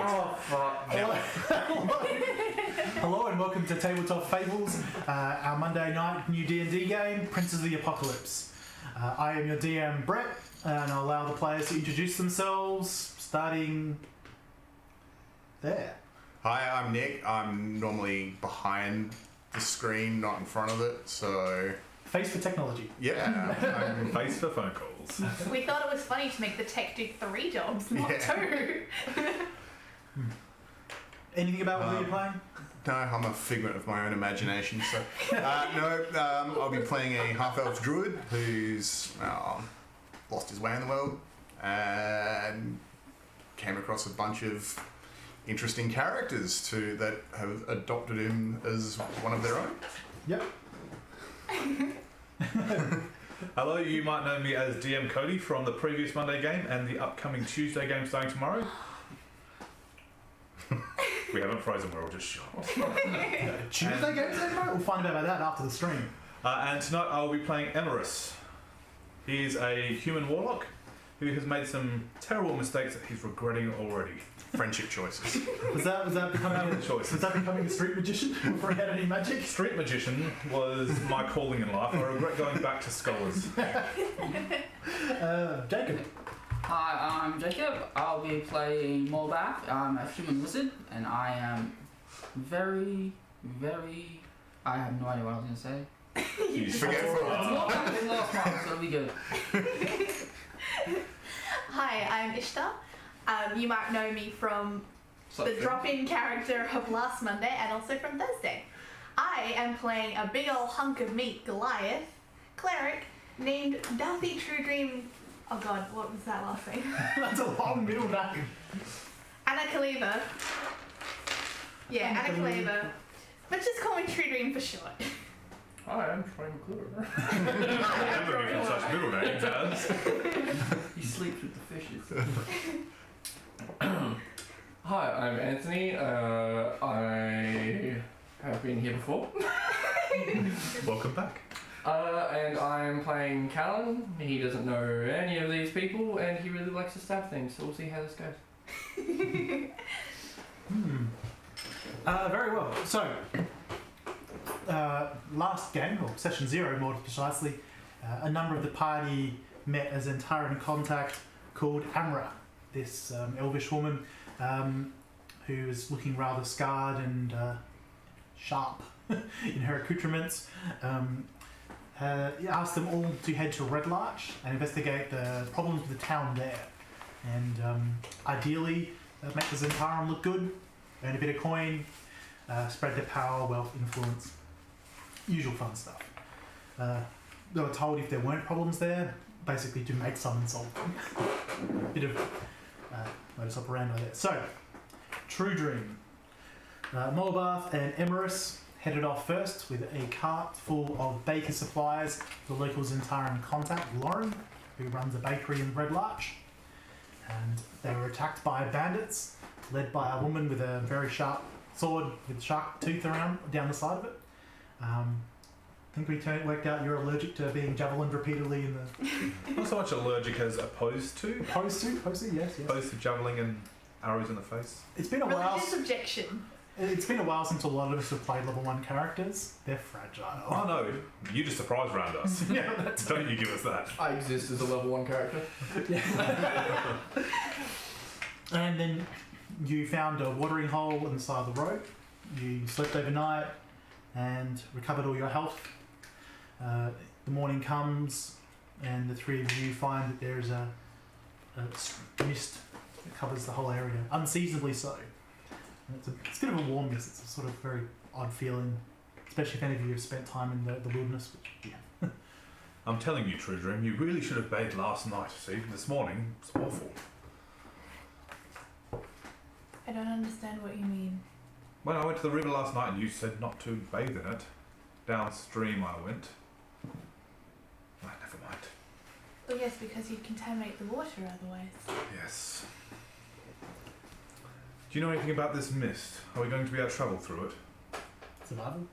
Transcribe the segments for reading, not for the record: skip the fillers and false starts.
Oh, fuck. Hello and welcome to Tabletop Fables, our Monday night new D&D game, Princes of the Apocalypse. I am your DM, Brett, and I'll allow the players to introduce themselves, starting there. Hi, I'm Nick. I'm normally behind the screen, not in front of it, so... Face for technology. Yeah. I'm face for phone calls. We thought it was funny to make the tech do 3 jobs, not 2. Anything about what you're playing? No, I'm a figment of my own imagination, so... I'll be playing a half-elf druid who's lost his way in the world and came across a bunch of interesting characters that have adopted him as one of their own. Yep. Hello, you might know me as DM Cody from the previous Monday game and the upcoming Tuesday game starting tomorrow. We haven't frozen, we're all just shocked. Tuesday games tomorrow? We'll find out about that after the stream. And tonight I'll be playing Emharis. He's a human warlock who has made some terrible mistakes that he's regretting already. Friendship choices. Was that becoming a street magician before he had any magic? Street magician was my calling in life. I regret going back to scholars. Jacob. Hi, I'm Jacob. I'll be playing Molbath. I'm a human wizard, and I am very... I have no idea what I was going to say. You Forgetful. Molbath is last month, so it'll be good. Hi, I'm Ishtar. You might know me from the drop-in character of last Monday and also from Thursday. I am playing a big old hunk of meat Goliath cleric named Darthy Truedream. Oh god, what was that last name? That's a long middle name. Anna Kaleva. Yeah, Anna Kaleva. But just call me Truedream for short. Hi, I'm Troy McClure. Never been such middle names as. He sleeps with the fishes. Hi, I'm Anthony. I have been here before. Welcome back. And I'm playing Kallan. He doesn't know any of these people, and he really likes to stab things, so we'll see how this goes. Very well. So, last game, or session 0 more precisely, a number of the party met a Zhentarim contact called Amra, this elvish woman who is looking rather scarred and sharp in her accoutrements. Asked them all to head to Redlarch and investigate the problems with the town there, and ideally make the Zhentarim look good, earn a bit of coin, spread their power, wealth, influence, usual fun stuff. They were told if there weren't problems there, basically to make some and solve them. Bit of modus operandi there. So, Truedream, Molbath and Emharis headed off first with a cart full of baker supplies for the local Zhentarim contact, Lauren, who runs a bakery in Redlarch. And they were attacked by bandits, led by a woman with a very sharp sword with sharp tooth down the side of it. I think we worked out you're allergic to being javelined repeatedly in the... Not so much allergic as opposed to. Opposed to, yes. Opposed to javelin and arrows in the face. It's been a while. Religious objection. It's been a while since a lot of us have played level 1 characters. They're fragile. Oh no, you just surprise round us. Yeah, that's Don't you give us that. I exist as a level 1 character. And then you found a watering hole on the side of the road. You slept overnight and recovered all your health. The morning comes and the three of you find that there is a mist that covers the whole area, unseasonably so. And it's a bit of a warm mist. It's a sort of very odd feeling, especially if any of you have spent time in the wilderness. Which, yeah. I'm telling you, Truedream, you really should have bathed last night. See, this morning it's awful. I don't understand what you mean. When I went to the river last night and you said not to bathe in it, downstream I went. Never mind. Oh yes, because you'd contaminate the water otherwise. Yes. Do you know anything about this mist? Are we going to be able to travel through it? Survival?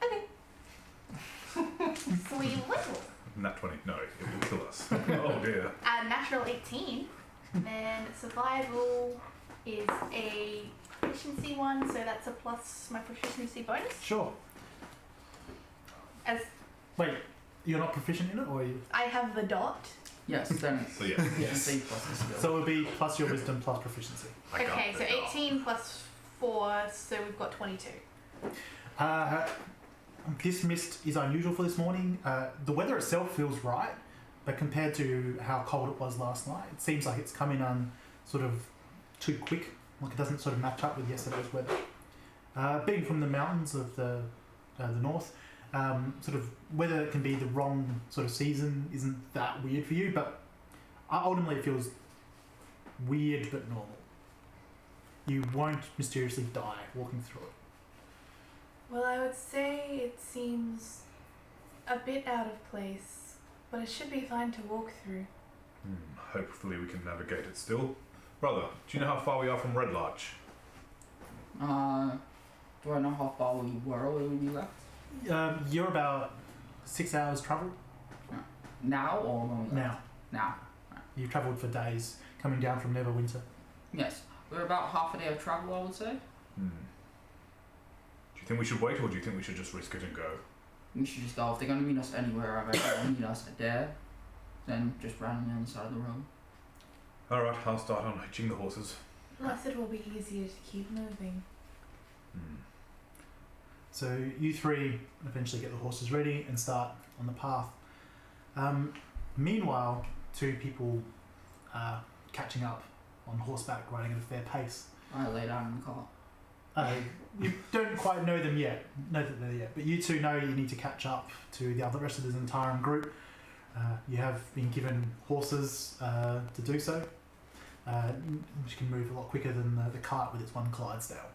Okay. So we will. Nat 20. No, it will kill us. Oh dear. Natural 18. Then survival is a proficiency one, so that's a plus my proficiency bonus. Sure. As Wait, you're not proficient in it, or are you? I have the dot. Yes, then So yeah. Yes. C plus the skill. So it would be plus your wisdom plus proficiency. I got Okay, so it. 18 plus 4, so we've got 22. This mist is unusual for this morning. The weather itself feels right, but compared to how cold it was last night, it seems like it's coming on sort of too quick. Like it doesn't sort of match up with yesterday's weather. Being from the mountains of the north, sort of whether it can be the wrong sort of season isn't that weird for you, but ultimately it feels weird but normal. You won't mysteriously die walking through it. Well, I would say it seems a bit out of place, but it should be fine to walk through. Hopefully we can navigate it still. Brother, do you know how far we are from Redlarch? Do I know how far we were or when we left? You're about 6 hours travel Now or when we left? now. Now. You've travelled for days coming down from Neverwinter. Yes. We're about half a day of travel, I would say. Do you think we should wait, or do you think we should just risk it and go? We should just go. If they're going to meet us anywhere, I reckon they'll meet us there. Then just randomly on the side of the road. Alright, I'll start on hitching the horses. Plus, it will be easier to keep moving. So you three eventually get the horses ready and start on the path. Meanwhile, two people are catching up on horseback, riding at a fair pace. I lay down in the car. You don't quite know them yet, but you two know you need to catch up to the rest of the Zhentarim group. You have been given horses to do so, which can move a lot quicker than the cart with its one Clydesdale.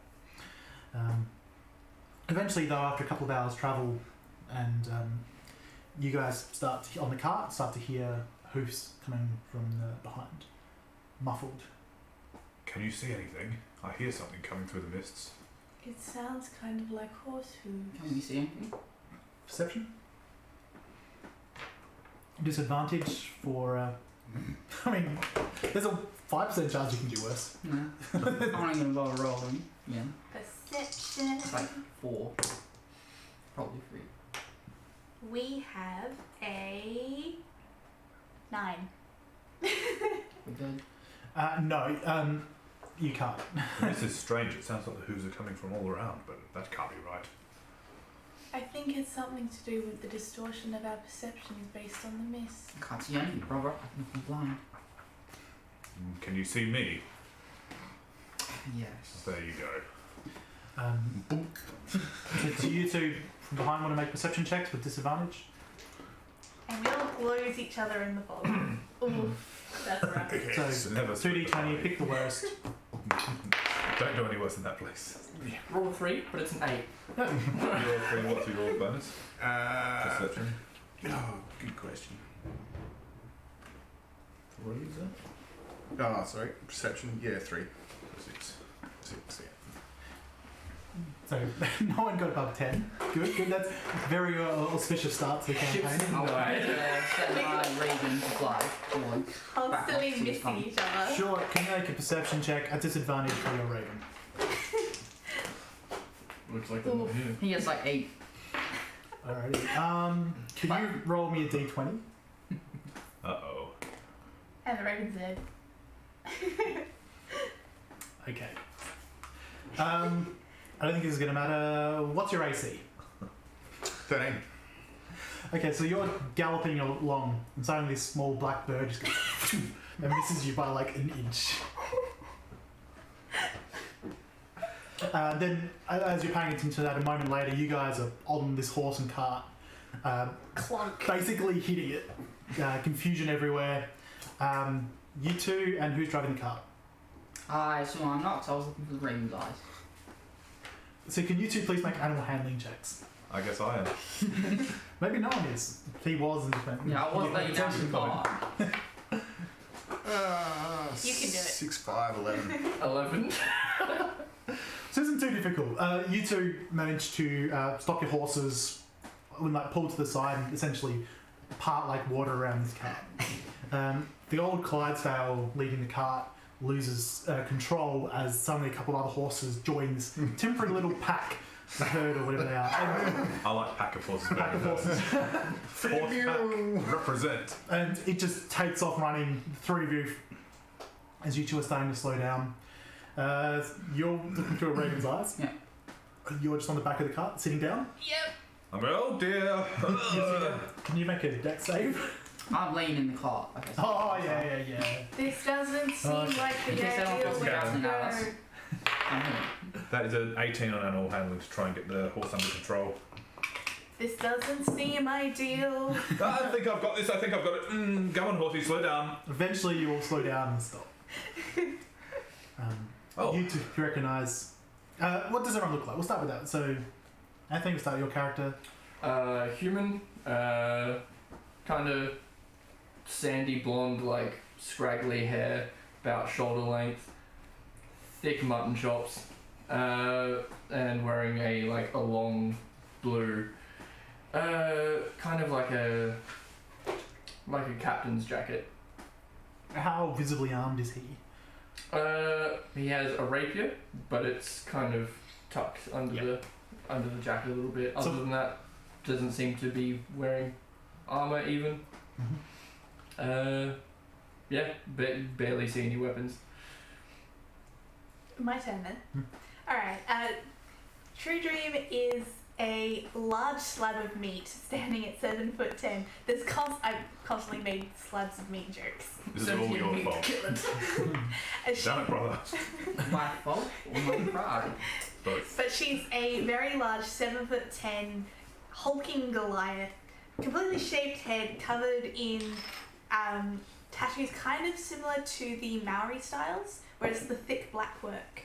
Eventually, though, after a couple of hours' travel, and you guys start on the cart, start to hear hoofs coming from behind, muffled. Can you see anything? I hear something coming through the mists. It sounds kind of like horse hooves. Can you see anything? Perception. Disadvantage for. I mean, there's a 5% chance you can do worse. No. I'm not going to bother rolling. Yeah. Perception. It's like 4. Probably 3. We have a 9. We're good. No, you can't. This is strange. It sounds like the hooves are coming from all around, but that can't be right. I think it's something to do with the distortion of our perception is based on the mist. I can't see anything, brother. I'm blind. Can you see me? Yes. There you go. So do you two from behind want to make perception checks with disadvantage? And we all lose each other in the fog. Ooh, that's right. Okay, So, never 2d20, pick the worst. Don't go any worse than that, please. Roll a 3, but it's an 8. What's your bonus? Perception. Oh, good question. 3, is it? Oh, sorry. Perception. Yeah, 3. 6. 6. Yeah. So no one got above 10. Good. That's a very auspicious start to the campaign. I'll set my raven to fly forward. Constantly Back up, missing each other. Sure, can you make a perception check at disadvantage for your raven? Looks like they're not here. He has like 8. Alrighty. Can you roll me a d20? Uh-oh. And the raven's dead. Okay. I don't think this is going to matter. What's your AC? 13. Okay, so you're galloping along, and suddenly this small black bird just goes and misses you by like an inch. Then, as you're paying attention to that, a moment later, you guys are on this horse and cart, Clunk. basically hitting it. Confusion everywhere. You two, and who's driving the cart? I assume I'm not, so I was looking for the raven's eyes. So can you two please make animal handling checks? I guess I am. Maybe no one is. He was in defense. Yeah, I was laying down in the car. You can do it. 6, 5, 11. 11. So it isn't too difficult. You two managed to stop your horses and like pull to the side and essentially part like water around this cart. The old Clydesdale leading the cart loses control as suddenly a couple of other horses join this temporary little pack, the herd or whatever they are. I like pack of horses Pack of better. horses. Horse pack. Represent. And it just takes off running, the three of you, as you two are starting to slow down. You're looking through a raven's eyes. Yeah. You're just on the back of the cart, sitting down. Yep. I'm going, oh dear. Can you make a dex save? I'm laying in the car. Okay, so Oh, yeah. This doesn't seem like the In case I don't ideal put way down to the nameless. go. I'm here. That is an 18 on animal handling to try and get the horse under control. This doesn't seem ideal. I think I've got this. I think I've got it. Go on, horsey, slow down. Eventually, you all slow down and stop. Oh. You two recognise. What does everyone look like? We'll start with that. So, Anthony, we'll start with your character. Human. Kind of sandy blonde, like scraggly hair, about shoulder length, thick mutton chops, and wearing a long blue, kind of like a captain's jacket. How visibly armed is he? He has a rapier, but it's kind of tucked under the jacket a little bit. So- Other than that, doesn't seem to be wearing armor even. Yeah, barely see any weapons. My turn then. Alright, Truedream is a large slab of meat standing at 7'10". I've constantly made slabs of meat jokes. This is all your fault. And she- Damn it, brother. My fault or my pride? Both. But she's a very large 7'10", hulking Goliath, completely shaved head, covered in tattoos kind of similar to the Maori styles, whereas the thick black work.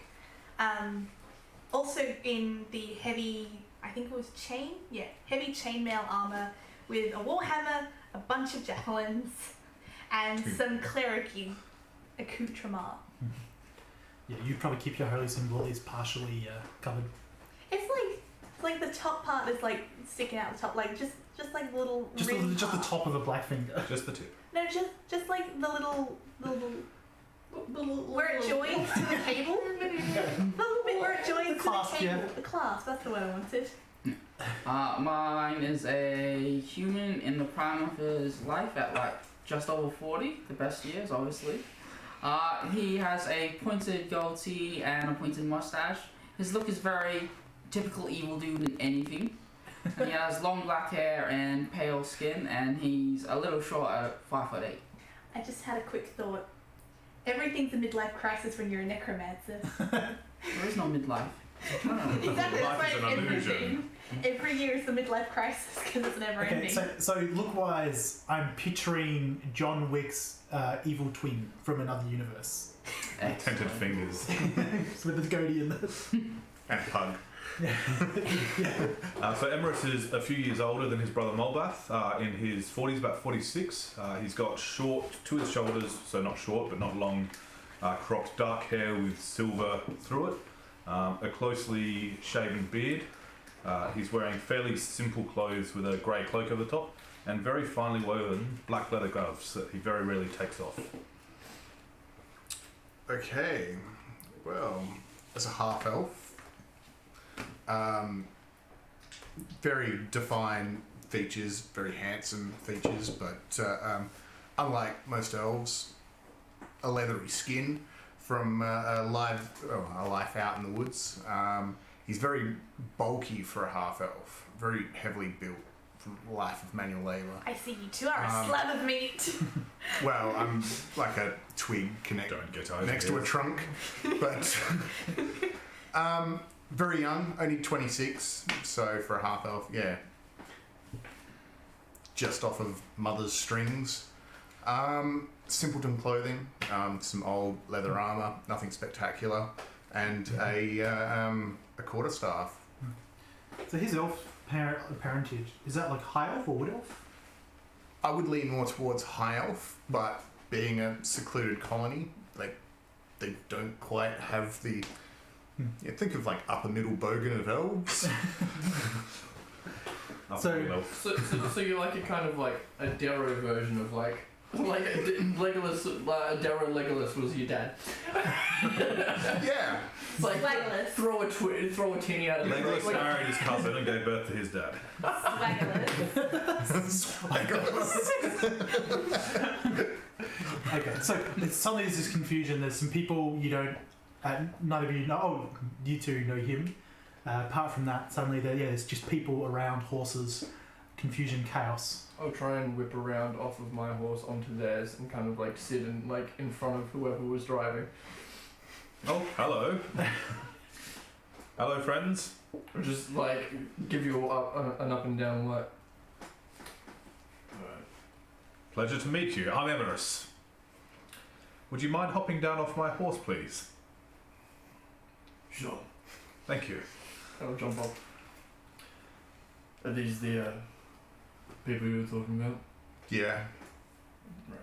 Also in the heavy, I think it was heavy chainmail armor with a warhammer, a bunch of javelins, and some clericy accoutrement. Yeah, you'd probably keep your holy symbol at least partially covered. It's like the top part is like sticking out the top, like just like little Just ring the part. top of the black finger. Just the tip. No, just like the little where it joins to the cable. The little bit where it joins The clasp, to the cable. yeah. The clasp, that's the word I wanted. Mine is a human in the prime of his life at like just over 40, the best years, obviously. He has a pointed goatee and a pointed mustache. His look is very typical evil dude in anything. And he has long black hair and pale skin, and he's a little short at 5'8". I just had a quick thought. Everything's a midlife crisis when you're a necromancer. There is no midlife. Exactly, Life that's is why an everything. illusion. Every year is the midlife crisis because it's never Okay, ending. so look-wise, I'm picturing John Wick's evil twin from another universe. Tented fingers. With the goatee and the... And pug. So Emharis is a few years older than his brother Molbath, in his 40s, about 46. He's got short to his shoulders, so not short but not long, cropped dark hair with silver through it, a closely shaven beard. He's wearing fairly simple clothes with a grey cloak over the top and very finely woven black leather gloves that he very rarely takes off. Okay, well, as a half elf, very defined features, very handsome features, but unlike most elves, a leathery skin from a life out in the woods. He's very bulky for a half elf, very heavily built from a life of manual labour. I see you two are a slab of meat. Well, I'm like a twig connected Don't get over next to a trunk, but very young, only 26, so for a half elf, yeah, just off of mother's strings. Simpleton clothing, some old leather armour, nothing spectacular, and a quarterstaff. So his elf parentage, is that like high elf or wood elf? I would lean more towards high elf, but being a secluded colony, like they don't quite have the. Yeah, think of like upper middle bogan of elves. So you're like a kind of like a Darrow version of like Legolas. Darrow Legolas was your dad. Yeah. It's like Legolas. throw a tinny out of the Legolas married his cousin and gave birth to his dad. Okay, so suddenly there's this confusion. There's some people you don't, none of you know. Oh, you two know him. Apart from that, suddenly there's just people around, horses, confusion, chaos. I'll try and whip around off of my horse onto theirs and kind of like sit in front of whoever was driving. Oh, hello. Hello, friends. Or just like give you an up and down look. Pleasure to meet you. I'm Emharis. Would you mind hopping down off my horse, please? Sure. Thank you. I'll jump up. Are these the people you were talking about? Yeah. Right.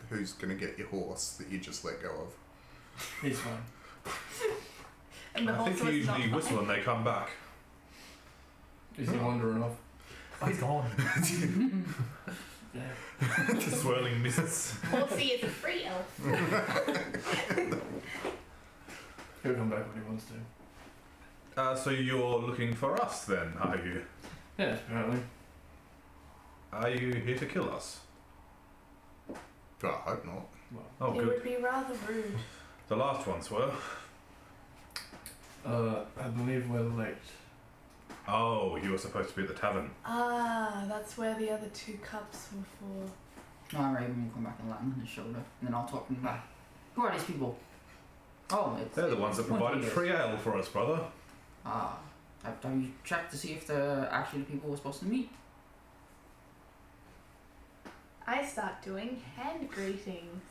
Who's gonna get your horse that you just let go of? He's fine. And the I horse think was you usually not whistle when they come back. Is he wandering off? Oh, he's gone. Yeah. Swirling mists. Horsey is a free elf. He'll come back when he wants to. So you're looking for us then, are you? Yes, apparently. Are you here to kill us? Well, I hope not. Oh, it good. would be rather rude. The last ones were. I believe we're late. Oh, you were supposed to be at the tavern. Ah, that's where the other 2 cups were for. No, Raven will come back and land on his shoulder, and then I'll talk to him back. Who are these people? Oh, They're the ones that provided free ale for us, brother. Ah, have you checked to see if they're actually the people we're supposed to meet? I start doing hand greetings.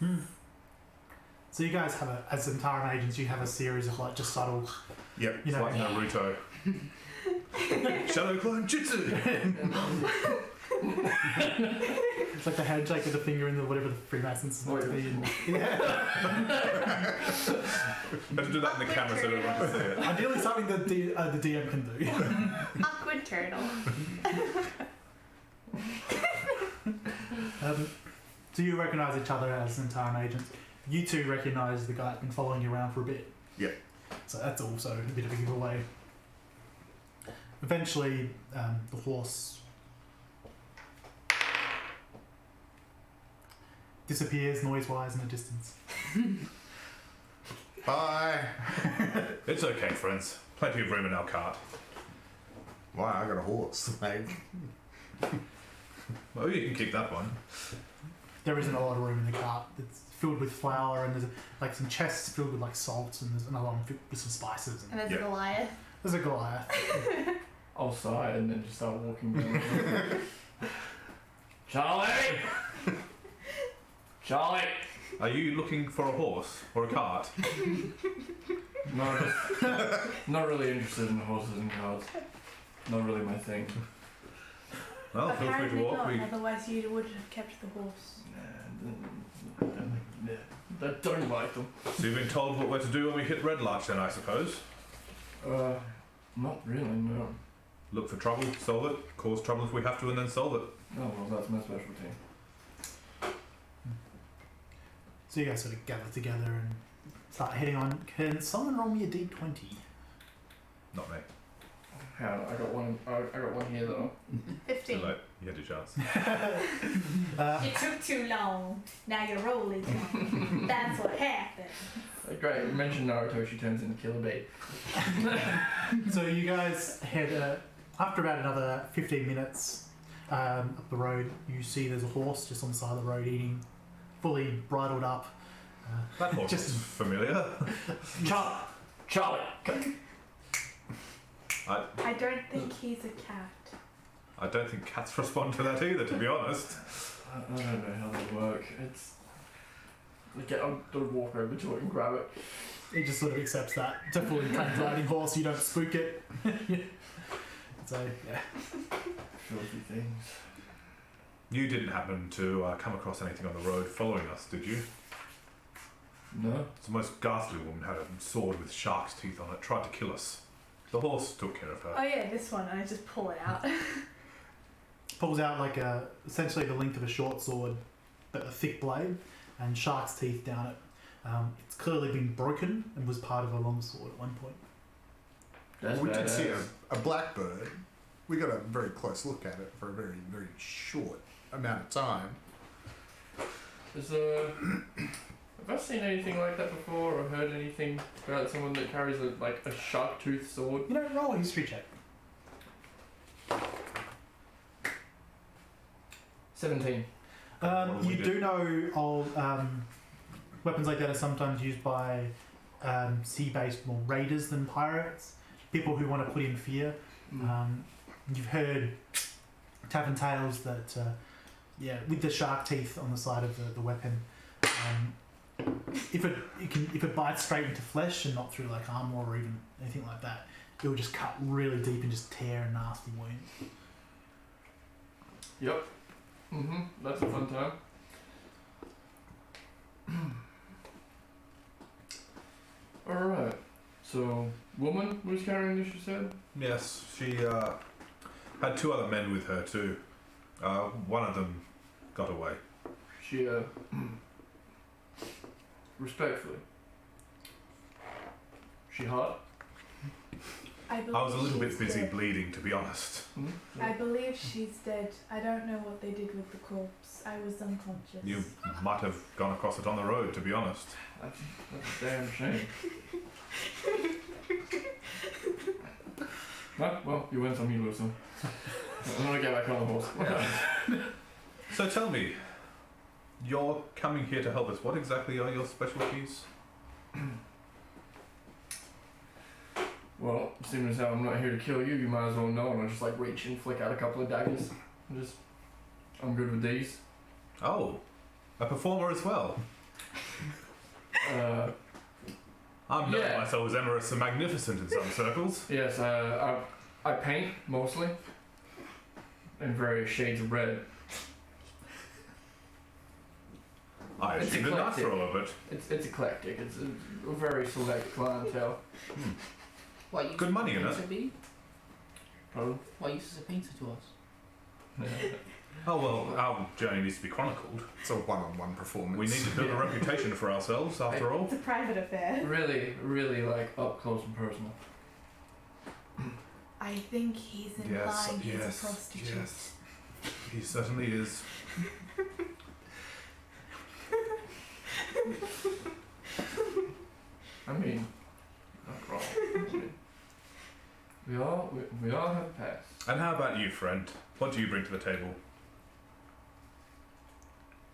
So you guys have as Zhentarim agents, you have a series of like just subtle, Yep, you it's know, like Naruto. Shadow Clone Jutsu! it's like the handshake with the finger in the whatever the Freemasons is meant to be. Yeah. Have to do that in the camera so everyone can see it. Ideally, something that the DM can do. Awkward turtle. So you recognise each other as Zhentarim agents. You two recognise the guy that's been following you around for a bit. Yep. So that's also a bit of a giveaway. Eventually, the horse disappears noise-wise in the distance. Bye. It's okay, friends. Plenty of room in our cart. Why? I got a horse. Like, Well, you can keep that one. There isn't a lot of room in the cart. It's filled with flour and there's like some chests filled with like salt and there's another one filled with some spices. And there's Yeah. a Goliath. There's a Goliath. I'll sigh and then just start walking down. Charlie! Charlie! Are you looking for a horse or a cart? No, not really interested in horses and carts. Not really my thing. Well, feel free to Apparently walk. not, We otherwise you would have kept the horse. I don't like them. So you've been told what we're to do when we hit Redlarch then, I suppose? Not really, no. Look for trouble, solve it, cause trouble if we have to, and then solve it. Oh, well, that's my specialty. So you guys sort of gather together and start heading on. Can someone roll me a d20? Not me. Hang on, I got one here though. 15. Too late. You had your chance. It took too long. Now your roll is wrong. That's what happened. Great, you mentioned Naruto, she turns into Killer Bee. So you guys head, after about another 15 minutes up the road, you see there's a horse just on the side of the road eating, fully bridled up. That horse Just- is familiar. Charlie! I don't think he's a cat. I don't think cats respond to that either, to be honest. I don't know how they work. It's... I'm gonna walk over to it and grab it. He just sort of accepts that. It's a fully trained riding horse, you don't spook it. So, yeah. Filthy things. You didn't happen to come across anything on the road following us, did you? No? It's the most ghastly woman had a sword with shark's teeth on it, tried to kill us. The horse took care of her. Oh yeah, this one. I just pull it out. Pulls out like essentially the length of a short sword, but a thick blade, and shark's teeth down it. It's clearly been broken and was part of a long sword at one point. That's we did see badass. a blackbird. We got a very close look at it for a very, very short amount of time. Have I seen anything like that before or heard anything about someone that carries a shark tooth sword? You know, roll a history check. 17. What do we You do? do know old weapons like that are sometimes used by sea-based more raiders than pirates. People who want to put in fear. You've heard tavern tales that, with the shark teeth on the side of the weapon, if it bites straight into flesh and not through like armor or even anything like that, it will just cut really deep and just tear a nasty wound. Yep. That's a fun time. Alright. So, woman was carrying this, you said? Yes, she had 2 other men with her too. One of them got away. She, respectfully. She hot? I believe I was a little bit she's busy dead. bleeding, to be honest. I believe she's dead. I don't know what they did with the corpse. I was unconscious. You might have gone across it on the road, to be honest. That's a damn shame. Well, you win some, you lose some. I'm gonna get back on the horse. So tell me, you're coming here to help us. What exactly are your specialties? Well, seeing as how I'm not here to kill you, you might as well know, and I'll just like reach and flick out a couple of daggers. I'm good with these. Oh, a performer as well. I'm known Yeah. myself as Emharis the Magnificent in some circles. Yes, I paint mostly in various shades of red. I It's assume the knife eclectic. thrower, but It's eclectic. It's a very select clientele. What use Good money in painter it. be? Pardon? What use is a painter to us? oh well, our journey needs to be chronicled. It's a one-on-one performance. We need to build a Yeah. reputation for ourselves, after all. It's a private affair. Really, really like up close and personal. I think he's implying he's a prostitute. yes. He certainly is. I mean, not wrong. I mean, we all have a past. And how about you, friend? What do you bring to the table?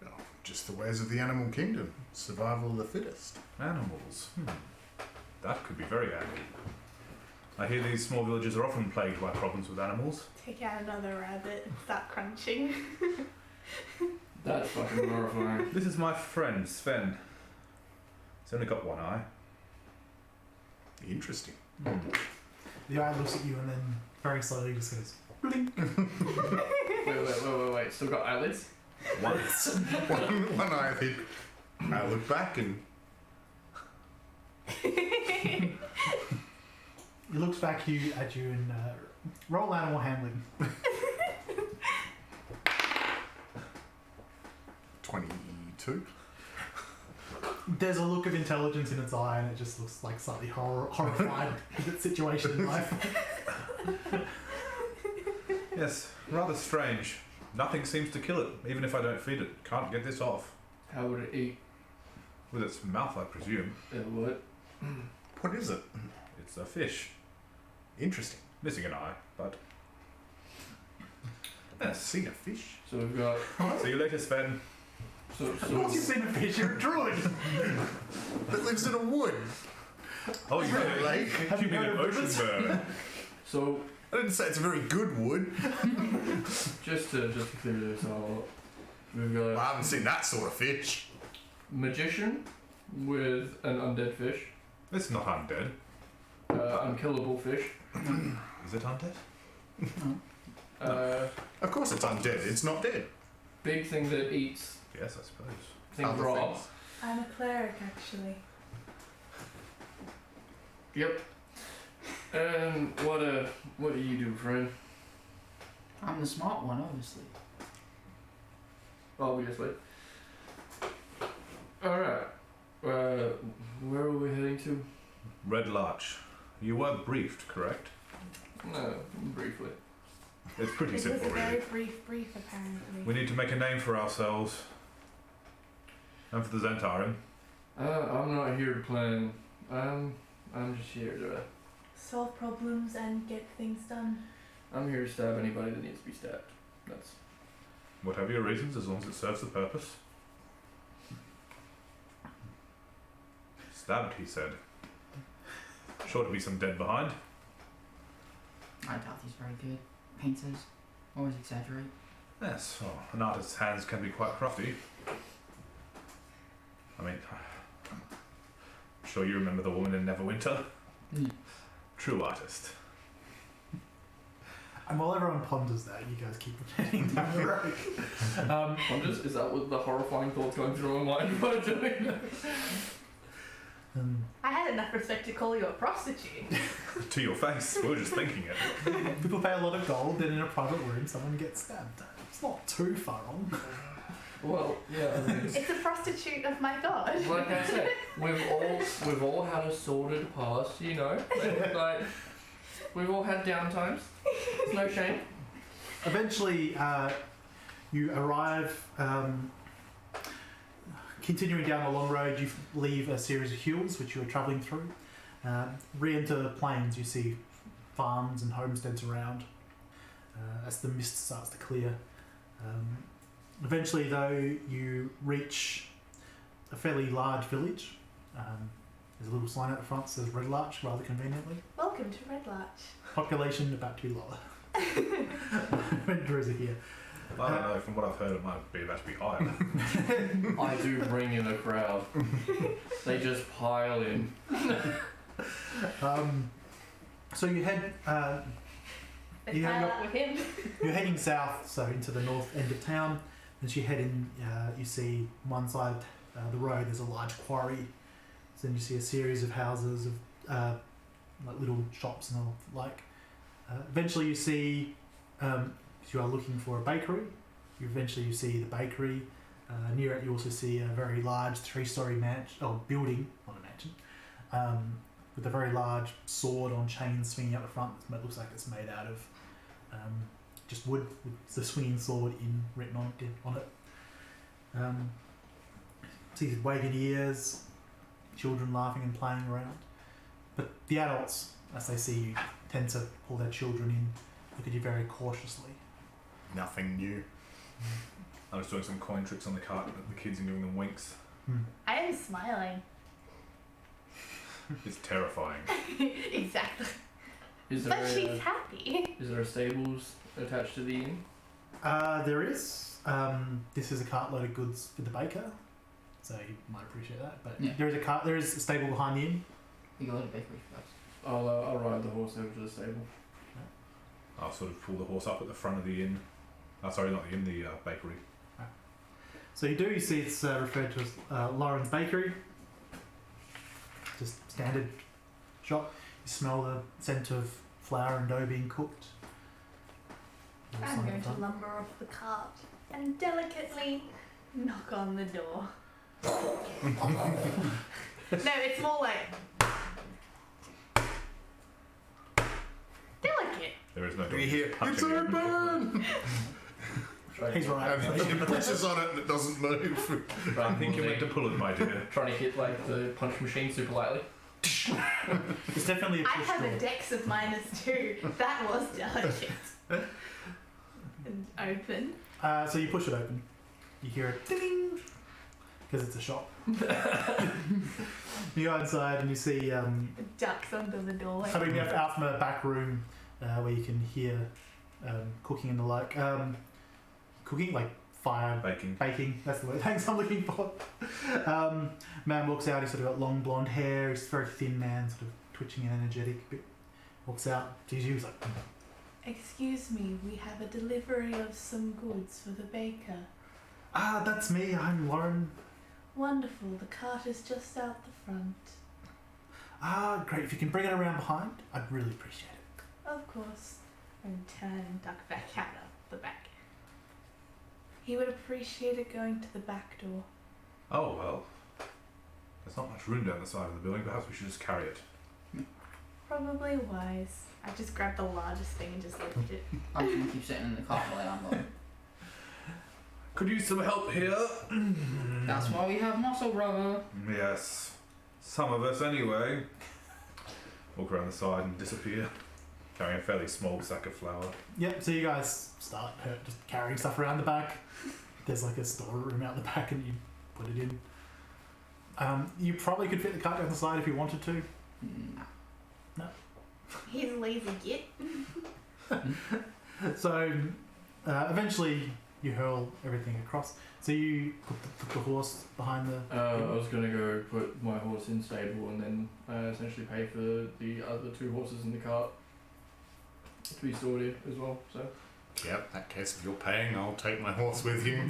Oh, just the ways of the animal kingdom. Survival of the fittest. Animals. That could be very handy. I hear these small villages are often plagued by problems with animals. Take out another rabbit, start crunching. That's fucking horrifying. This is my friend, Sven. He's only got one eye. Interesting. The eye looks at you and then very slowly just goes blink. Wait. Still got eyelids? Once. one eye, I think. I look back and He looks back at you and roll animal handling. 22. There's a look of intelligence in its eye and it just looks like slightly horrified with its situation in life. Yes, rather strange. Nothing seems to kill it, even if I don't feed it. Can't get this off. How would it eat? With its mouth, I presume. It would. What is it? It's a fish. Interesting. Missing an eye, but... I've seen a fish. So we've got. See you later, Sven. Of course you've seen a fish, you're a druid. That lives in a wood. Oh, you mean Lake. Have you you mean heard an of ocean rivers? bird? So I didn't say it's a very good wood. just to clear this all up, we've got Well, I haven't seen that sort of fish. magician with an undead fish, It's not undead. unkillable fish, Is it undead? Of course it's undead. It's not dead. big thing that eats Yes, I suppose. things Other raw. things. I'm a cleric, actually. Yep. And what do you do, friend? I'm the smart one, obviously. Obviously. All right. Where are we heading to? Redlarch. You were briefed, correct? No, briefly. It's pretty It was simple, a very really. brief, apparently. We need to make a name for ourselves. And for the Zhentarim. I'm not here to plan. I'm just here to. Solve problems and get things done. I'm here to stab anybody that needs to be stabbed. That's. Whatever your reasons, as long as it serves the purpose. Stabbed, he said. Sure to be some dead behind. I doubt he's very good. Painters always exaggerate. Yes, well, an artist's hands can be quite crafty. I mean, I'm sure you remember the woman in Neverwinter? Mm. True artist. And while everyone ponders that, you guys keep heading down the road. Is that what the horrifying thoughts going through my mind while doing that? I had enough respect to call you a prostitute. To your face, we were just thinking it. People pay a lot of gold, then in a private room, someone gets stabbed. It's not too far wrong. Well, yeah. I mean, It's a prostitute of my god. like I said, we've all had a sordid past, you know. Like We've all had down times. It's no shame. Eventually, you arrive. Continuing down the long road, you leave a series of hills which you are travelling through. Re-enter the plains, you see farms and homesteads around as the mist starts to clear. Eventually, though, you reach a fairly large village. There's a little sign out the front that says Redlarch, rather conveniently. Welcome to Redlarch. Population about to be lower. Adventurers are here. I don't know, from what I've heard, it might be about to be higher. I do bring in a crowd. They just pile in. So you head. They Yeah, pile you're- up with him. You're heading south, so into the north end of town. As you head in, you see one side the road. There's a large quarry. So then you see a series of houses of like little shops and the like. Eventually, you see. If you are looking for a bakery, you see the bakery. Near it, you also see a very large 3-story building, not a mansion, with a very large sword on chains swinging out the front. It looks like it's made out of just wood with the swinging sword written on it. See waving ears, children laughing and playing around. But the adults, as they see you, tend to pull their children in, look at you very cautiously. Nothing new. I was doing some coin tricks on the cart with the kids and giving them winks. I am smiling. It's terrifying. But Exactly. She's happy. is there a stables attached to the inn? There is. This is a cartload of goods for the baker, so you might appreciate that. But Yeah. there is a stable behind the inn. You go to the bakery first. I'll ride the horse over to the stable. I'll sort of pull the horse up at the front of the inn. Sorry, not the inn, the bakery. So you see it's referred to as Lauren's Bakery. Just standard shop. You smell the scent of flour and dough being cooked. I'm going to lumber off the cart and delicately knock on the door. No, it's more like delicate. There is no door. You hear, Just it's punching it. open! He's right. And he pushes on it and it doesn't move. I think you're meant to pull it, my dear. Trying to hit like the punch machine super lightly. It's definitely a I push have door. a dex of -2. That was delicate. And open. So you push it open. You hear it ding because it's a shop. You go inside and you see Ducks under the doorway. coming out from a back room where you can hear cooking and the like. Cooking like fire. Baking. That's the word. Thanks, I'm looking for. Man walks out. He's sort of got long blonde hair. He's a very thin man, sort of twitching and energetic. Walks out. He's like, Excuse me, we have a delivery of some goods for the baker. that's me. I'm Lauren. Wonderful, the cart is just out the front. Great. If you can bring it around behind, I'd really appreciate it. Of course. And turn and duck back out of the back. He would appreciate it going to the back door. Oh, well. There's not much room down the side of the building. Perhaps we should just carry it. Probably wise. I just grabbed the largest thing and just lifted it. I'm just gonna keep sitting in the car while I'm going. Could use some help here. That's why we have muscle, brother. Yes. Some of us, anyway. Walk around the side and disappear. Carrying a fairly small sack of flour. Yep, so you guys start just carrying stuff around the back. There's like a storeroom out the back and you put it in. You probably could fit the cart down the side if you wanted to. Nah. He's a lazy git. So eventually you hurl everything across. So you put the horse behind the... I was gonna go put my horse in stable and then essentially pay for the other 2 horses in the cart to be sorted as well. So Yep, in that case, if you're paying, I'll take my horse with you.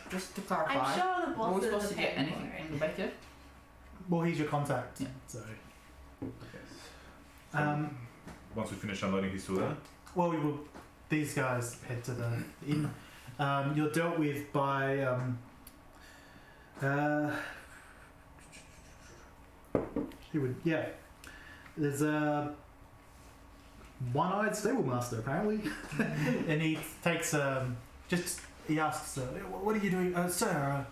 Just to clarify, I'm sure the are we bosses supposed are to get paying anything for it. from the baker? Well, he's your contact. Yeah. So, Yes. Once we finish unloading, he's still there. well, we will. These guys head to the inn. You're dealt with by who would? Yeah, There's a one-eyed stable master apparently, and he takes he asks, "What are you doing, sir?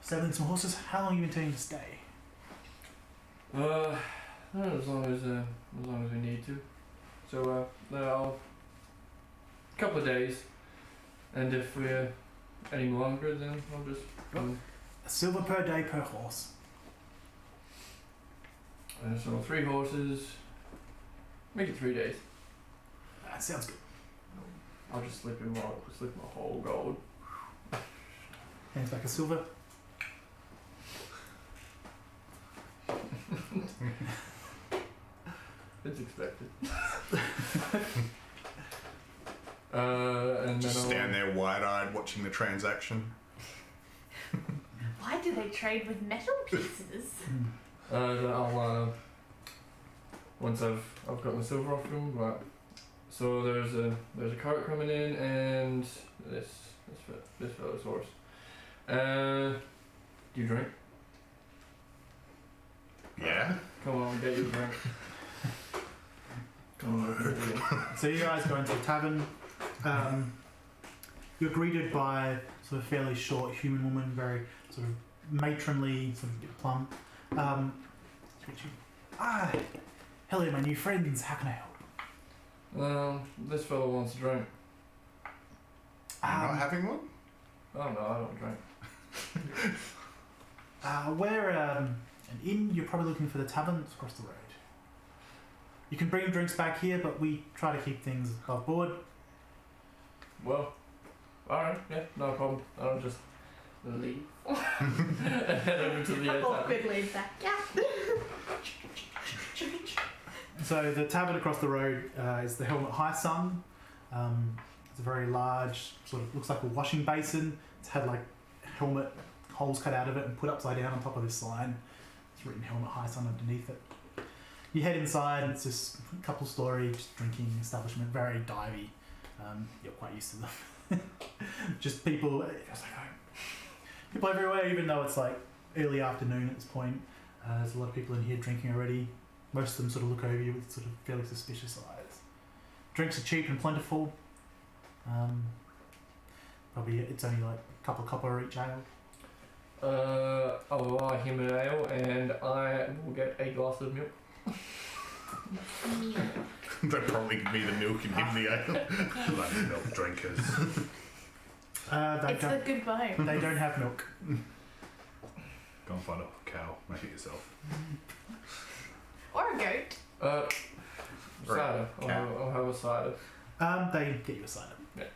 Saddling some horses. How long have you intending to stay?" As long as we need to. So I'll a couple of days, and if we're any longer, then I'll just. A silver per day per horse. So 3 horses. Make it 3 days. That sounds good. I'll just slip my whole gold. Hands back a silver. It's expected. And Just then stand there wide-eyed watching the transaction. Why do they trade with metal pieces? then I'll once I've got the silver off him, right. So there's a cart coming in and this fellow's horse. Do you drink? Yeah. Come on, get you a drink. Come on. So you guys go into a tavern. You're greeted by sort of fairly short human woman, very sort of matronly, sort of plump. Hello, my new friends. How can I help? This fellow wants a drink. You're not having one? Oh no, I don't drink. We're an inn. You're probably looking for the tavern that's across the road. You can bring drinks back here, but we try to keep things above board. Well, alright, yeah, no problem. I'll just leave. Head over to the tavern. Awkwardly back. Yeah. So the tavern across the road is the Helmet High Sun. It's a very large, sort of looks like a washing basin. It's had like helmet holes cut out of it and put upside down on top of this sign. It's written Helmet High Sun underneath it. You head inside and it's this couple story just drinking establishment, very divey. You're quite used to them. Just people, people everywhere, even though it's like early afternoon at this point. There's a lot of people in here drinking already. Most of them sort of look over you with sort of fairly suspicious eyes. Drinks are cheap and plentiful. Probably it's only like a couple of copper each ale. I'll buy him an ale and I will get a glass of milk. They'd probably give me the milk and him the ale. Bloody milk drinkers. They It's a don't. good bone. They don't have milk. Go and find a cow. Make it yourself. Or a goat. Cider. Cat. I'll have a cider. They get you a cider. Yeah.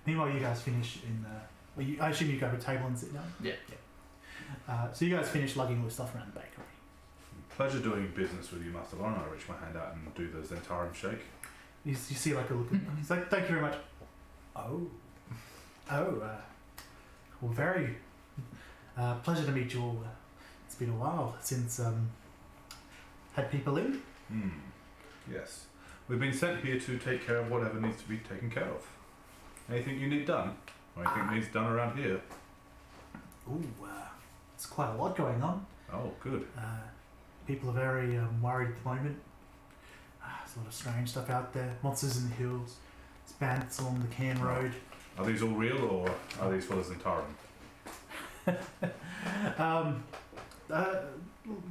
Meanwhile, you guys finish in. I assume you grab a table and sit down. Yeah. So you guys finish lugging all the stuff around the bakery. Pleasure doing business with you, Master Lauren. I reach my hand out and do the Zhentarim shake. You see like a look at he's like, "Thank you very much." Oh, well, very pleasure to meet you all. It's been a while since had people in. Yes. We've been sent here to take care of whatever needs to be taken care of. Anything you need done? Or anything needs done around here? Ooh, it's quite a lot going on. Oh, good. People are very worried at the moment. There's a lot of strange stuff out there. Monsters in the hills. There's bandits along the Cairn Road. Are these all real or are these for the Zhentarim?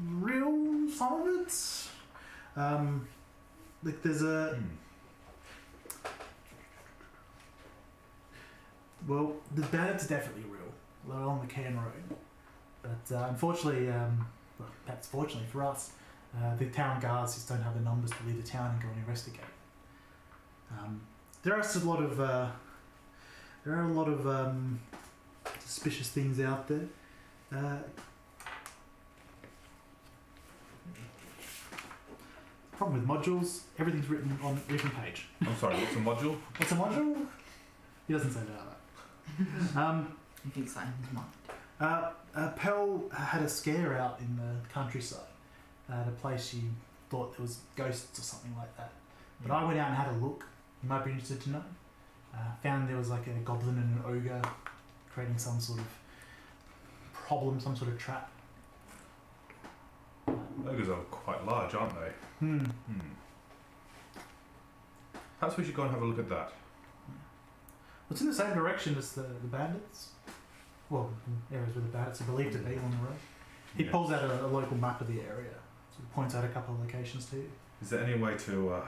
Real, some of it. Like there's a well, the bandits are definitely real. They're along the Cairn Road, but unfortunately, well, perhaps fortunately for us, the town guards just don't have the numbers to leave the town and go and investigate. There are a lot of suspicious things out there. Problem with modules, everything's written on a different page. I'm sorry, what's a module? What's a module? He doesn't say that. He thinks that in his mind. Pell had a scare out in the countryside at a place she thought there was ghosts or something like that. But I went out and had a look. You might be interested to know. Found there was like a goblin and an ogre creating some sort of problem, some sort of trap. Ogres are quite large, aren't they? Hmm. Perhaps we should go and have a look at that. It's in the same direction as the bandits. Well, areas where the bandits are believed to be on the road. He Yeah. pulls out a local map of the area. So he points out a couple of locations to you. Is there any way to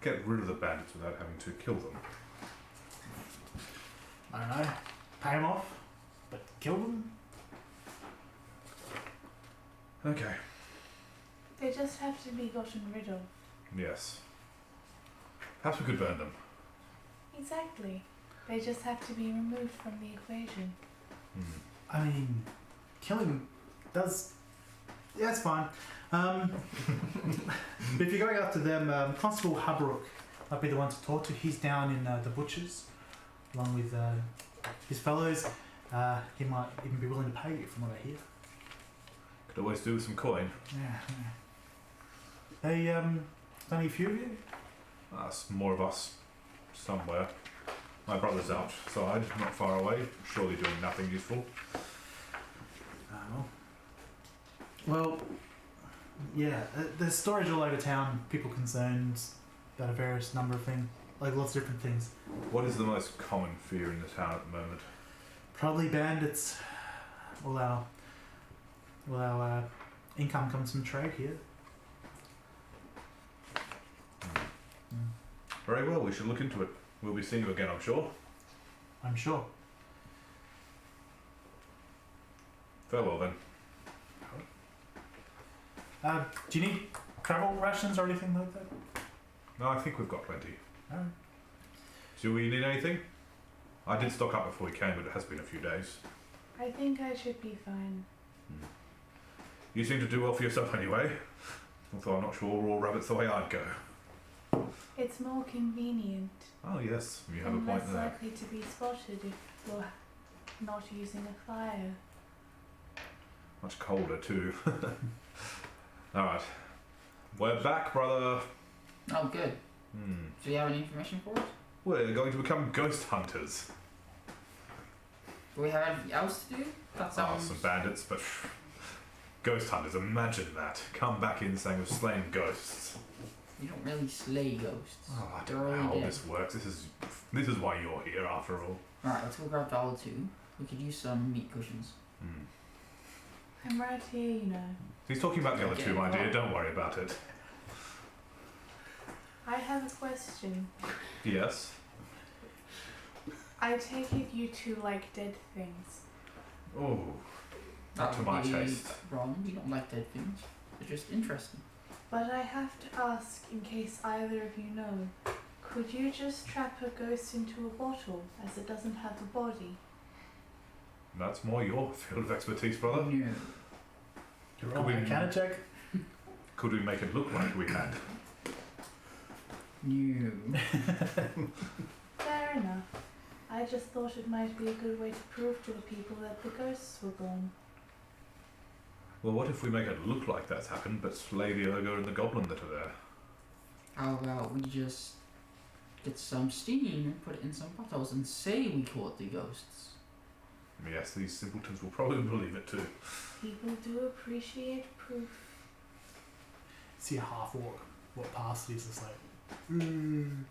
get rid of the bandits without having to kill them? I don't know. Pay them off, but kill them? Okay. They just have to be gotten rid of. Yes. Perhaps we could burn them. Exactly. They just have to be removed from the equation. I mean, killing them does... Yeah, it's fine. But if you're going after them, Constable Hubrook might be the one to talk to. He's down in the butchers, along with his fellows. He might even be willing to pay you, from what I hear. Could always do with some coin. Yeah. Hey, only a few of you? That's more of us somewhere. My brother's outside, not far away, surely doing nothing useful. Oh. Well, yeah, there's storage all over town, people concerned about a various number of things, like lots of different things. What is the most common fear in the town at the moment? Probably bandits. All our income comes from trade here. Very well, we should look into it. We'll be seeing you again, I'm sure. I'm sure. Farewell then. Do you need travel rations or anything like that? No, I think we've got plenty. Alright. Do we need anything? I did stock up before we came, but it has been a few days. I think I should be fine. You seem to do well for yourself anyway. Although I'm not sure raw rabbit's the way I'd go. It's more convenient Oh yes, you have a and point less there. likely to be spotted if you're not using a fire. Much colder too. Alright. We're back, brother. Oh, good. Do you have any information for us? We're going to become ghost hunters. Do we have anything else to do? That sounds... Some bandits, but ghost hunters, imagine that. Come back in saying we've slain ghosts. You don't really slay ghosts. Oh, I They're don't know already how dead. this works. This is why you're here after all. Alright, let's go grab $2. We could use some meat cushions. I'm right here, you know. He's talking about the other two, my dear. Don't worry about it. I have a question. Yes? I take it you two like dead things. Oh, not to That my would be taste. wrong. We don't like dead things. They're just interesting. But I have to ask, in case either of you know, could you just trap a ghost into a bottle, as it doesn't have a body? That's more your field of expertise, brother. No. You're Could wrong. we- Can check? Could we make it look like we had? No. Fair enough. I just thought it might be a good way to prove to the people that the ghosts were gone. Well, what if we make it look like that's happened, but slay the ogre and the goblin that are there? How about we just get some steam and put it in some bottles and say we caught the ghosts? Yes, these simpletons will probably believe it too. People do appreciate proof. See a half orc walk past. He's just like, Can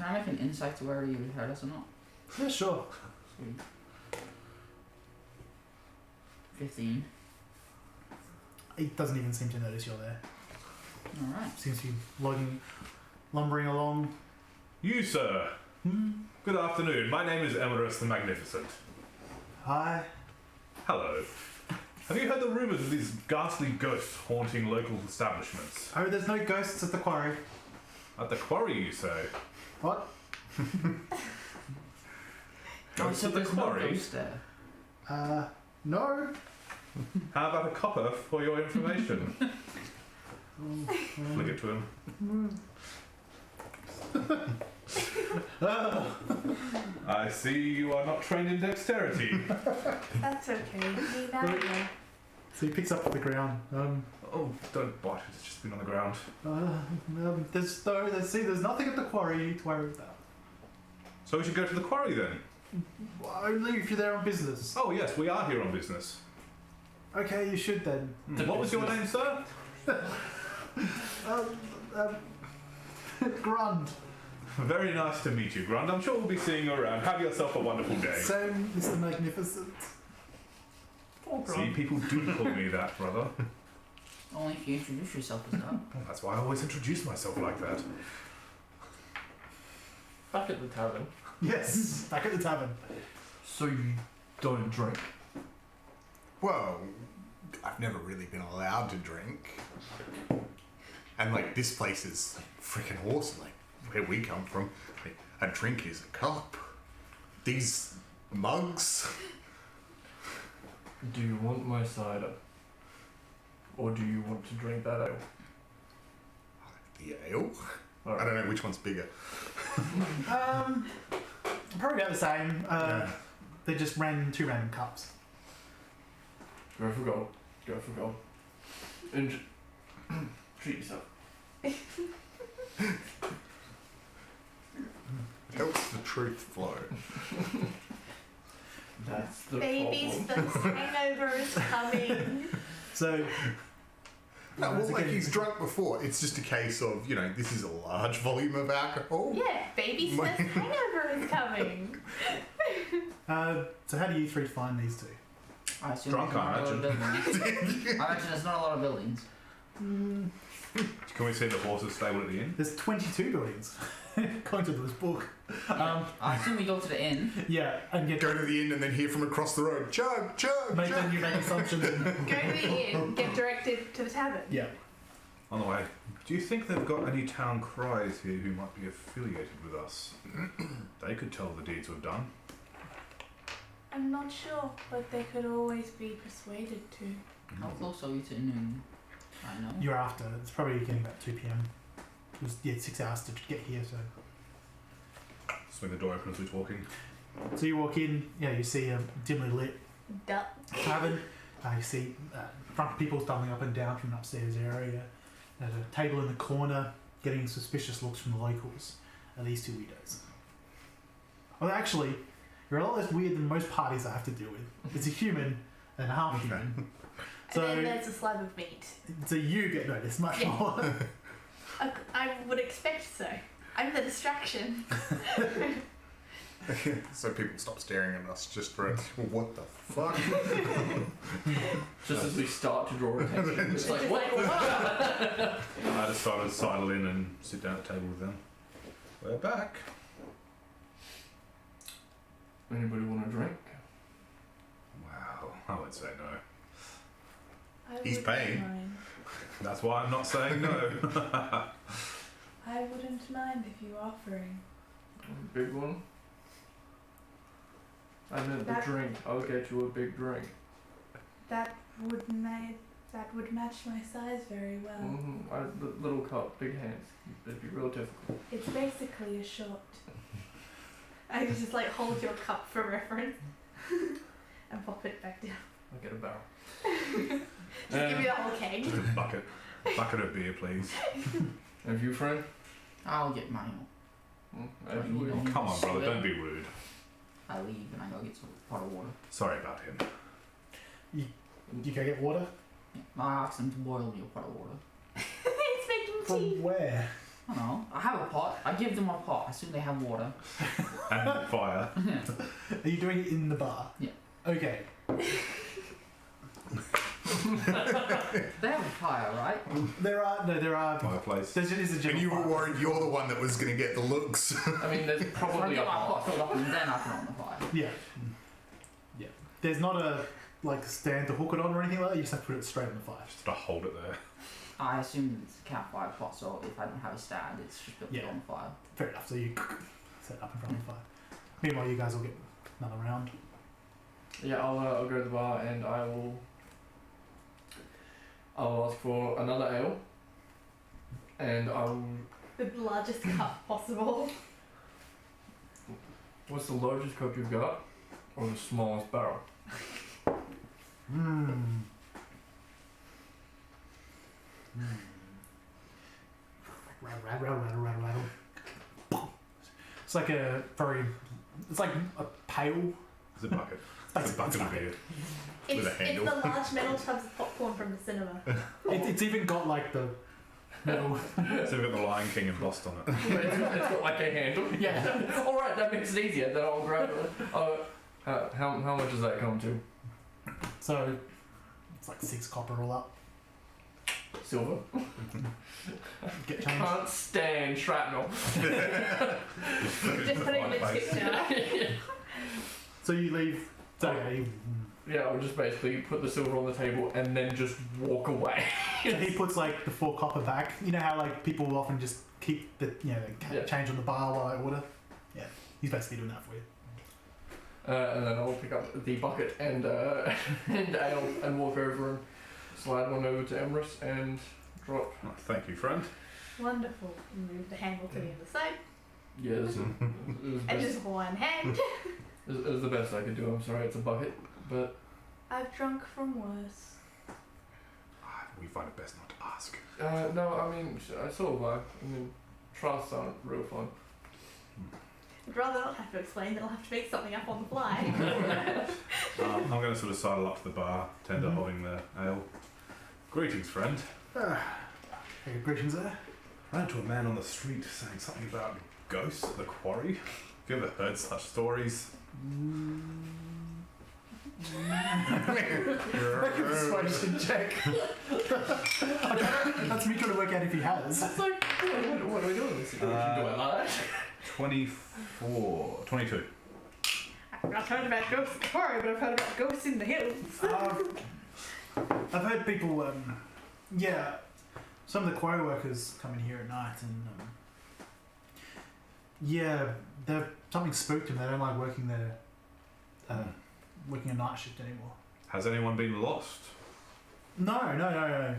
I make an insight to whether you heard us or not? yeah, sure. Sweet. 15. He doesn't even seem to notice you're there. Alright. Seems to be lumbering along. You, sir. Good afternoon. My name is Emharis the Magnificent. Hi. Hello. Have you heard the rumours of these ghastly ghosts haunting local establishments? Oh, there's no ghosts at the quarry. At the quarry, you say? What? Ghosts so at the there's no quarry? ghost there. No. How about a copper for your information? Flick it to him. I see you are not trained in dexterity. That's okay. Me neither. So he picks up off the ground. Oh, don't bite it. It's just been on the ground. There's nothing at the quarry to worry about. So we should go to the quarry then? Only if you're there on business. Oh yes, we are here on business. Okay, you should then. What was your name, sir? Grund. Very nice to meet you, Grund. I'm sure we'll be seeing you around. Have yourself a wonderful day. Same, Mr. Magnificent. Poor See, Grund. people do call me that, brother. Only if you introduce yourself as that. Well, that's why I always introduce myself like that. Back at the tavern. Yes, back at the tavern. So you don't drink? Well, I've never really been allowed to drink. And like this place is freaking awesome. Like where we come from, like, a drink is a cup. These mugs. Do you want my cider? Or do you want to drink that ale? The ale? All I right. don't know which one's bigger. Probably about the same. Yeah. They just ran 2 random cups. Go for gold. Go for gold. And treat yourself. It helps the truth flow. That's the Baby's problem. first hangover is coming. So, No, once well, like again- he's drunk before. It's just a case of, you know, this is a large volume of alcohol. Yeah, baby's first hangover is coming. So how do you 3 find these 2? I assume Drunk, there's I not a lot of buildings. I imagine there's not a lot of buildings. Can we see the horses stable at the inn? There's 22 buildings, according to this book. I assume we go to the inn. Yeah, and get Go to the inn and then hear from across the road, chug, chug, make chug. then you make assumptions. And, Go to the inn, get directed to the tavern. yeah. On the way. Do you think they've got any town cries here who might be affiliated with us? They could tell the deeds we've done. I'm not sure, but they could always be persuaded to. How close are we to noon? I know. You're after. It's probably getting about 2 p.m. It was 6 hours to get here. Swing the door open as we're talking. So you walk in. Yeah, you see a dimly lit Duh. tavern. You see drunk people stumbling up and down from an upstairs area. There's a table in the corner, getting suspicious looks from the locals. Are these 2 weirdos? Well, actually, you're a lot less weird than most parties I have to deal with. It's a human and a half human. And then there's a slab of meat. So you get noticed much Yeah. more. I would expect so. I'm the distraction. So people stop staring at us just for what the fuck? Just as we start to draw attention. It's like, Just what? like, "Whoa." I just started to sidle in and sit down at the table with them. We're back. Anybody want a drink? Wow, I would say no. I He's wouldn't paying. mind. That's why I'm not saying no. I wouldn't mind if you offering. A big one? I meant the That- drink. I'll get you a big drink. That would match my size very well. Little cup, big hands. It'd be real difficult. It's basically a shot. I just like hold your cup for reference and pop it back down. I'll get a barrel. Just give me the whole keg. Just a bucket of beer, please. Have you, friend? I'll get mine. As you wish. No. Come on, brother, don't be rude. I leave and I go get some pot of water. Sorry about him. You go get water? I ask them to boil me a pot of water. It's making From tea. where? I don't know. I have a pot. I give them a pot. I assume they have water. And fire. Are you doing it in the bar? Yeah. Okay. They have a fire, right? There are. Fireplace. There's a And general you were fire. worried you're the one that was going to get the looks. I mean, there's So I probably get a my pot pot. filled up and then I put it on the fire. Yeah. Yeah. There's not a stand to hook it on or anything like that. You just have to put it straight on the fire. Just to hold it there. I assume it's a campfire pot, so if I don't have a stand, it's just built Yeah. on the fire. Fair enough. So you set it up in front of the fire. Meanwhile, you guys will get another round. Yeah, I'll go to the bar and I'll ask for another ale. And I'll. The largest cup possible. What's the largest cup you've got? Or the smallest barrel? Rattle, rattle, rattle, rattle, rattle. It's like a very. It's like a pail. It's a bucket. It's a bucket of beer. With a It's handle. the large metal tubs of popcorn from the cinema. It's even got like the metal. So we've got the Lion King embossed on it. It's got like a handle. Yeah. All right, that makes it easier. Then I'll grab it. How much does that come to? So it's like 6 copper all up. Silver. Get changed. Can't stand shrapnel. Just put it in the tip jar. So you leave. Okay. Yeah, I'll just basically put the silver on the table and then just walk away. So he puts like the 4 copper back. You know how like people will often just keep the Yeah. change on the bar while I order. Yeah, he's basically doing that for you. And then I'll pick up the bucket and and ale and walk over and slide one over to Emharis and drop. Oh, thank you, friend. Wonderful. Move the handle to the other side. Yeah, it was And just one hand. it was the best I could do. I'm sorry, it's a bucket, but I've drunk from worse. We find it best not to ask. no, I mean I sort of like. I mean, trusts aren't real fun. I'd rather not have to explain than I'll have to make something up on the fly. I'm going to sort of sidle up to the bar, tender Mhm. holding the ale. Greetings, friend. Hey, greetings there. Ran into a man on the street saying something about ghosts at the quarry. Have you ever heard such stories? Make a persuasion check. That's me trying to work out if he has. It's like, what are we doing in this situation? Do I lie? 24. 22. I've not heard about ghosts in the quarry, but I've heard about ghosts in the hills. I've heard people, some of the quarry workers come in here at night and, something spooked them. They don't like working there, working a night shift anymore. Has anyone been lost? No.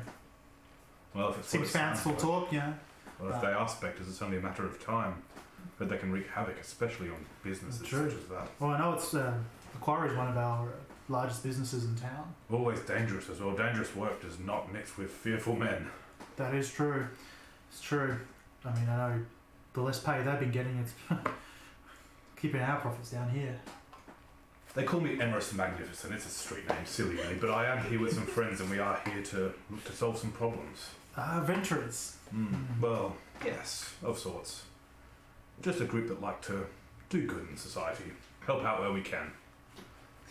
Well, if it's Seems fanciful talk, yeah. Well, if they are spectres, it's only a matter of time. But they can wreak havoc, especially on businesses True. such as that. Well, I know it's the quarry is one of our largest businesses in town. Always dangerous as well. Dangerous work does not mix with fearful men. That is true. It's true. I mean, I know the less pay they've been getting, it's keeping our profits down here. They call me Emharis the Magnificent. It's a street name, silly really, but I am here with some friends and we are here to look to solve some problems. Adventurers. Well, yes, of sorts. Just a group that like to do good in society, help out where we can.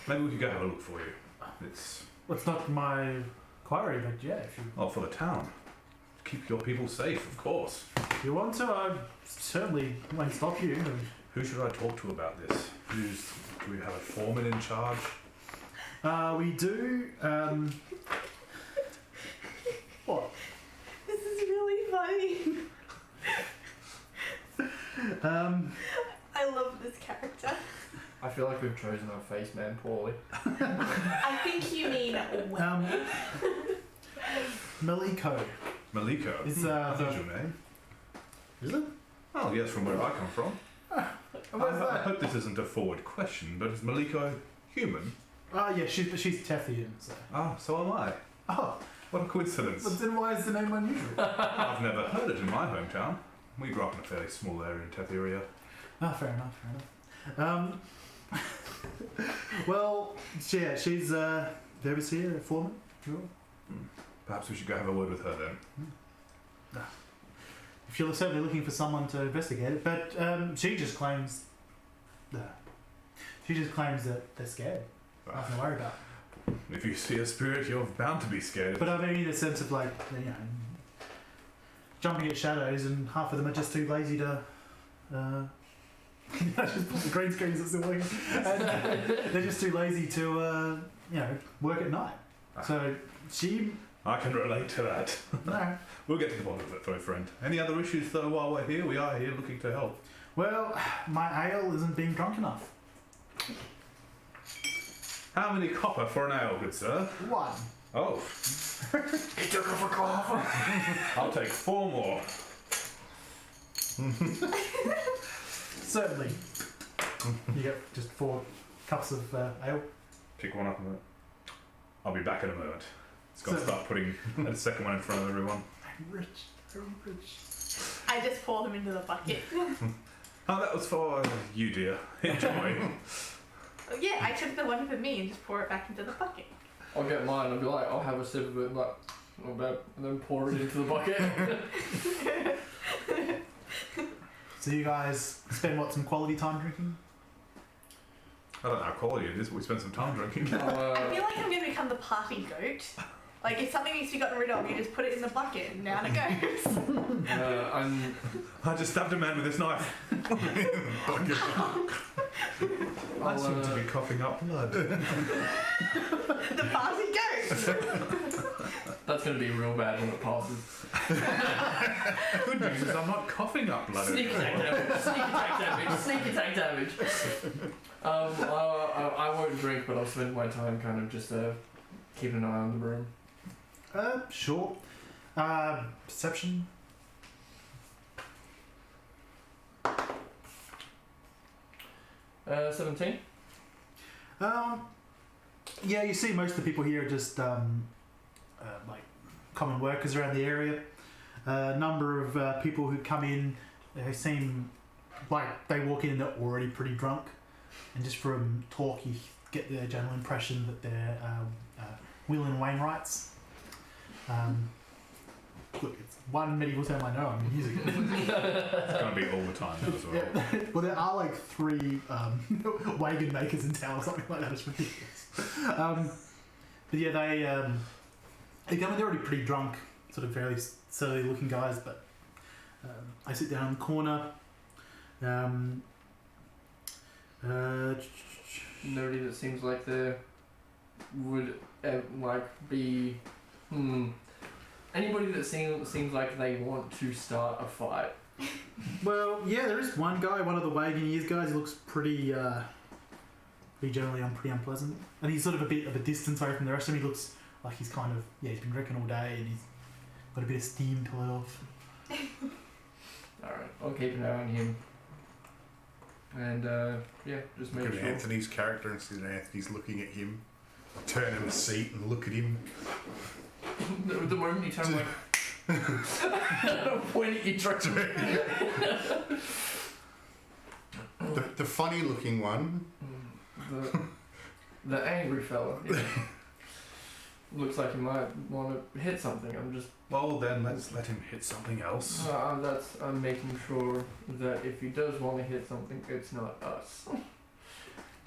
Maybe we could go have a look for you. It's Well, it's not my quarry, but yeah, if for the town. Keep your people safe, of course. you want to, I certainly won't stop you. Who should I talk to about this? Do we have a foreman in charge? We do. What? This is really funny. I love this character. I feel like we've chosen our face man poorly. I think you mean Maliko. Maliko. Is That's your name. Is it? Oh, yes, from where I come from. Where's I that? hope this isn't a forward question, but is Maliko human? Yeah, she's Tethian, so. Ah, so am I. Oh, What a coincidence. but then why is the name unusual? I've never heard it in my hometown. We grew up in a fairly small area in Tetheria. Fair enough. Well, yeah, she's the overseer, foreman. Sure. Perhaps we should go have a word with her then. If you're certainly looking for someone to investigate it, but she just claims that they're scared. Nothing to worry about. If you see a spirit, you're bound to be scared. But I mean, in the sense of like, jumping at shadows, and half of them are just too lazy to. Just put the green screens that's still working. And they're just too lazy to, work at night. So she. I can relate to that. No. We'll get to the bottom of it, though, friend. Any other issues, though, while we're here? We are here looking to help. Well, my ale isn't being drunk enough. How many copper for an ale, good sir? 1. Oh. He took off a copper. I'll take 4 more. Certainly. You get just 4 cups of ale. Pick one up a minute. I'll be back in a moment. It's got to So- start putting a second one in front of everyone. I'm rich. I just pour them into the bucket. Oh, that was for you, dear. Enjoy. Yeah, I took the one for me and just pour it back into the bucket. I'll get mine. I'll be like, I'll have a sip of it, like, not bad, and then pour it into the bucket. So you guys spend some quality time drinking? I don't know how quality it is, but we spent some time drinking. I feel like I'm going to become the party goat. Like, if something needs to be gotten rid of, you just put it in the bucket and down it goes. I just stabbed a man with this knife. I seem to be coughing up blood. The party goat! That's going to be real bad when it passes. Good news is I'm not coughing up blood. Sneak attack damage. Sneak attack damage. Sneak attack damage. I won't drink, but I'll spend my time kind of just keeping an eye on the room. Sure. Perception. 17. Yeah, you see most of the people here are just like common workers around the area. A number of people who come in, they seem like they walk in and they're already pretty drunk, and just from talk you get the general impression that they're Will and Wainwrights. Look, it's one medieval term I know. I'm using it. It's going to be all the time now as well. Yeah. Well, there are like 3 wagon makers in town or something like that. It's ridiculous. But yeah, they come in. They're already pretty drunk, sort of fairly surly looking guys. But I sit down in the corner. Nobody that seems like they would like be. Anybody that seems like they want to start a fight. Well, yeah, there is one guy, one of the wagoners guys. He looks pretty generally pretty unpleasant, and he's sort of a bit of a distance away from the rest of them. He looks like he's kind of he's been drinking all day and he's got a bit of steam to let off. All right, I'll keep an eye on him, and just make Look at sure. Anthony's character, and see that Anthony's looking at him. Turn in the seat and look at him. The moment you turn like point at your truck. The funny looking one. The angry fella. Yeah. Looks like he might want to hit something. I'm just. Well, then let's let him hit something else. I'm making sure that if he does want to hit something, it's not us.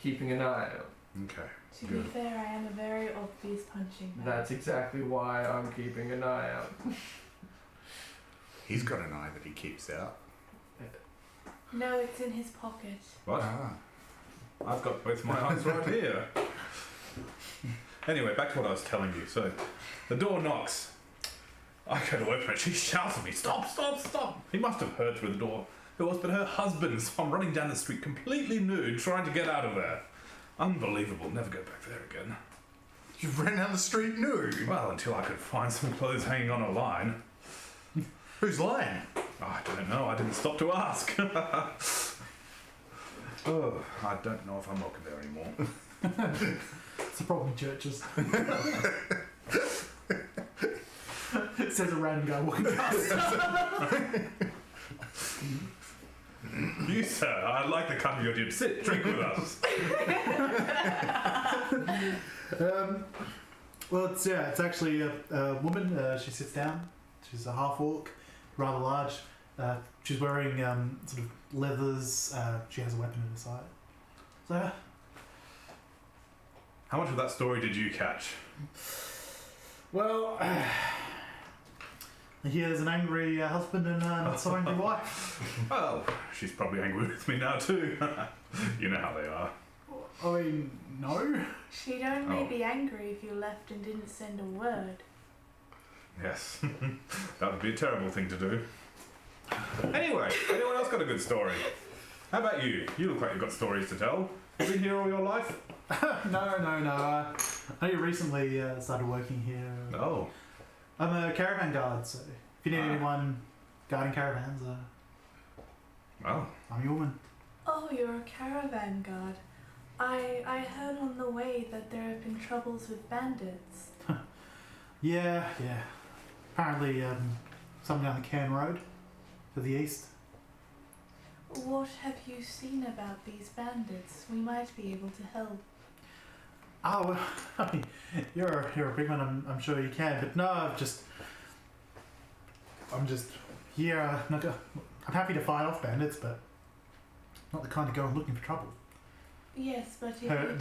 Keeping an eye out. Okay. To be fair, I am a very obvious punching bag. That's exactly why I'm keeping an eye out. He's got an eye that he keeps out. No, it's in his pocket. What? Ah. I've got both my eyes right here. Anyway, back to what I was telling you. So, the door knocks. I go to open it. She shouts at me, "Stop, stop, stop!" He must have heard through the door. It was but her husband, so I'm running down the street completely nude, trying to get out of there. Unbelievable. Never go back there again. You ran down the street nude? Well, until I could find some clothes hanging on a line. Whose line? Oh, I don't know. I didn't stop to ask. Oh, I don't know if I'm welcome there anymore. It's a problem with churches. It says a random guy walking past. You, sir, I like the cut of your jib. Sit, drink with us. Well, it's actually a woman. She sits down. She's a half orc, rather large. She's wearing sort of leathers. She has a weapon in her side. So, How much of that story did you catch? well, I hear there's an angry husband and not so angry wife. Well, she's probably angry with me now too. You know how they are. I mean, no. She'd only Oh. be angry if you left and didn't send a word. Yes, that would be a terrible thing to do. Anyway, anyone else got a good story? How about you? You look like you've got stories to tell. You been here all your life? No. I only recently started working here. Oh, I'm a caravan guard, so if you need anyone guarding caravans, well, I'm your woman. Oh, you're a caravan guard. I heard on the way that there have been troubles with bandits. Yeah. Apparently, some down the Cairn Road to the east. What have you seen about these bandits? We might be able to help. Oh, well, I mean, you're a big one. I'm sure you can, but no, I'm just here. I'm happy to fight off bandits, but not the kind of go looking for trouble. Yes, but if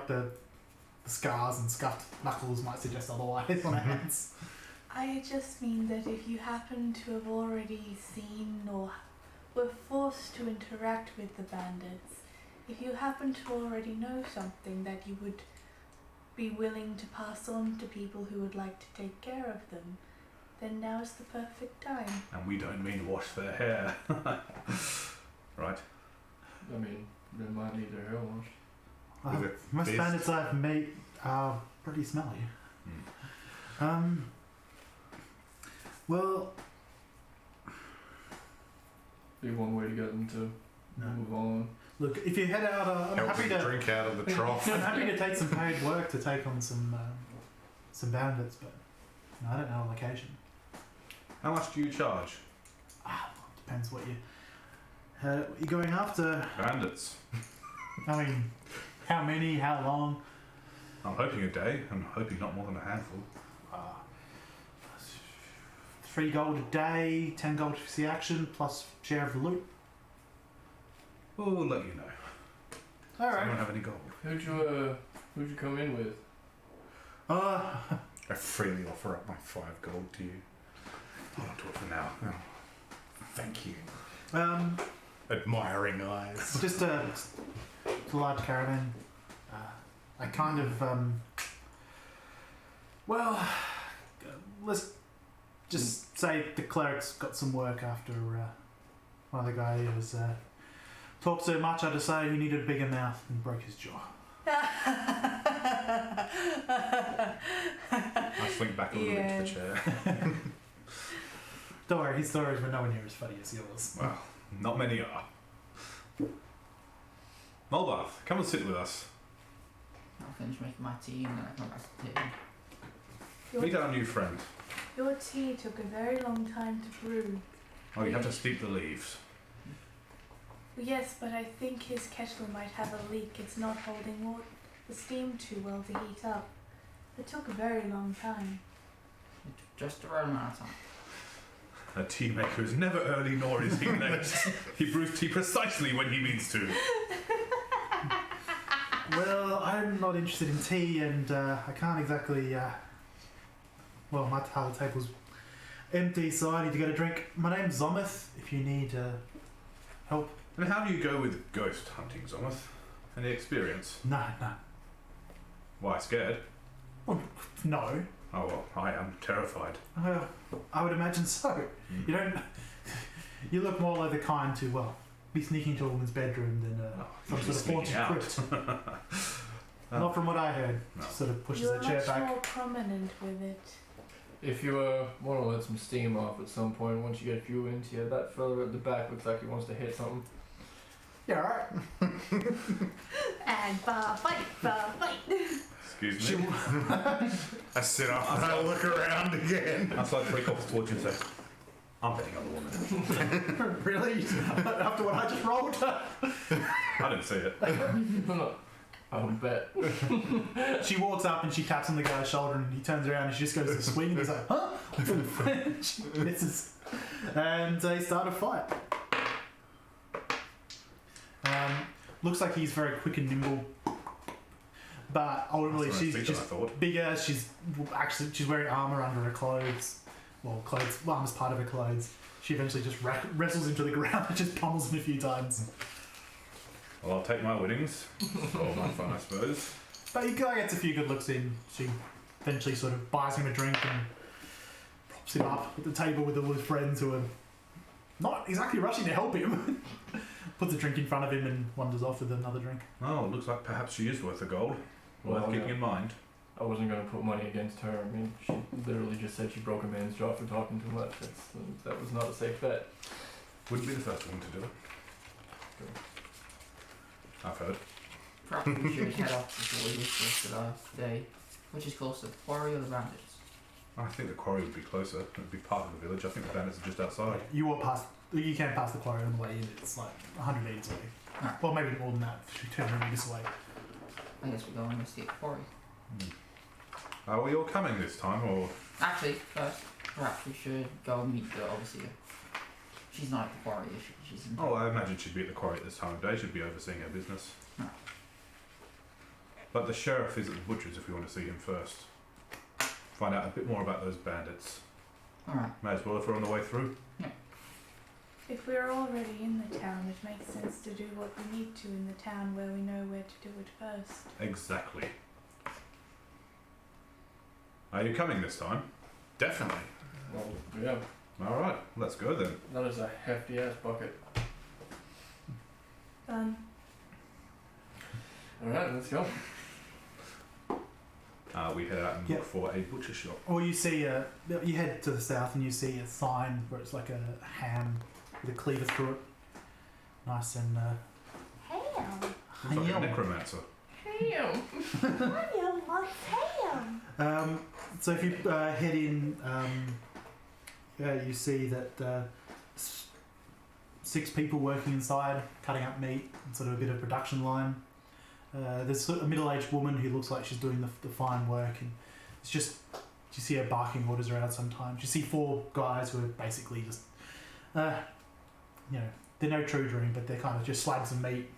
The scars and scuffed knuckles might suggest otherwise on our hands. I just mean that if you happen to have already seen or were forced to interact with the bandits, if you happen to already know something that you would be willing to pass on to people who would like to take care of them, then now is the perfect time. And we don't mean wash their hair. Right. I mean, they might need their hair washed. With a Most fist. bandits I've met are pretty smelly. Well, Be one way to get them to no. move on. Look, if you head out, I'm Help happy them to. drink out of the trough. I'm happy to take some paid work to take on some bandits, but I don't know a location. How much do you charge? Depends what you're going after. Bandits. I mean, how many? How long? I'm hoping a day. I'm hoping not more than a handful. 3 gold a day, 10 gold for the action, plus share of the loot. We'll let you know. All I right. don't have any gold. Who'd you come in with? I freely offer up my 5 gold to you. Hold on to it for now. Oh, thank you. Admiring eyes. Just it's a large caravan. I kind of well, let's just say the cleric's got some work after one of the guys talked so much I decided he needed a bigger mouth and broke his jaw. I slink back a little bit to the chair. Don't worry, his stories were nowhere near as funny as yours. Well, not many are. Molbath, come and sit with us. I'll finish making my tea and then I come back to the table. Meet our new friend. Your tea took a very long time to brew. Oh, you have to steep the leaves. Yes, but I think his kettle might have a leak. It's not holding the steam too well to heat up. It took a very long time. It took just the right amount of time. A tea maker is never early nor is he late. He brews tea precisely when he means to. Well, I'm not interested in tea, and I can't exactly. Well, my table's empty, so I need to get a drink. My name's Zometh. If you need help. And how do you go with ghost hunting, Zometh? Any experience? No. Why, scared? No. Oh, well, I am terrified. I would imagine so. You don't. You look more like the kind to be sneaking into a woman's bedroom than some sort of haunted crypt. Not from what I heard. No. Sort of pushes You're the chair much back. more prominent with it. If you want to let some steam off at some point, once you get fuel into you, that fella at the back looks like he wants to hit something. Yeah, alright. And fight. Excuse me. I sit up and I look around again. I slide 3 cops towards you and say, I'm betting on the woman. Really? After what I just rolled? I didn't see it. I'll bet. She walks up and she taps on the guy's shoulder and he turns around and she just goes to swing and he's like, huh? She misses. And they start a fight. Looks like he's very quick and nimble. But ultimately That's she's what I just thought. bigger. She's wearing armour under her clothes. Well, armour's part of her clothes. She eventually just wrestles into the ground and just pummels him a few times. Well, I'll take my winnings. All my fun, I suppose. But he gets a few good looks in. She eventually sort of buys him a drink and props him up at the table with all his friends who are not exactly rushing to help him. Puts a drink in front of him and wanders off with another drink. Oh, it looks like perhaps she is worth the gold. Worth Well, keeping yeah. in mind. I wasn't going to put money against her. I mean, she literally just said she broke a man's jaw for talking too much. That was not a safe bet. Wouldn't be the first one to do it. I've heard. Perhaps we should head off before we miss the last day. Which is closer, the quarry or the bandits? I think the quarry would be closer. It would be part of the village. I think the bandits are just outside. You walk past You can pass the quarry on the way in. It's like 100 metres away. Alright. Well, maybe more than that. 200 metres away. I guess we go and see a quarry. Are we all coming this time, or Actually, first, perhaps we should go meet the overseer. She's not at the quarry, is she? She's in. oh, I imagine she'd be at the quarry at this time of day. She'd be overseeing her business. No. But the sheriff is at the butcher's if we want to see him first. Find out a bit more about those bandits. Alright. May as well if we're on the way through. If we're already in the town, it makes sense to do what we need to in the town where we know where to do it first. Exactly. Are you coming this time? Definitely. Well, yeah. All right, let's go then. That is a hefty ass bucket. Done. Alright, let's go. We head out and Yep. look for a butcher shop. Or you see you head to the south and you see a sign where it's like a ham with a cleaver through it. Nice and Ham. Looks like a ham. necromancer. Ham! Ham wants ham. So if you head in, you see that 6 people working inside, cutting up meat, and sort of a bit of production line. There's a middle-aged woman who looks like she's doing the fine work, and it's just you see her barking orders around sometimes. You see 4 guys who are basically just, they're no Truedream, but they're kind of just slabs of meat.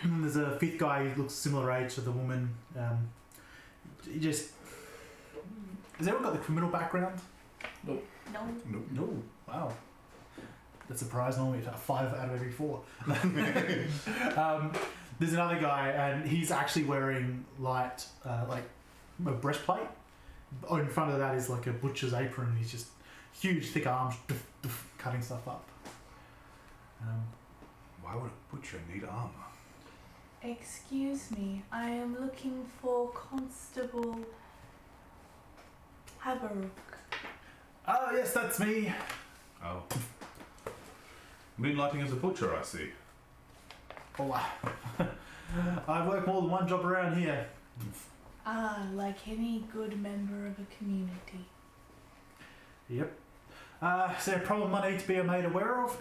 And there's a 5th guy who looks similar age to the woman. Has everyone got the criminal background? No. Nope. No. Wow. That's a surprise. Normally it's 5 out of every 4. There's another guy, and he's actually wearing light, like a breastplate. In front of that is like a butcher's apron, and he's just huge, thick arms, cutting stuff up. Why would a butcher need armor? Excuse me, I am looking for Constable Haberuk. Oh yes, that's me. Oh. Moonlighting as a butcher, I see. Oh, I work more than one job around here. Ah, like any good member of a community. Yep. Is there a problem I need to be made aware of?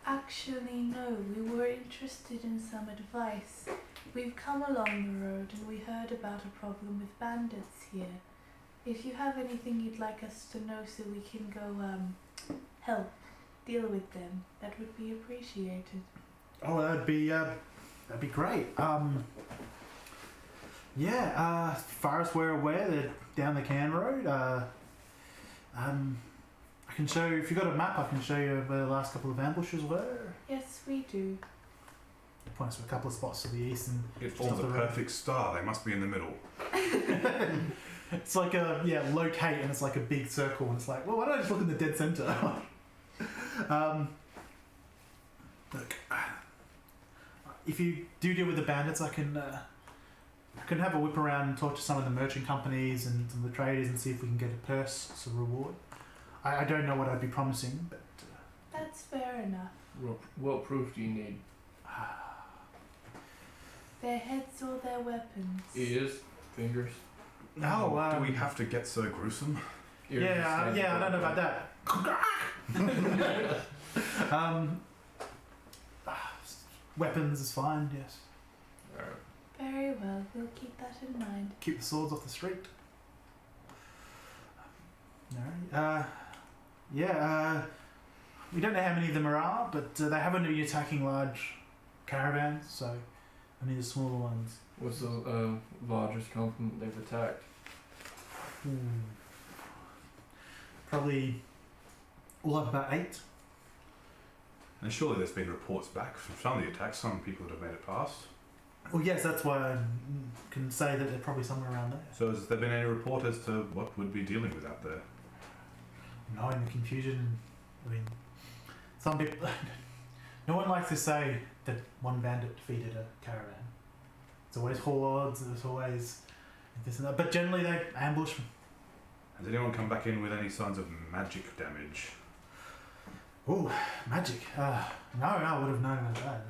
Actually, no. We were interested in some advice. We've come along the road and we heard about a problem with bandits here. If you have anything you'd like us to know so we can go help deal with them, that would be appreciated. Oh, that'd be great. As far as we're aware, they're down the Can Road. I can show you, if you've got a map, I can show you where the last couple of ambushes were. Yes, we do. Point us to a couple of spots to the east and It forms a the road. perfect star. They must be in the middle. it's like locate, and it's like a big circle, and it's like, well, why don't I just look in the dead center? Look, if you do deal with the bandits, I can have a whip around and talk to some of the merchant companies and some of the traders and see if we can get a purse as a reward. I don't know what I'd be promising, but That's fair enough. What proof do you need? Their heads or their weapons. Ears, fingers. no. Do we have to get so gruesome? Ears Yeah, and I don't know about that. Weapons is fine. Yes. Alright. Very well, we'll keep that in mind. Keep the swords off the street. No. We don't know how many of them are, but they haven't been attacking large caravans, so only the smaller ones. What's the largest company they've attacked? Probably all up about 8. And surely there's been reports back from some of the attacks. Some people that have made it past. Well, yes, that's why I can say that they're probably somewhere around there. So has there been any report as to what would be dealing with out there? Knowing the confusion, I mean, some people. No one likes to say that one bandit defeated a caravan. It's always hordes, it's always this and that. But generally they ambush. Has anyone come back in with any signs of magic damage? Ooh, magic. No, I would have known about that.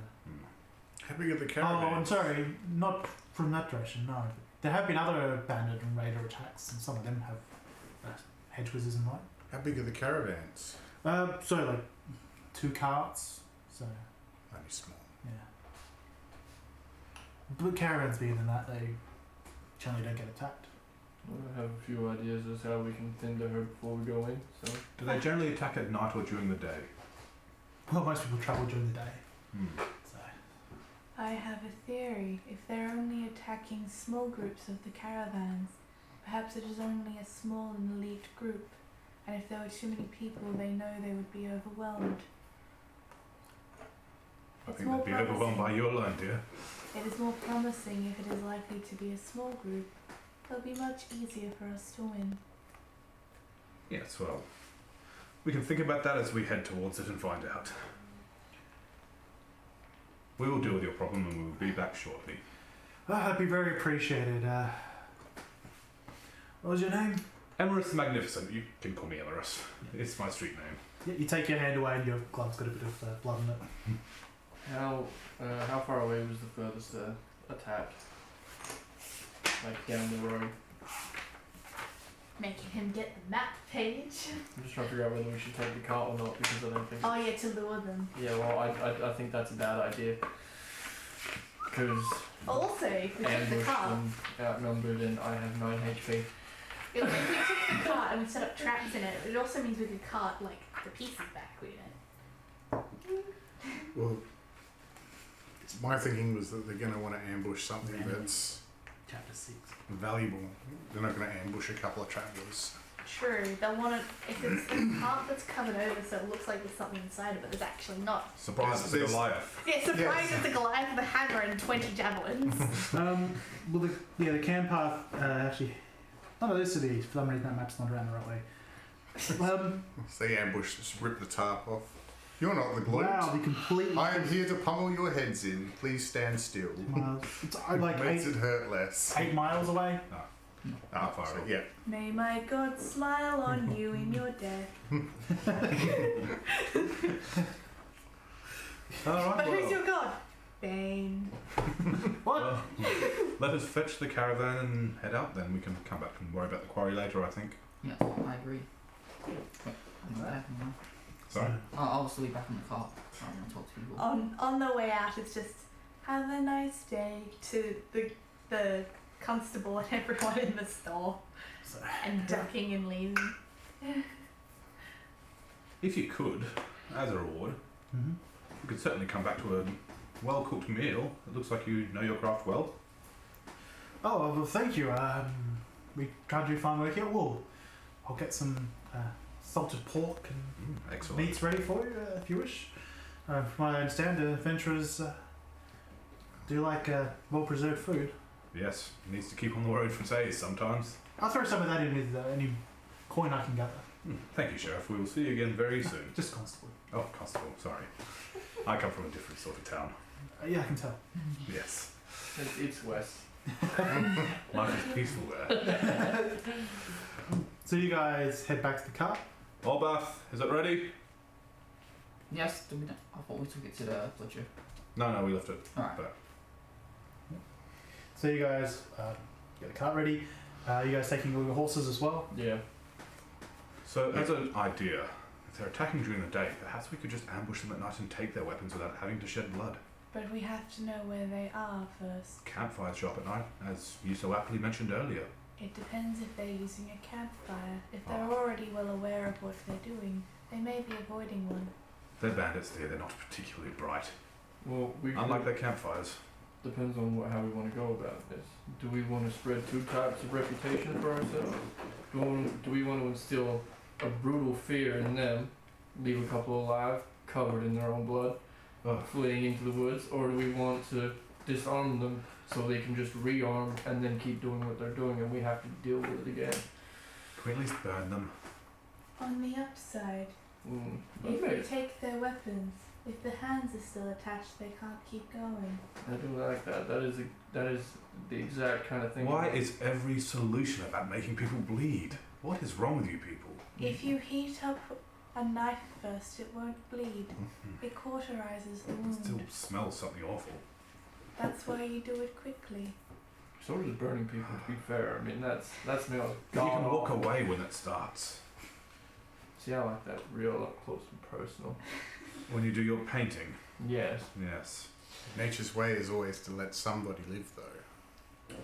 How big are the Oh, caravans? I'm sorry, not from that direction, no. There have been other bandit and raider attacks, and some of them have hedge whizzes and like. How big are the caravans? So like 2 carts. So Only small. yeah. But caravans being in that, they generally don't get attacked. I have a few ideas as how we can thin the herd before we go in. So Do they generally attack at night or during the day? Well, most people travel during the day. So I have a theory. If they're only attacking small groups of the caravans, perhaps it is only a small and elite group. And if there were too many people, they know they would be overwhelmed. I It's think more they'd be overwhelmed by you alone, dear. It is more promising if it is likely to be a small group. It'll be much easier for us to win. Yes, well, we can think about that as we head towards it and find out. We will deal with your problem and we will be back shortly. that'd be very appreciated. What was your name? Emharis the Magnificent. You can call me Emharis. It's my street name. Yeah, you take your hand away and your glove's got a bit of blood in it. how far away was the furthest attack? Like down the road. Making him get the map page. I'm just trying to figure out whether we should take the cart or not because I don't think. Oh yeah, to lure them. Yeah, well, I think that's a bad idea. Because Also, if we took the ambushed cart, and outnumbered, and I have 9 HP. if we took the cart and we set up traps in it also means we could cart like the pieces back, wouldn't it? Well, my thinking was that they're going to want to ambush something that's Chapter 6. valuable. They're not going to ambush a couple of travellers. True, they'll want it if it's a cart that's covered over so it looks like there's something inside of it, there's actually not. Surprise, it's a There's- Goliath. Yeah, surprise, Yes. it's a Goliath with a hammer and 20 javelins. Well, the can path actually. None of this city, for some reason that map's not around the right way. So they ambush, just rip the tarp off. You're not the gloat. Wow, the completely. I am here to pummel your heads in. Please stand still. It's like Makes it hurt less. 8 miles away. Not far at all. Yeah. May my God smile on you in your death. Alright, But who's well, your God? Bane. What? well, let us fetch the caravan and head out, then we can come back and worry about the quarry later, I think. Yeah, I agree. Wait, what happened now? Sorry? I'll still be back in the car. I don't want to talk to people. On the way out, it's just have a nice day to the constable and everyone in the store, So, and ducking and leaving. If you could, as a reward, mhm. you could certainly come back to a well-cooked meal. It looks like you know your craft well. Oh, well, thank you. We tried to do fine work here. Well, I'll get some salted pork and Excellent. meats ready for you if you wish. From what I understand, adventurers do like well-preserved food. Yes, needs to keep on the road for days sometimes. I'll throw some of that in with any coin I can gather. Thank you, Sheriff. We will see you again very soon. Just constable. Oh, Constable, sorry. I come from a different sort of town. Yeah, I can tell. Yes. It's west. Life is peaceful there. So you guys head back to the car. Molbath, is it ready? Yes, do we not? I thought we took it to the butcher. No, we left it. Alright. But So you guys get the cart ready. You guys taking all your horses as well? Yeah. so, as an idea, if they're attacking during the day, perhaps we could just ambush them at night and take their weapons without having to shed blood. But we have to know where they are first. Campfires show up at night, as you so aptly mentioned earlier. It depends if they're using a campfire. If they're already well aware of what they're doing, they may be avoiding one. They're bandits, dear. They're not particularly bright. Well, we Unlike their campfires. depends on how we want to go about this. Do we want to spread 2 types of reputation for ourselves? Do we want to instill a brutal fear in them, leave a couple alive, covered in their own blood, fleeing into the woods, or do we want to disarm them so they can just rearm and then keep doing what they're doing and we have to deal with it again? Can we at least burn them? On the upside, if Okay. we take their weapons, if the hands are still attached, they can't keep going. I do like that. That is the exact kind of thing. Why is every solution about making people bleed? What is wrong with you people? If you heat up a knife first, it won't bleed. It cauterizes the It still wound. smells something awful. That's why you do it quickly. So does burning people, to be fair. I mean, that smells You can walk god-awful. away when it starts. See, I like that real up close and personal. When you do your painting. Yes. Yes. Nature's way is always to let somebody live, though.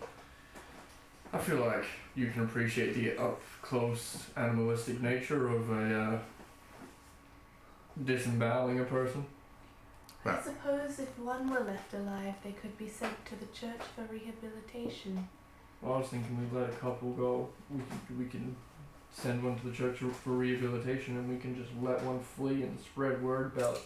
I feel like you can appreciate the up close animalistic nature of a disemboweling a person. I suppose if one were left alive, they could be sent to the church for rehabilitation. Well, I was thinking we'd let a couple go. We can send one to the church for rehabilitation, and we can just let one flee and spread word about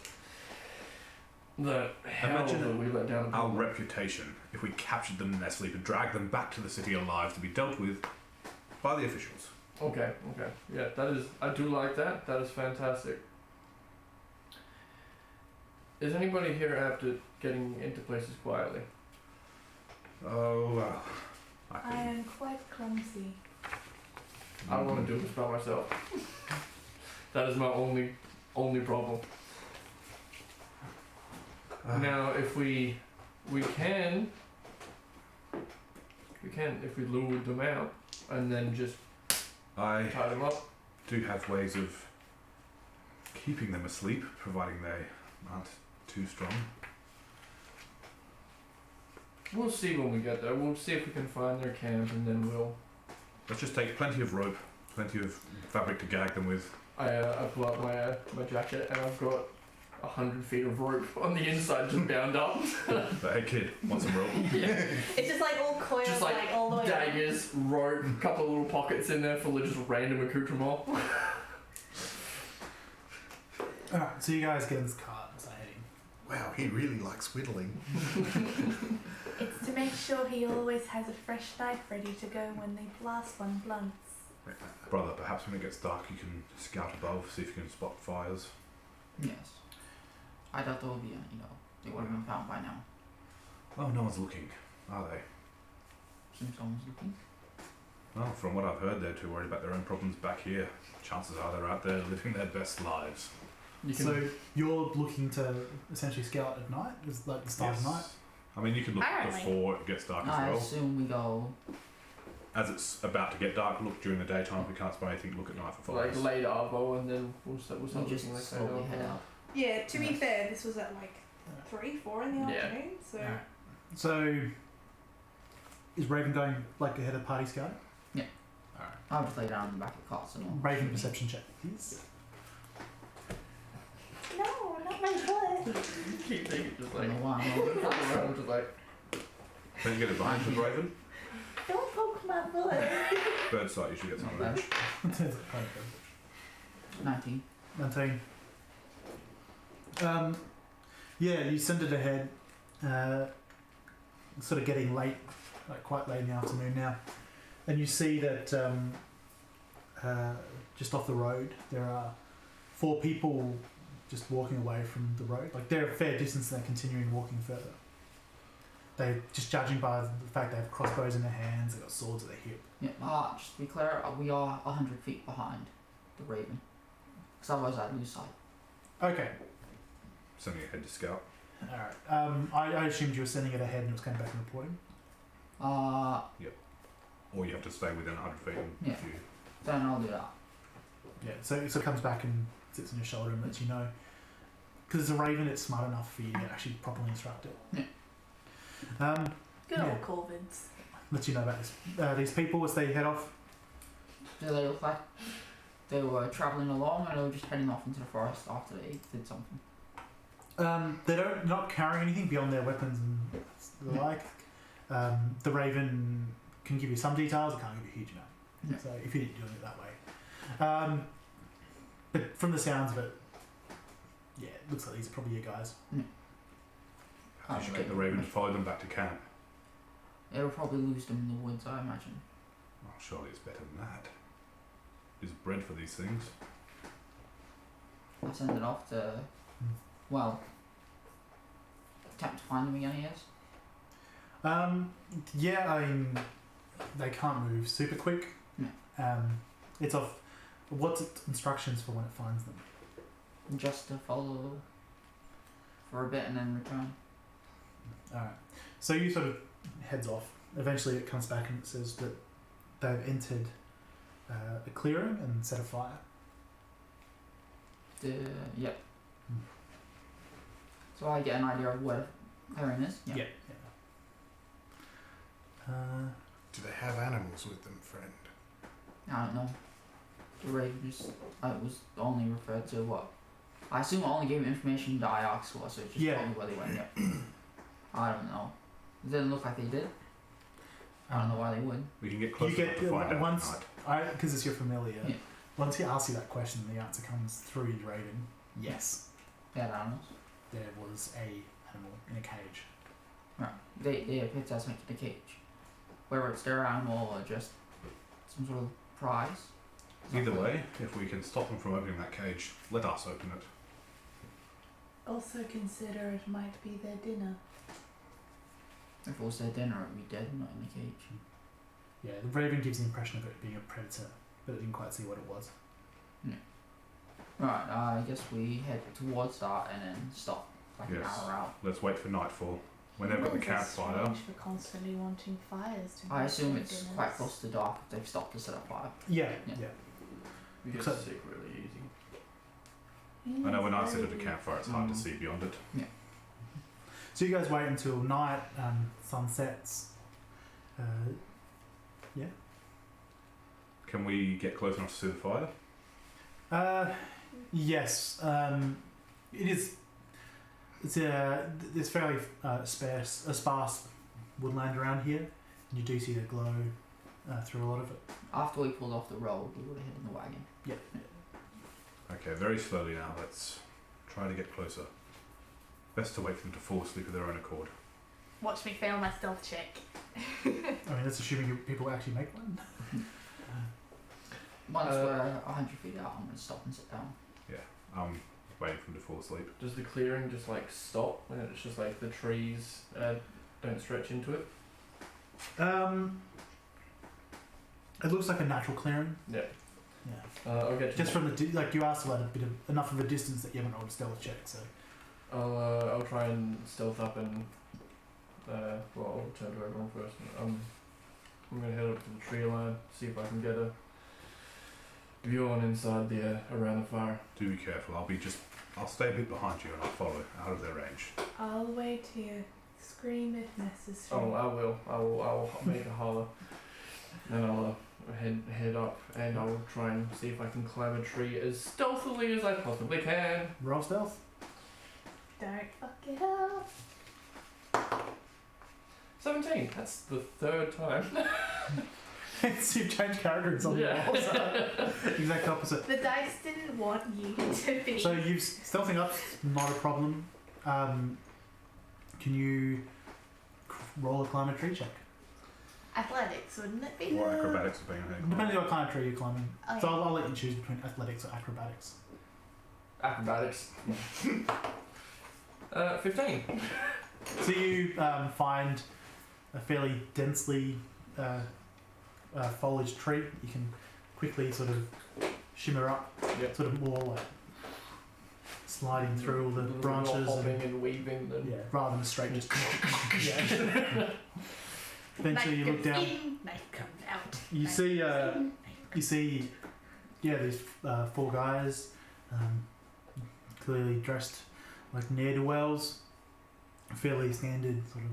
the hell Imagine that we let down. Our reputation, if we captured them in their sleep and dragged them back to the city alive to be dealt with by the officials. Okay. Yeah, that is. I do like that. That is fantastic. Is anybody here apt at getting into places quietly? Oh, well. I am quite clumsy. I don't want to do this by myself. That is my only problem. Now, if we can if we lure them out and then just I tie them up. do have ways of keeping them asleep, providing they aren't too strong. We'll see when we get there. We'll see if we can find their camp, and then we'll. Let's just take plenty of rope, plenty of fabric to gag them with. I pull out my jacket, and I've got 100 feet of rope on the inside, just bound up. But hey kid, want some rope? It's just like all coiled, Just like all the way up. daggers, rope, a couple of little pockets in there full of just random accoutrement. Alright, so you guys get in this cart and start heading. Wow, he really likes whittling. It's to make sure he always has a fresh knife ready to go when the last one blunts. Brother, perhaps when it gets dark you can scout above, see if you can spot fires. Yes. I thought there would be, they would have been found by now. Oh, no one's looking, are they? Seems someone's looking. Well, from what I've heard, they're too worried about their own problems back here. Chances are they're out there living their best lives. So you're looking to essentially scout at night? Is like the start of night? I mean, you can look Apparently. before it gets dark as I well. assume we go. As it's about to get dark, look during the daytime. If we can't spot anything, look at night for fires. Like late arvo, and then we'll start We looking just like slowly head out. Yeah, to be Nice. fair, this was at like 3, 4 in the Yeah. afternoon, so... Alright. So is Raven going like ahead of party scout? Yeah. Alright. I'll just lay down in the back of the carts and all. Raven perception check, please. No, not my foot! Keep thinking, just I like don't know why I'm all flip around, just like. Don't you get advantage with Raven? Don't poke my foot! Bird sight usually gets not advantage. bad. 19. 19. Yeah, you send it ahead. Sort of getting late, like quite late in the afternoon now, and you see that just off the road there are 4 people just walking away from the road. Like they're a fair distance and they're continuing walking further. They just judging by the fact they have crossbows in their hands, they've got swords at their hip. Yeah, just to be clear, we are 100 feet behind the Raven. Because otherwise I'd lose sight. Okay, Sending ahead to scout. alright. I assumed you were sending it ahead and it was coming back and reporting. Or you have to stay within 100 feet and Yeah. if you... Then I'll do that. Yeah, so it comes back and sits on your shoulder and lets you know. Because it's a raven, it's smart enough for you to actually properly instruct it. Yeah. Good Yeah. old Corvids. Lets you know about this, these people as they head off. Do they look like they were travelling along or they were just heading off into the forest after they did something? They're not carrying anything beyond their weapons and the like. The raven can give you some details, it can't give you a huge amount. Yeah. So if you're doing it that way. But from the sounds of it, yeah, it looks like these are probably your guys. You should get the Raven to follow them back to camp. It'll probably lose them in the woods, I imagine. Well, surely it's better than that. Is bred for these things. I send it off to, well, attempt to find them again, I guess. Yeah, I mean, they can't move super quick. Yeah. It's off. What's its instructions for when it finds them? Just to follow for a bit and then return. Alright. So you sort of heads off. Eventually it comes back and it says that they've entered a clearing and set a fire. Yep. So I get an idea of where the clearing is. Yeah. Do they have animals with them, friend? I don't know. The Ravens. It was only referred to what? I assume it only gave information to IOX for, so it's just Yeah. probably where they went. Yep. I don't know. It didn't look like they did. I don't know why they would. We can get closer enough to find out once tonight. because it's you're familiar. Yeah. Once he asks you that question, the answer comes through your Raven. Yes, They had animals. there was a animal in a cage. Right. They appear to us making a cage. Whether it's their animal or just some sort of prize. Either way, if we can stop them from opening that cage, let us open it. Also consider it might be their dinner. If it was their dinner, it would be dead, not in the cage. Yeah, the Raven gives the impression of it being a predator, but it didn't quite see what it was. Right, I guess we head towards that and then stop like an Yes. hour out. Let's wait for nightfall. When they've got the Humans are campfire, strange for constantly wanting fires to I make assume their it's dinners. quite close to dark if they've stopped to set up fire. Yeah, Yeah. yeah. We get So- sick really easy. I know when I sit at a Very- campfire, it's hard to Mm. see beyond it. So you guys wait until night, sun sets. Can we get close enough to see the fire? Yes. It is. There's fairly sparse woodland around here, and you do see the glow through a lot of it. After we pulled off the road, we would have hidden the wagon. Okay, very slowly now. Let's try to get closer. Best to wait for them to fall asleep of their own accord. Watch me fail my stealth check. I mean, that's assuming people actually make one. Once we're 100 feet out, I'm going to stop and sit down. I'm waiting for them to fall asleep. Does the clearing just like stop and it's just like the trees don't stretch into it? It looks like a natural clearing. Yeah. Yeah. I'll get to Just from the like you asked about enough of a distance that you haven't rolled a stealth check. So I'll try and stealth up and well, I'll turn to everyone first. I'm gonna head up to the tree line, see if I can get a view on inside the around the fire. Do be careful. I'll stay a bit behind you and I'll follow out of their range. I'll wait here. Scream if necessary. Oh, I will. I'll make a holler. Then I'll head up and I'll try and see if I can climb a tree as stealthily as I possibly can. roll stealth. Don't fuck it up. 17. That's the third time. So you've changed characters on the roll. So exact opposite. The dice didn't want you to be. So you've stealthing up's not a problem. Can you roll a climb a tree check? Athletics, wouldn't it be? Or acrobatics, depending on how you Depending on what kind of tree you're climbing. Oh, So yeah. I'll let you choose between athletics or acrobatics. Acrobatics. 15. So you find a fairly densely foliaged tree. You can quickly sort of shimmer up, Yep. sort of more like sliding through all the branches. Hopping and weaving. And Yeah, rather than straight just. Yeah. Eventually you look down. Knife comes out. You see, yeah, these four guys, clearly dressed like ne'er-do-wells, fairly standard sort of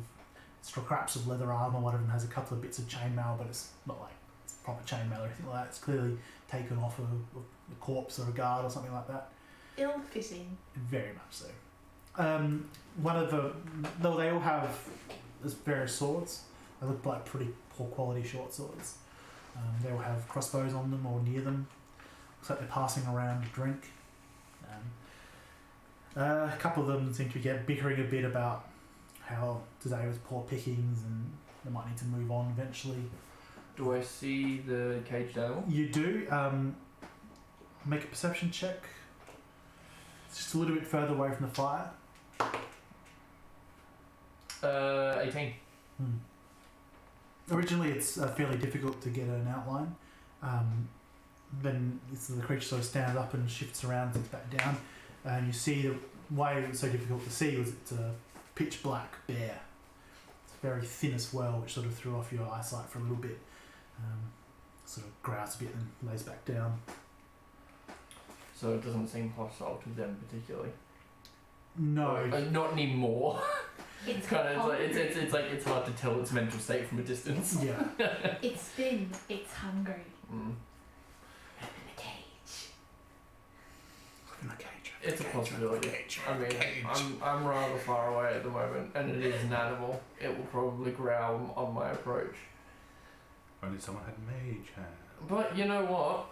scraps of leather armor. One of them has a couple of bits of chainmail, but it's not like it's proper chainmail or anything like that. It's clearly taken off a corpse or a guard or something like that. Ill-fitting. Very much so. Though they all have various swords. They look like pretty poor quality short swords. They all have crossbows on them or near them. Looks like they're passing around a drink. A couple of them seem to be bickering a bit about how today was poor pickings and they might need to move on eventually. do I see the caged animal? You do. Make a perception check. It's just a little bit further away from the fire. 18. Originally, it's fairly difficult to get an outline. Then the creature sort of stands up and shifts around, sits back down, and you see the why it was so difficult to see was it's a pitch black bear. It's very thin as well, which sort of threw off your eyesight for a little bit. Sort of growls a bit and lays back down. so it doesn't seem hostile to them particularly. No. Not anymore. It's Kind of, hungry. it's like it's hard to tell its mental state from a distance. Yeah. It's thin. It's hungry. Mm. In a cage. In the cage. It's a possibility. Cage. I mean, I'm rather far away at the moment, and it is an animal. It will probably growl on my approach. Only someone had mage hand. But you know what?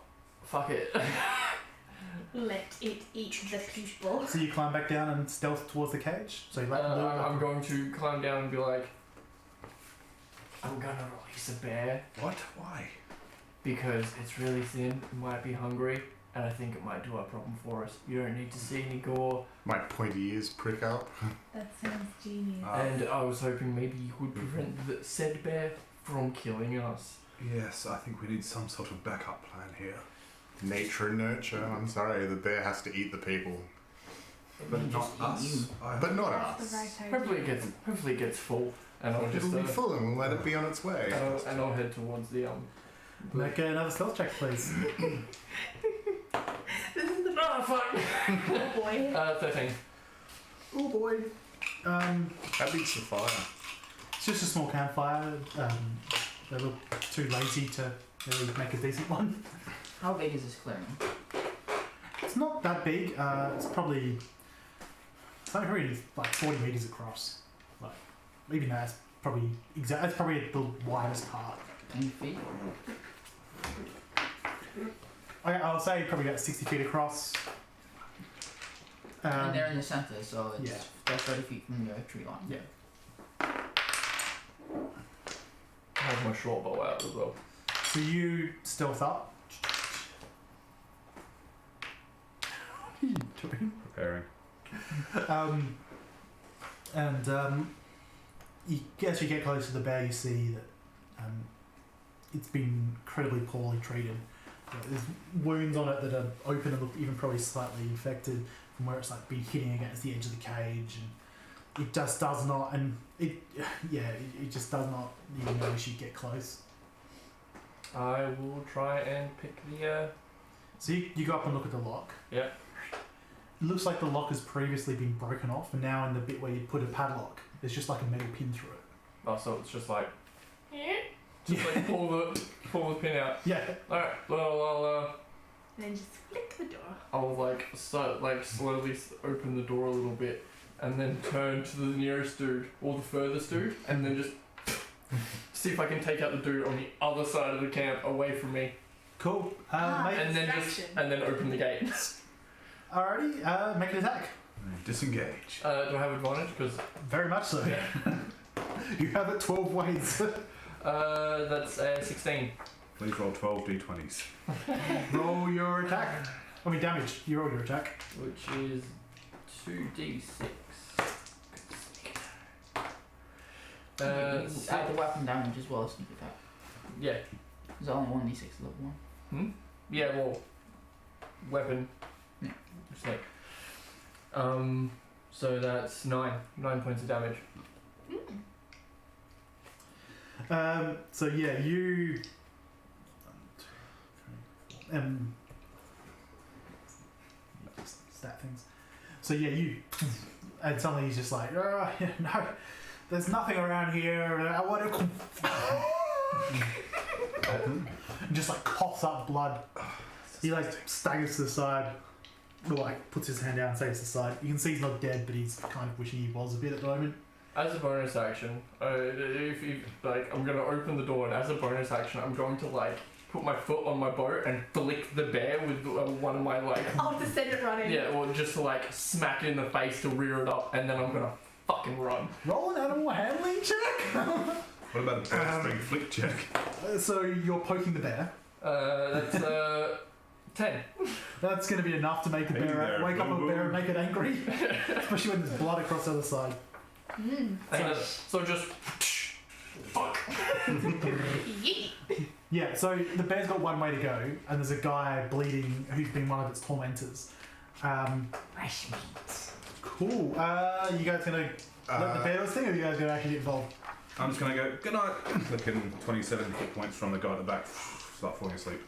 Fuck it. Let it eat the people. So you climb back down and stealth towards the cage. So you let them I'm going to climb down and be like, I'm gonna release a bear What? Why? because it's really thin, it might be hungry, and I think it might do a problem for us. You don't need to see any gore, My pointy ears prick up. That sounds genius. and I was hoping maybe you could prevent the said bear from killing us. Yes, I think we need some sort of backup plan here. Nature and nurture. I'm sorry, the bear has to eat the people. But not us. But not That's us. the right idea. Hopefully it gets full, and I'll just It'll be full and we'll let it be on its way. and I'll head towards the Make another stealth check, please. This is the Oh fuck! oh boy. 13. Oh boy. That beats the fire. It's just a small campfire. They look too lazy to really make a decent one. How big is this clearing? It's not that big. It's probably really like 40 meters across. Like maybe that's probably exact. That's probably the widest part. 10 feet? I'll say probably about 60 feet across. And they're in the center, so it's yeah. they're 30 feet from the tree line. Yeah. I have my short bow out as well. So you stealth up. What are you doing? Preparing. As you get close to the bear, you see that it's been incredibly poorly treated. There's wounds on it that are open and look even probably slightly infected from where it's like been hitting against the edge of the cage, and it just does not. And it just does not even notice you get close. I will try and pick the. So you go up and look at the lock. Yeah. It looks like the lock has previously been broken off, and now in the bit where you put a padlock, there's just like a metal pin through it. Oh, so it's just like. Just like pull the pin out. Yeah. Alright, well, And then just flick the door. I'll slowly open the door a little bit and then turn to the nearest dude or the furthest dude and then just see if I can take out the dude on the other side of the camp away from me. Cool. Ah. Make, And then open the gate. alrighty, make an attack. Disengage. Do I have advantage? Because Very much so. You have it 12 ways. that's 16. Please roll 12 d20s. Roll your attack. I mean damage. You roll your attack. Which is 2d6. Add the weapon damage as well as sneak attack. Yeah. There's only 1d6 level 1. Yeah, well, weapon. Yeah. Just like. So that's 9 points of damage. So yeah, you stat things. So yeah, and suddenly he's just like, oh, no, there's nothing around here. I want to. And just like coughs up blood. He like staggers to the side, or like puts his hand down and stays to the side. You can see he's not dead, but he's kind of wishing he was a bit at the moment. As a bonus action, if I'm gonna open the door, and as a bonus action, I'm going to like put my foot on my boat and flick the bear with one of my like. Oh, to send it running. Yeah, or just to like smack it in the face to rear it up, and then I'm gonna fucking run. Roll an animal handling check. What about a bear string flick check? So you're poking the bear. That's 10. That's going to be enough to make the Hey bear there, wake up a boo-boo. bear and make it angry, especially when there's blood across the other side. So just fuck. Yeet. Yeah, so the bear's got one way to go, and there's a guy bleeding who's been one of its tormentors. Fresh meat. Cool. You guys gonna let the bear do this thing, or are you guys gonna actually get involved? I'm just gonna go, good night. Looking 27 hit points from the guy at the back. Start falling asleep.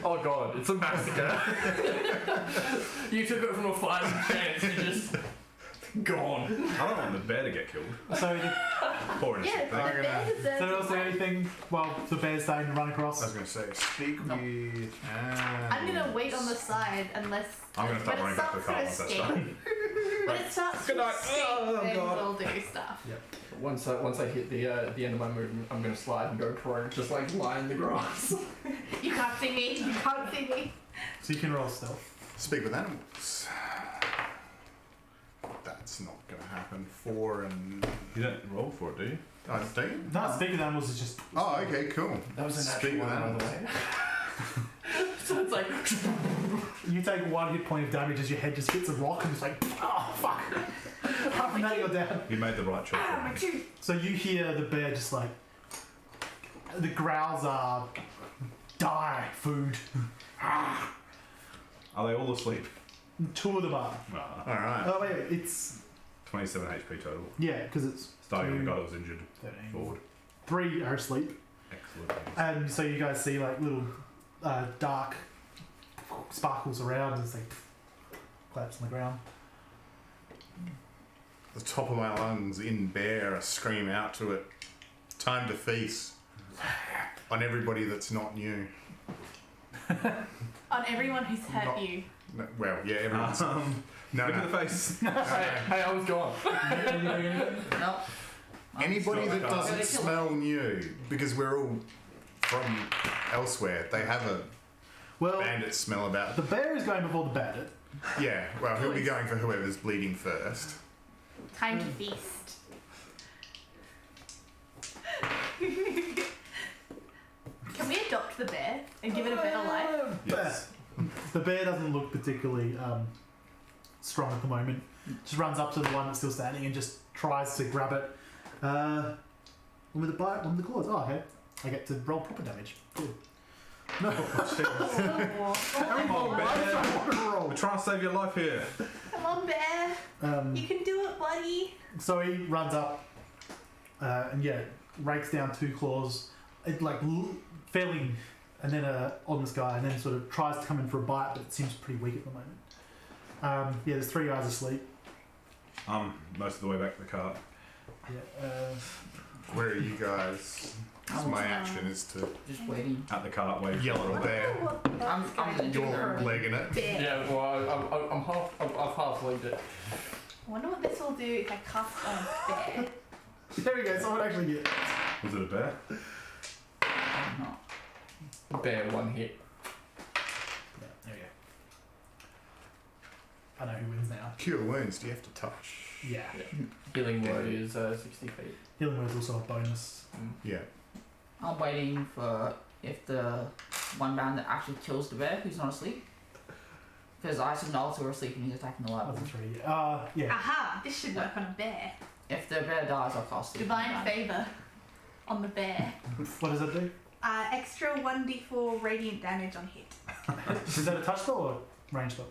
Oh god, it's a massacre. You took it from a fighting chance to just gone. I don't want the bear to get killed. So, Poor innocent Yeah, thing. the bear deserves so else it. anything while the bear's starting to run I was across? going to say, speak with. I'm gonna wait on the side unless. I'm going to start when running it back to the car once starts that's to done. escape. When it starts Good to night. escape, Oh, then God. we'll do stuff. Once I hit the end of my movement, I'm gonna slide and go prone, just like lie in the grass. You can't see me. You can't see me. So you can roll stealth. Speak with animals. That's not going to happen. 4 and. You don't roll for it, do you? I do. No, speak with animals is just. Oh, okay, cool. That was a Speak natural with one, by the animals. way. So it's like You take 1 hit point of damage as your head just hits a rock and it's like, oh fuck. Half an hour you're down. You made the right choice. Ah, my tooth. So you hear the bear just like, the growls are, die, food. Are they all asleep? 2 of them are. Nah. Alright. Oh wait, it's, 27 HP total. yeah, because it's Starting with the 2, guy that was injured. 13. Forward. 3 are asleep. Excellent. And so you guys see like little dark sparkles around as they collapse on the ground. The top of my lungs in bear, I scream out to it. Time to feast. On everybody that's not new. On everyone who's hurt Not- you. No, well, yeah, everyone's. No, Look at no. the face. hey, I was gone. Nope. Anybody that Scott. doesn't smell new, because we're all from elsewhere, they have a Well, bandit smell about the bear is going before the bandit. Yeah, well, he'll be going for whoever's bleeding first. Time to feast. Can we adopt the bear and give it a better life? Yes. The bear doesn't look particularly strong at the moment. Just runs up to the one that's still standing and just tries to grab it. One with a bite, one with the claws. Oh, okay. I get to roll proper damage. Good. No. Come on, bear. We're trying to save your life here. Come on, bear. You can do it, buddy. So he runs up and yeah, rakes down 2 claws, it like fairly, and then on this guy, and then sort of tries to come in for a bite, but it seems pretty weak at the moment. Yeah, there's 3 guys asleep. Most of the way back to the cart. Yeah. Where are you guys? 'Cause my action is to Just waiting. At the cart, wave. yell at a bear. I'm the You're legging it. Bear. Yeah, well, I've half legged it. I wonder what this will do if I cast on a bear. There we go. Someone actually get. Was it a bear? I'm not. Bear 1 hit. Yeah, there we go. I know who wins now. Cure wounds, do you have to touch? Yeah. Healing word is 60 feet. Healing word is also a bonus. Yeah. I'm waiting for if the one bandit actually kills the bear who's not asleep. Because I signal to her asleep and he's attacking the That's level. a 3. Yeah. Aha! This should work on a bear. If the bear dies, I'll cast it. Divine favor on the bear. What does that do? Extra 1d4 radiant damage on hit. Is that a touch spell or range spell?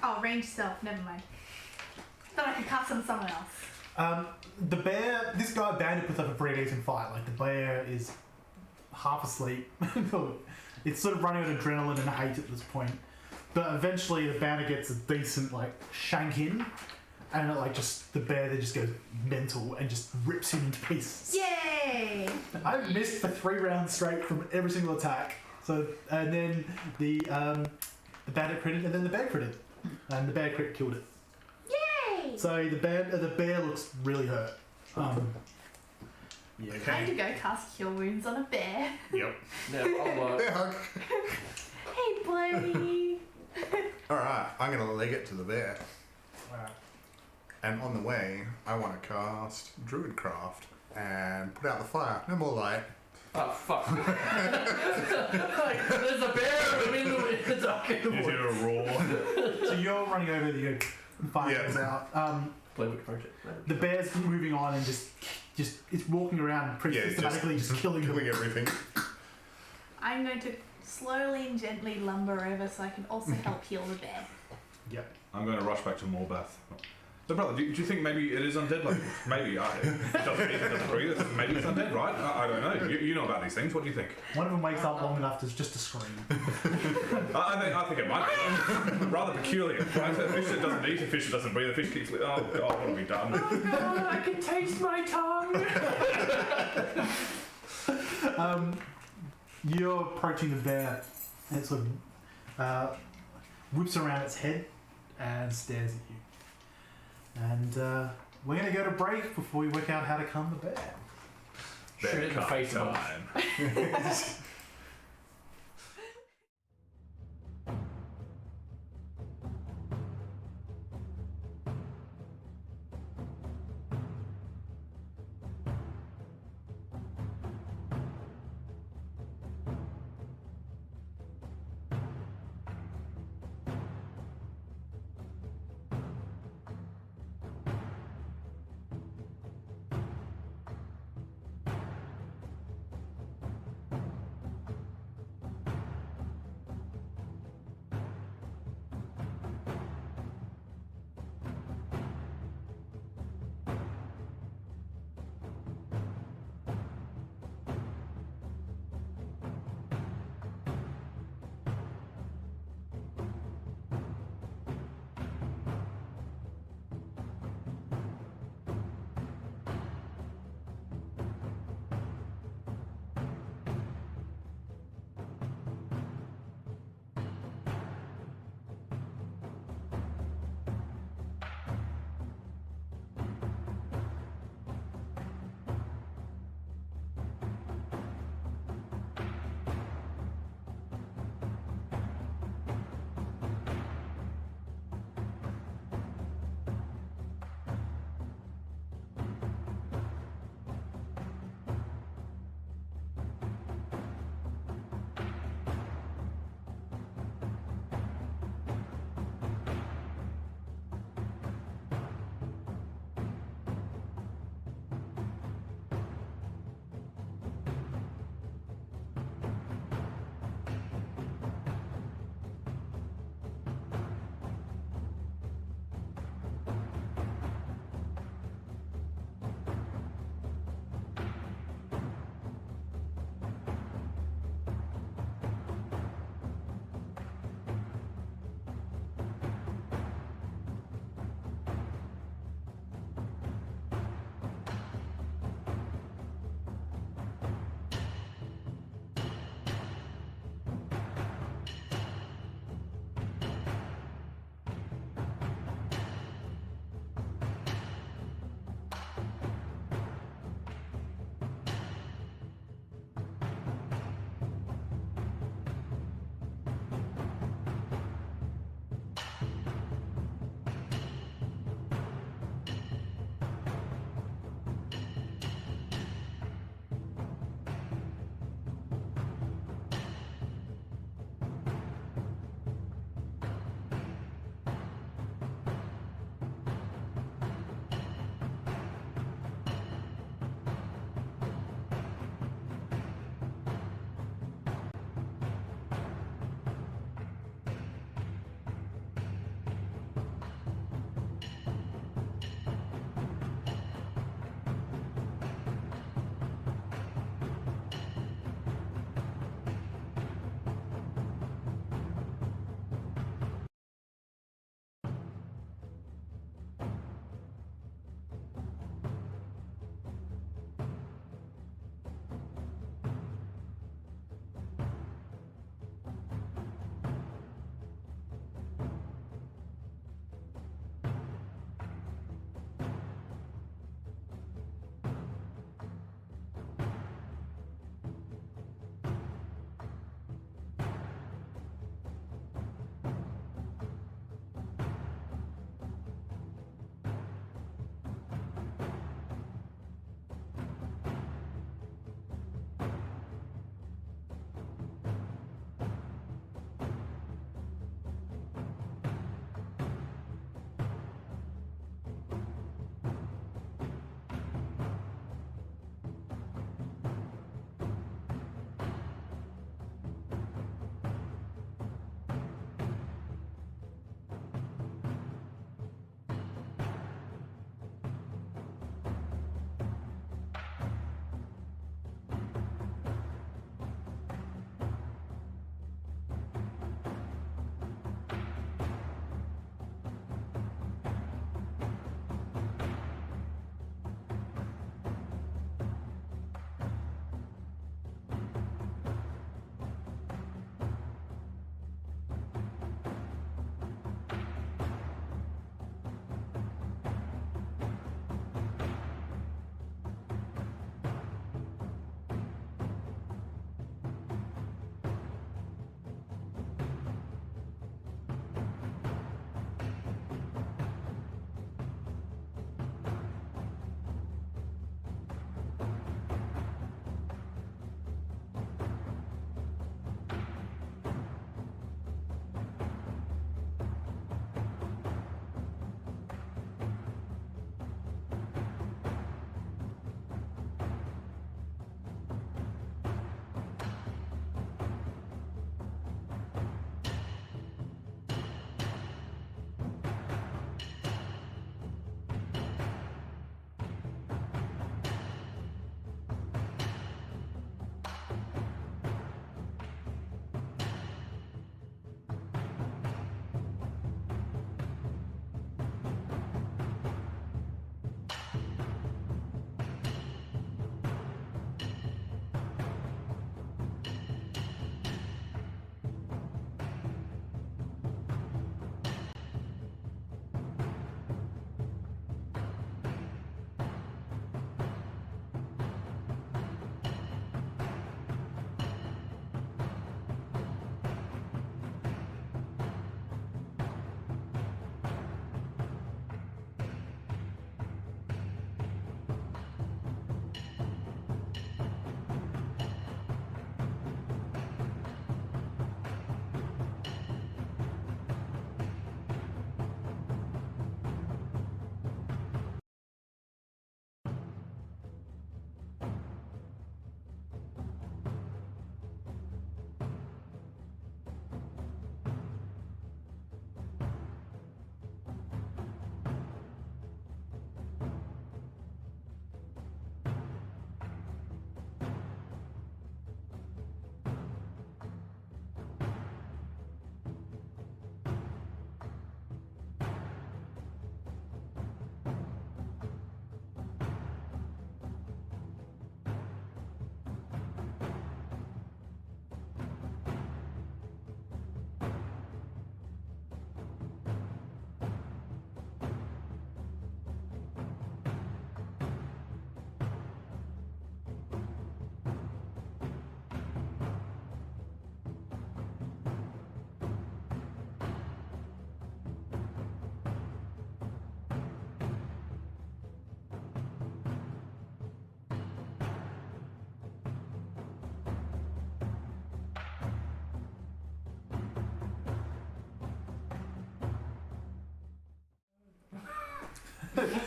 Oh, range self. Never mind. Thought I could cast on someone else. The bear, this guy Bandit puts up a pretty decent fight. Like the bear is half asleep. It's sort of running on adrenaline and hate at this point. But eventually the Bandit gets a decent like shank in, and it like just the bear there just goes mental and just rips him into pieces. Yay! I've missed for 3 rounds straight from every single attack. So and then the Bandit critted and then the bear critted, and the bear crit killed it. Yay! So the bear looks really hurt. Yeah. Time to go cast cure wounds on a bear. Yep. Yeah, I'll, Bear hug. Hey, buddy. Alright, I'm going to leg it to the bear. Alright. And on the way, I want to cast Druidcraft and put out the fire. No more light. oh, fuck. Like, there's a bear in the dark in the You hear woods. a roar. So you're running over the fire Yeah. goes out. Playbook project. The bear's moving on and just it's walking around pretty Yeah, systematically, just killing them. Killing everything. I'm going to slowly and gently lumber over so I can also help heal the bear. Yep. I'm going to rush back to Molbath. So, brother, do you think maybe it is undead? Like, maybe. It doesn't agree. Maybe it's undead, right? I don't know. You know about these things. What do you think? One of them wakes up long enough to just to scream. I think it might be. Rather peculiar. Right? A fish that doesn't eat, a fish that doesn't breathe, a fish keeps... Oh, God, what have we done? Oh God, I can taste my tongue. You're approaching the bear, and it sort of whips around its head and stares at you. And we're going to go to break before we work out how to calm the bear. Shoot it in the face, man. time.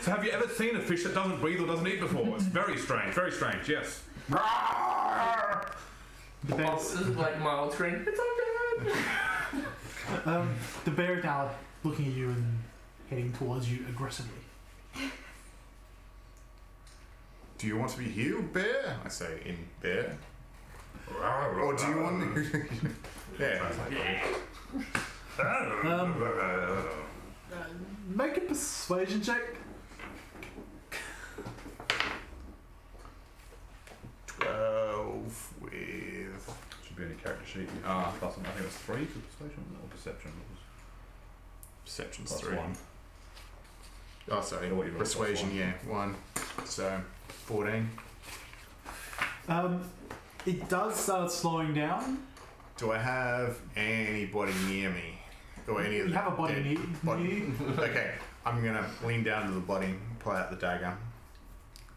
So have you ever seen a fish that doesn't breathe or doesn't eat before? It's very strange, yes. The Oh, bear's, this is like mild scream. It's okay. the bear is now looking at you and heading towards you aggressively. Do you want to be healed, bear? I say in bear. Or do you want to... yeah. Make a persuasion check. 12 with... Should be in your character sheet. Plus, I think it's 3 for persuasion or perception. Perception's Plus 3. 1. Oh, sorry. What you rolled, Persuasion, plus 1. So, 14. It does start slowing down. Do I have anybody near me? Or any of You the have a body dead near you. Okay, I'm gonna lean down to the body, pull out the dagger,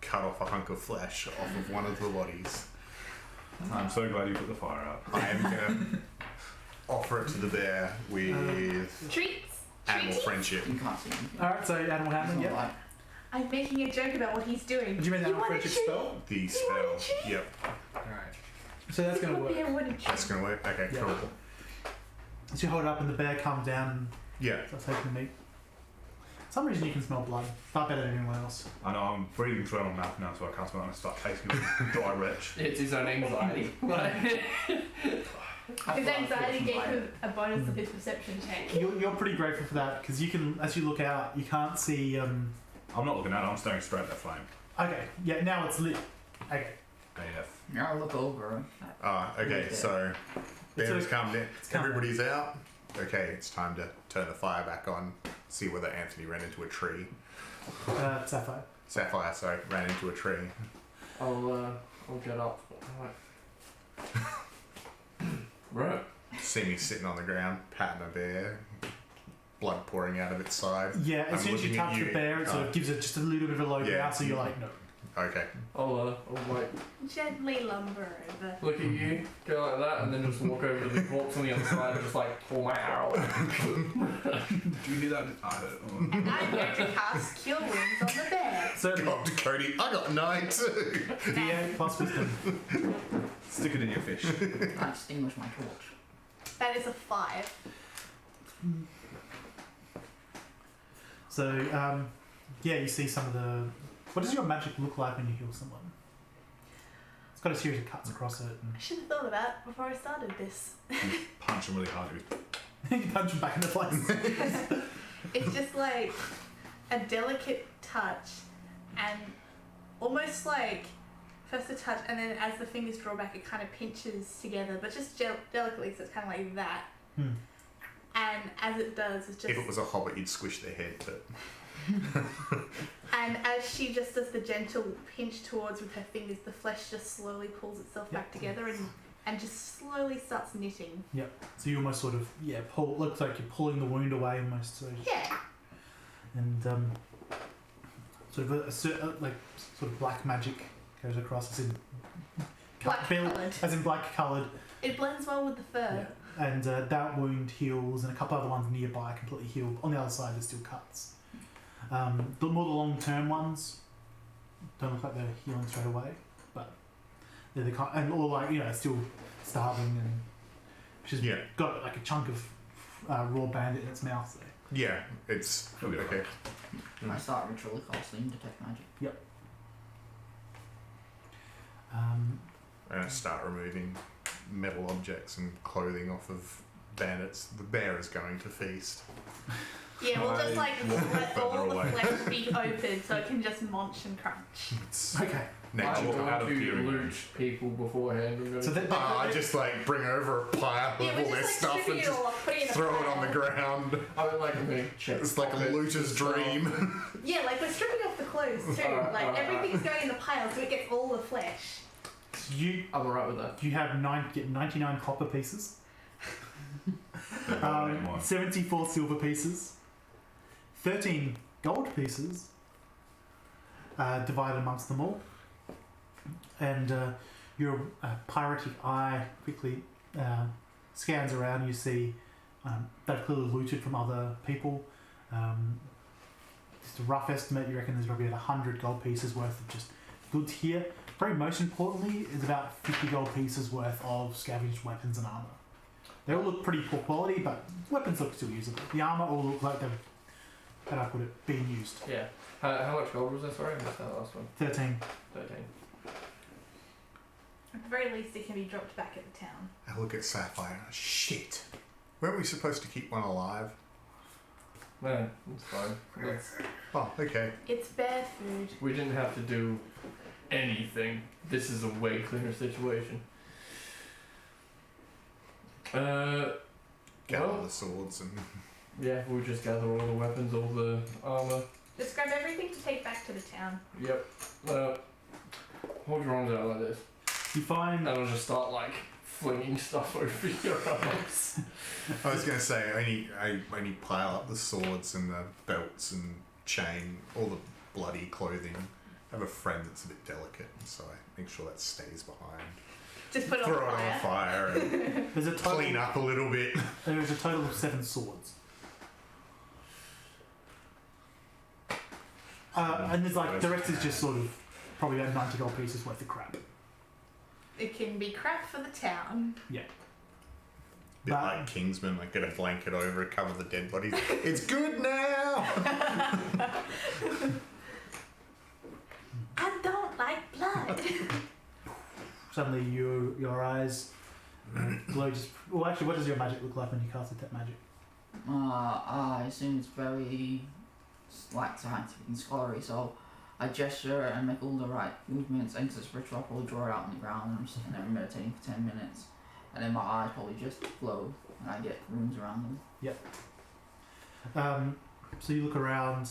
cut off a hunk of flesh off of one of the bodies. I'm so glad you put the fire out. I am gonna offer it to the bear with Treats. animal Treaties? friendship. You can't see anything. Alright, so animal handling, It's not yeah. like- I'm making a joke about what he's doing. Did you mean You animal want a friendship treat? spell? The You spell. want a treat? Yep, Alright. So that's going to Would be work. a wooden treat. that's gonna work. Okay, Yeah. cool. So you hold it up and the bear comes down and Yeah. starts taking the meat. For some reason you can smell blood. Far better than anyone else. I know I'm breathing through my mouth now, so I can't smell it and I start tasting like dry retch. It's his own anxiety. His anxiety gave him a bonus of his perception check. You're pretty grateful for that because you can, as you look out, you can't see. I'm not looking at it, I'm staring straight at that flame. Okay, yeah, now it's lit. Okay. AF. Yeah, I look over. Okay, Yeah. so bear has come in. come Everybody's out. Okay, it's time to turn the fire back on. See whether Anthony ran into a tree. Sapphire. Sapphire, sorry, ran into a tree. I'll get up. Right. See me sitting on the ground, patting a bear, blood pouring out of its side. Yeah, as I'm soon as you looking at touch the you. bear, it sort of gives it just a little bit of a low Yeah. growl, so you're like, no. Okay. I'll like Gently lumber over. look at you, go like that, and then just walk over to the corpse on the other side and just like pull my arrow. Do you hear that? I don't know. And I'm going to cast Cure Wounds on the bear. Certainly. Go up to Cody. I got 9 too. D8 plus wisdom. Stick it in your fish. I extinguish my torch. That is a 5. So, yeah, you see some of the. What does your magic look like when you heal someone? It's got a series of cuts across it. I should have thought of that before I started this. Punch him really hard. And you punch them back into place. It's just like a delicate touch and almost like first a touch and then as the fingers draw back it kind of pinches together but just delicately, so it's kind of like that. Hmm. And as it does, it's just... If it was a hobbit, you'd squish their head, but... And as she just does the gentle pinch towards with her fingers, the flesh just slowly pulls itself back together and just slowly starts knitting. Yep. So you almost sort of, pull. Looks like you're pulling the wound away almost. So. Yeah. And sort of black magic goes across, as in black coloured. It blends well with the fur. Yeah. And that wound heals, and a couple other ones nearby completely healed. On the other side, there's still cuts. The more the long-term ones don't look like they're healing straight away, but they're the kind, and all like still starving, and she's got like a chunk of raw bandit in its mouth there. Yeah, it's okay. I start ritually casting detect magic. And I start removing metal objects and clothing off of bandits. The bear is going to feast. Yeah, we'll just like let all further the away. flesh be open so it can just munch and crunch. It's Okay. nature. I'm Well, out of going to hearing. loot people beforehand. I'm going So to I just like bring over a pile of Yeah, all we're their just stuff like and stripping it just all off, putting it in a throw it on the pile. ground. I would like to make checks. It's like a looter's dream. Yeah, like we're stripping off the clothes too. Like everything's going in the pile so it gets all the flesh. You I'm alright with that. get 99 copper pieces, One. 74 silver pieces, 13 gold pieces, divided amongst them all. And your piratic eye quickly scans around. You see they've clearly looted from other people. just a rough estimate, you reckon there's probably about 100 gold pieces worth of just goods here. Very most importantly is about 50 gold pieces worth of scavenged weapons and armour. They all look pretty poor quality, but weapons look still usable. The armour all look like they've, how do I put it, being used. Yeah. How much gold was that? Sorry, I missed that last one. 13. 13. At the very least, it can be dropped back at the town. I look at Sapphire. Shit. Weren't we supposed to keep one alive? Man, it's fine. Oh, okay. It's bear food. We didn't have to do anything. This is a way cleaner situation. Gather Well, the swords and yeah, we'll just gather all the weapons, all the armor. Just grab everything to take back to the town. Yep. Hold your arms out like this. You find And I'll just start like flinging stuff over your arms. I was going to say, I only pile up the swords and the belts and chain, all the bloody clothing. I have a friend that's a bit delicate, so I make sure that stays behind. Just put it Throw on it on fire. fire and there's a total, clean up a little bit. there is a total of 7 swords. And there's like, the rest is just sort of probably about 90 gold pieces worth of crap. It can be crap for the town. Bit But- like Kingsman, like get a blanket over it, cover the dead bodies. It's good now! I don't like blood. Suddenly your eyes glow just... Well, actually, what does your magic look like when you cast that magic? I assume it's very like scientific and scholarly, so I gesture and make all the right movements, and it's spiritual, I'll probably draw it out on the ground, and I'm sitting there meditating for 10 minutes, and then my eyes probably just glow, and I get runes around them. So you look around.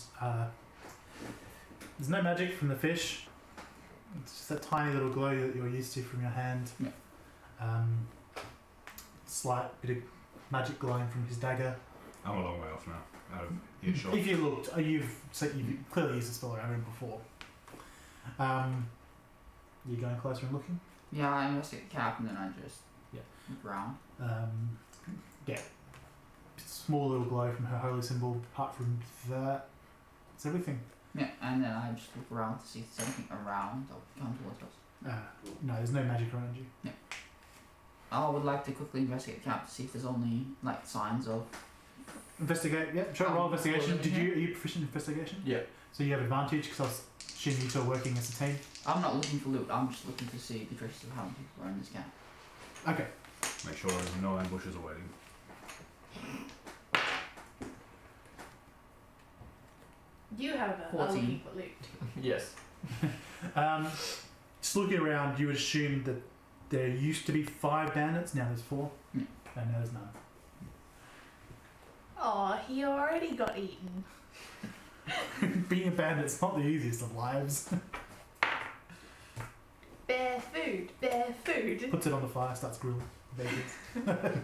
There's no magic from the fish. It's just that tiny little glow that you're used to from your hand. Yeah. Slight bit of magic glowing from his dagger. I'm a long way off now, out of earshot. If you looked, you've clearly used the spell around him before. You going closer and looking? Yeah, I investigate the cap, and then I just Yeah. look around. Small little glow from her holy symbol. Apart from that, it's everything. Yeah, and then I just look around to see if there's anything around that will come towards us. No, there's no magic around you. I would like to quickly investigate the cap to see if there's only like signs of. Investigate. Yeah, sure. Roll investigation. yeah. Are you proficient in investigation? Yeah. So you have advantage because I was assuming you two are working as a team. I'm not looking for loot. I'm just looking to see the traces of how many people are in this camp. Okay. Make sure there's no ambushes awaiting. You have a 14. looking for loot. Yes. Just looking around, you would assume that there used to be 5 bandits. Now there's 4. Yeah. And now there's none. Oh, he already got eaten. Being a bandit's not the easiest of lives. Bear food, bear food. Puts it on the fire, starts grilling bagels.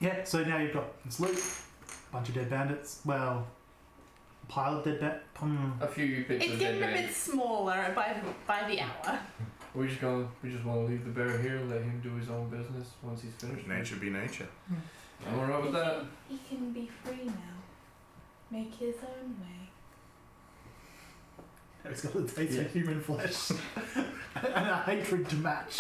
Yeah, so now you've got this loot, bunch of dead bandits. Well, a pile of dead A few bits It's of getting a dead bit smaller by the hour. We just want to leave the bear here, let him do his own business once he's finished. Nature be nature. I'm alright with that. He can be free now. Make his own way. It's got a taste Yeah. of human flesh and a hatred to match.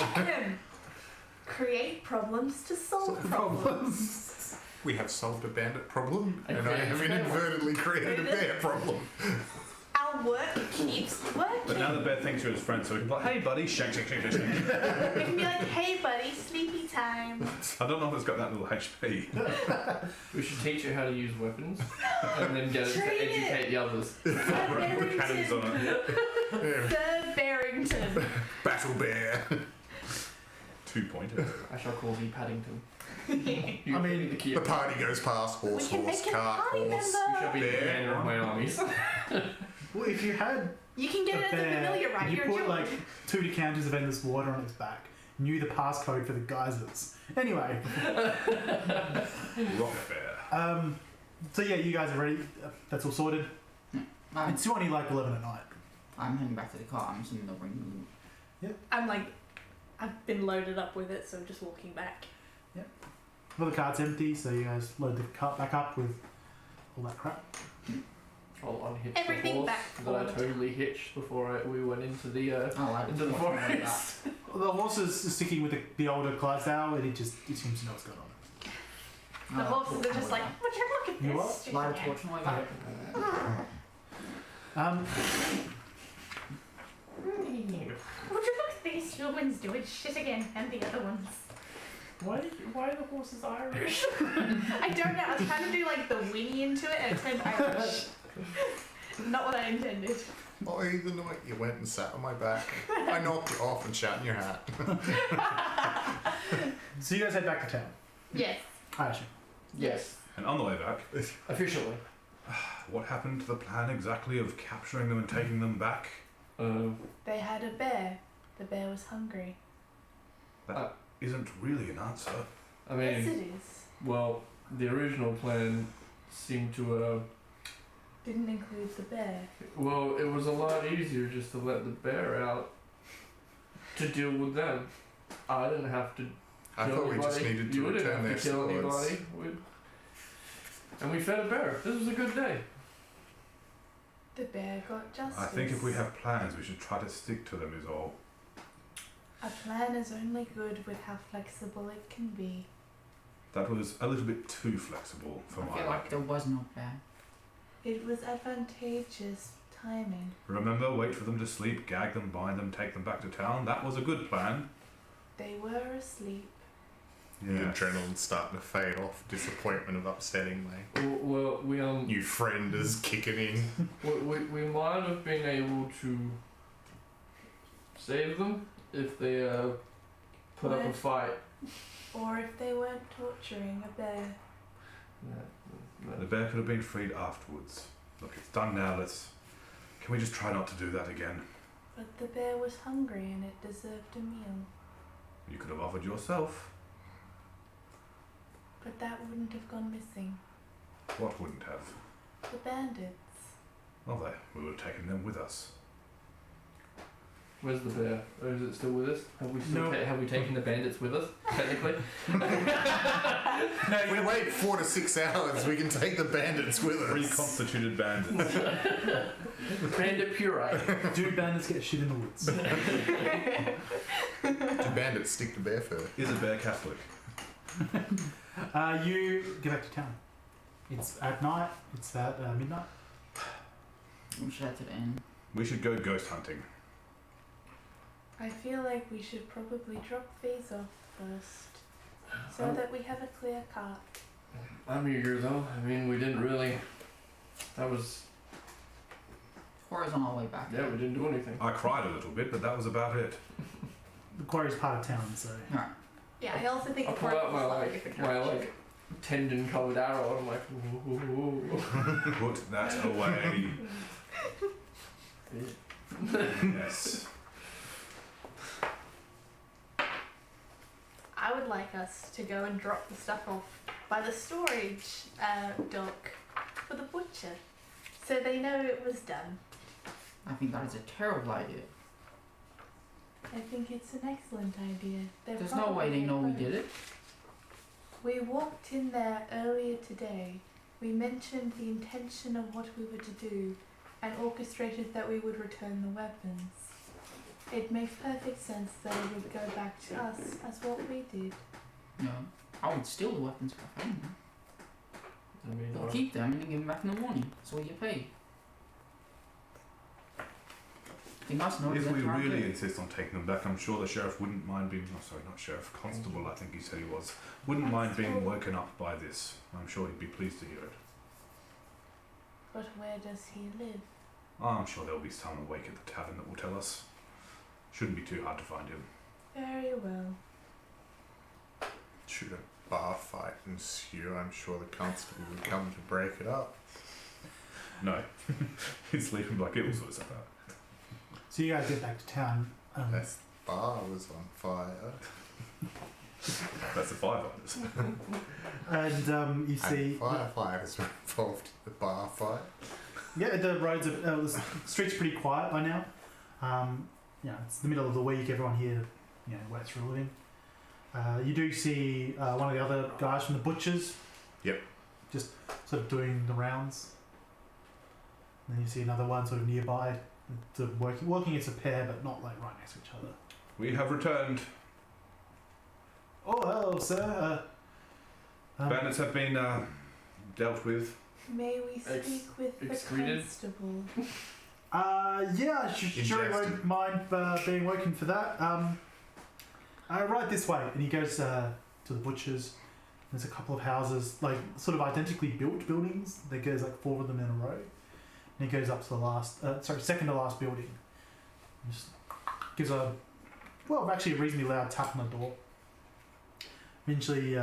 Create problems to solve problems. We have solved a bandit problem, And and I have created a bear inadvertently created a bear problem. Our work keeps working. But now the bear thinks you're his friend, so he can be like, hey buddy, shank, shank, shank, shank. We can be like, hey buddy, sleepy time. I don't know if it's got that little HP. We should teach it how to use weapons and then get it to Train it. educate the others. Put cannons on it. Sir Barrington. Battle bear. 2-pointer. I shall call thee Paddington. I mean, the key. The party goes past, We horse, can horse, make a cart, party horse. You member. shall be the Bear. commander of my armies. well, if you had You can get a it as a bear, familiar, right? you You're put George. like 2 decanters of endless water on its back, knew the passcode for the geysers. Anyway, Rock bear. so yeah, you guys are ready. That's all sorted. I'm, It's only like 11 at night. I'm heading back to the car. I'm assuming they'll bring loot. I'm like, I've been loaded up with it, so I'm just walking back. Well, the cart's empty, so you guys load the cart back up with all that crap. I'll unhitch Everything the horse back that I forward. totally hitched before we went into the I like into the torch like forest. The horse is sticking with the older Clydesdale, and it seems to know what's going on. The horses are just like, would you look at You this? what? stupid Light a man?" torch on my back. Would you look at these humans doing shit again and the other ones? Why are the horses Irish? I don't know. I was trying to do like the whinny into it and it turned Irish. Not what I intended. Oh, the night you went and sat on my back. I knocked you off and shat in your hat. So you guys head back to town. Yes. I assume. Yes, And on the way back, officially. what happened to the plan exactly of capturing them and taking them back? They had a bear. The bear was hungry. That isn't really an answer. I Yes, mean, it is. well, the original plan seemed to Didn't include the bear. well, it was a lot easier just to let the bear out to deal with them. I didn't have to I kill thought we just anybody. needed You to didn't return their have to kill swords. anybody. And we fed a bear. This was a good day. The bear got justice. I think if we have plans, we should try to stick to them is all. A plan is only good with how flexible it can be. That was a little bit too flexible for I my feel like there liking. was no plan. It was advantageous timing. Remember, wait for them to sleep, gag them, bind them, take them back to town? That was a good plan. They were asleep. The adrenaline's starting to fade off. Disappointment of upsetting me. Well, we New friend is kicking in. we might have been able to save them if they put up a What? fight. Or if they weren't torturing a bear. The bear could have been freed afterwards. Look, it's done now, Can we just try not to do that again? But the bear was hungry and it deserved a meal. You could have offered yourself. But that wouldn't have gone missing. What wouldn't have? The bandits. Well, we would have taken them with us. Where's the bear? Or is it still with us? Have we still No. have we taken the bandits with us? Technically. If we wait 4 to 6 hours, we can take the bandits with us. Reconstituted bandits. Bandit puree. Do bandits get shit in the woods? Do bandits stick to bear fur? Is a bear Catholic? You get back to town. It's at night. It's at midnight. We should head to the inn. We should go ghost hunting. I feel like we should probably drop these off first. So that we have a clear cart. I'm eager though. I mean, we didn't really. That was. Quarry's on our way back. Yeah, we didn't do anything. I cried a little bit, but that was about it. The quarry's part of town, so. Alright. Yeah, I also think I the pull cart out was my slightly different my direction. tendon-covered arrow, and I'm like, ooh. Put that away. Yes. I would like us to go and drop the stuff off by the storage dock for the butcher, so they know it was done. I think that is a terrible idea. I think it's an excellent idea. They're There's no way they know we did it. We walked in there earlier today. We mentioned the intention of what we were to do and orchestrated that we would return the weapons. It makes perfect sense that it would go back to us as what we did. No. I would steal the weapons if I found them. I mean, We'll keep them and then give them back in the morning. That's all you pay. They must know If that we they're really good. insist on taking them back, I'm sure the sheriff wouldn't mind being. Oh, sorry, not sheriff, constable. I think he said he was. Wouldn't mind being woken up by this. I'm sure he'd be pleased to hear it. But where does he live? I'm sure there'll be someone awake at the tavern that will tell us. Shouldn't be too hard to find him. Very well. Should a bar fight ensue, I'm sure the constable would come to break it up. No, his sleeping blanket will sort us out. So you guys get back to town. This bar was on fire. That's the firefighters. And you see. And firefighters were involved in the bar fight. Yeah, the roads are. The streets are pretty quiet by now. It's the middle of the week. Everyone here, waits for a living. You do see one of the other guys from the butchers. Yep. Just sort of doing the rounds. And then you see another one sort of nearby, sort of working as a pair, but not like right next to each other. We have returned. Oh, hello, sir. Bandits have been dealt with. May we speak with the excreted? constable? Yeah, sure, I won't mind being woken for that. Right this way. And he goes to the butcher's. There's a couple of houses, like sort of identically built buildings. There goes like 4 of them in a row. And he goes up to the last, second to last building. And just gives actually a reasonably loud tap on the door. Eventually,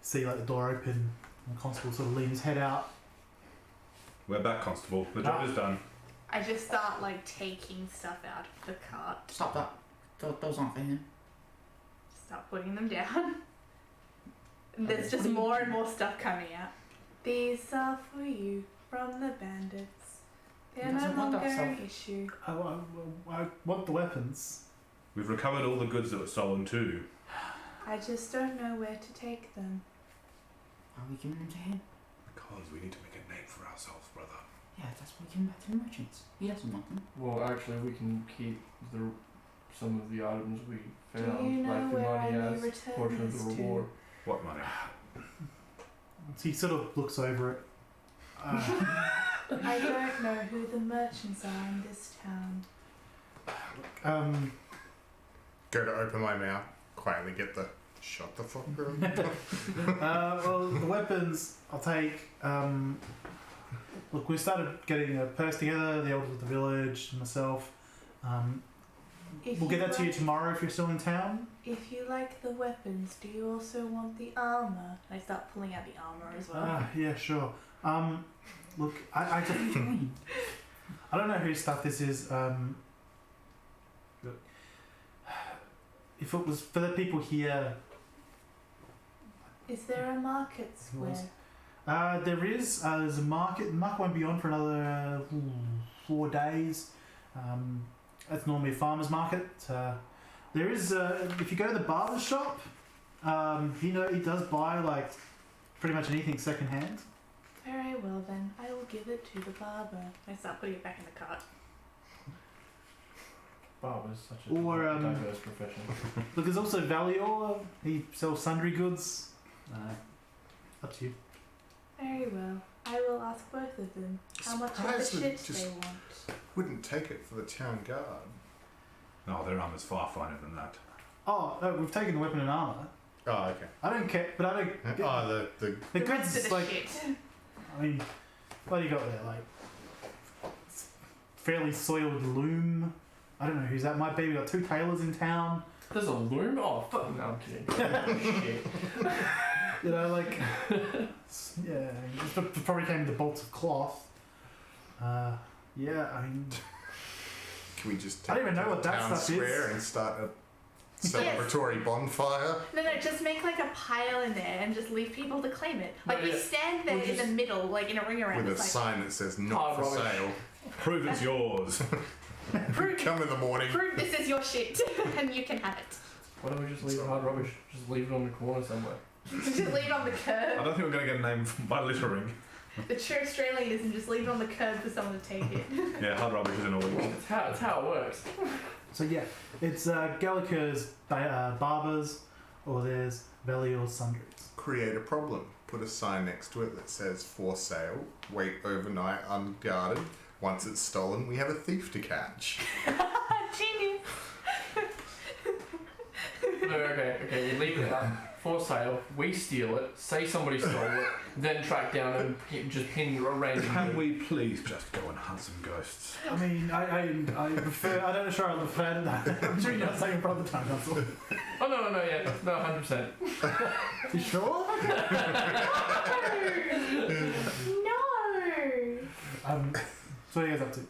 see like the door open, and the constable sort of leans his head out. We're back, Constable. The job is done. I just start like taking stuff out of the cart. Stop that. Those aren't for him. Start putting them down. There's just more and more stuff coming out. These are for you from the bandits. They're no longer an issue. I want the weapons. We've recovered all the goods that were stolen too. I just don't know where to take them. Are we giving them to him? Because we need to make a name for ourselves, brother. Yeah, that's why we give them back to the merchants. He doesn't want them. Well, actually, we can keep some of the items we found, Do you know like the where I money may as return portion of this the to? reward. What money? So he sort of looks over it. I don't know who the merchants are in this town. Go to open my mouth, quietly get the shut the fuck up. Well, the weapons I'll take. Look, we started getting a purse together, the elders of the village, myself. We'll get that to you tomorrow if you're still in town. If you like the weapons, do you also want the armor? I start pulling out the armor as well. Yeah, sure. Look, I don't know whose stuff this is. Look, if it was for the people here, Is there a market square? there is. There's a market. The market won't be on for another 4 days. That's normally a farmer's market. There is. If you go to the barber shop, he does buy like pretty much anything secondhand. Very well then, I will give it to the barber. I start putting it back in the cart. Barber's such a Or, diverse profession. Look, there's also Valior. He sells sundry goods. Up to you. Very well, I will ask both of them how much of the Surprised that shit just- they want. Wouldn't take it for the town guard. No, their armor's far finer than that. Oh, we've taken the weapon and armor. Oh, okay. I don't care, but I don't. Oh, the the rest goods of the like. shit. I mean, what do you got there? Like, fairly soiled loom. I don't know whose that might be. We got 2 tailors in town. There's a loom? Oh, fuck. No, I'm kidding. Shit. You know, like, yeah, it probably came with the bolts of cloth. Yeah, I mean, Can we just I take don't even it know to what the that town stuff square is. and start a celebratory bonfire? No, just make like a pile in there and just leave people to claim it. Like No, we yeah. stand there We'll in the just- middle, like in a ring around. With a It's like, sign that says not for rubbish. sale. Prove it's yours. prove, Come in the morning. prove this is your shit, and you can have it. Why don't we just leave hard rubbish? Just leave it on the corner somewhere. Just leave it on the I curb. don't think we're going to get a name by littering. The true Australianism, just leave it on the curb for someone to take it. Yeah, hard rubbish is in a week. It's how it works. so yeah, it's Gallica's barbers, or there's Valior's sundries. Create a problem. Put a sign next to it that says for sale. Wait overnight unguarded. Once it's stolen, we have a thief to catch. Genius. No, okay, we leave it up for sale, we steal it, say somebody stole it, then track down and just pin a random. Can we please just go and hunt some ghosts? I mean, I prefer. I don't know. Sure, I prefer to that. I'm sure you're not saying from the time council. Oh no, yeah, no, 100%. You sure? No. So what are you guys up to?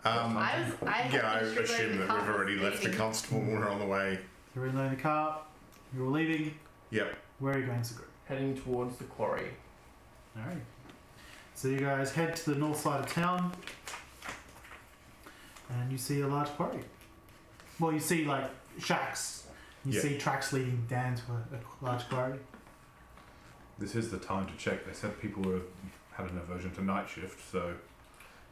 I assume that we've already left the constable and we're on the way. You're in the car. You're leaving. Yep. Where are you going, Sigrid? Heading towards the quarry. All right. So you guys head to the north side of town, and you see a large quarry. Well, you see like shacks. You Yeah. see tracks leading down to a large quarry. This is the time to check. They said people had an aversion to night shift, so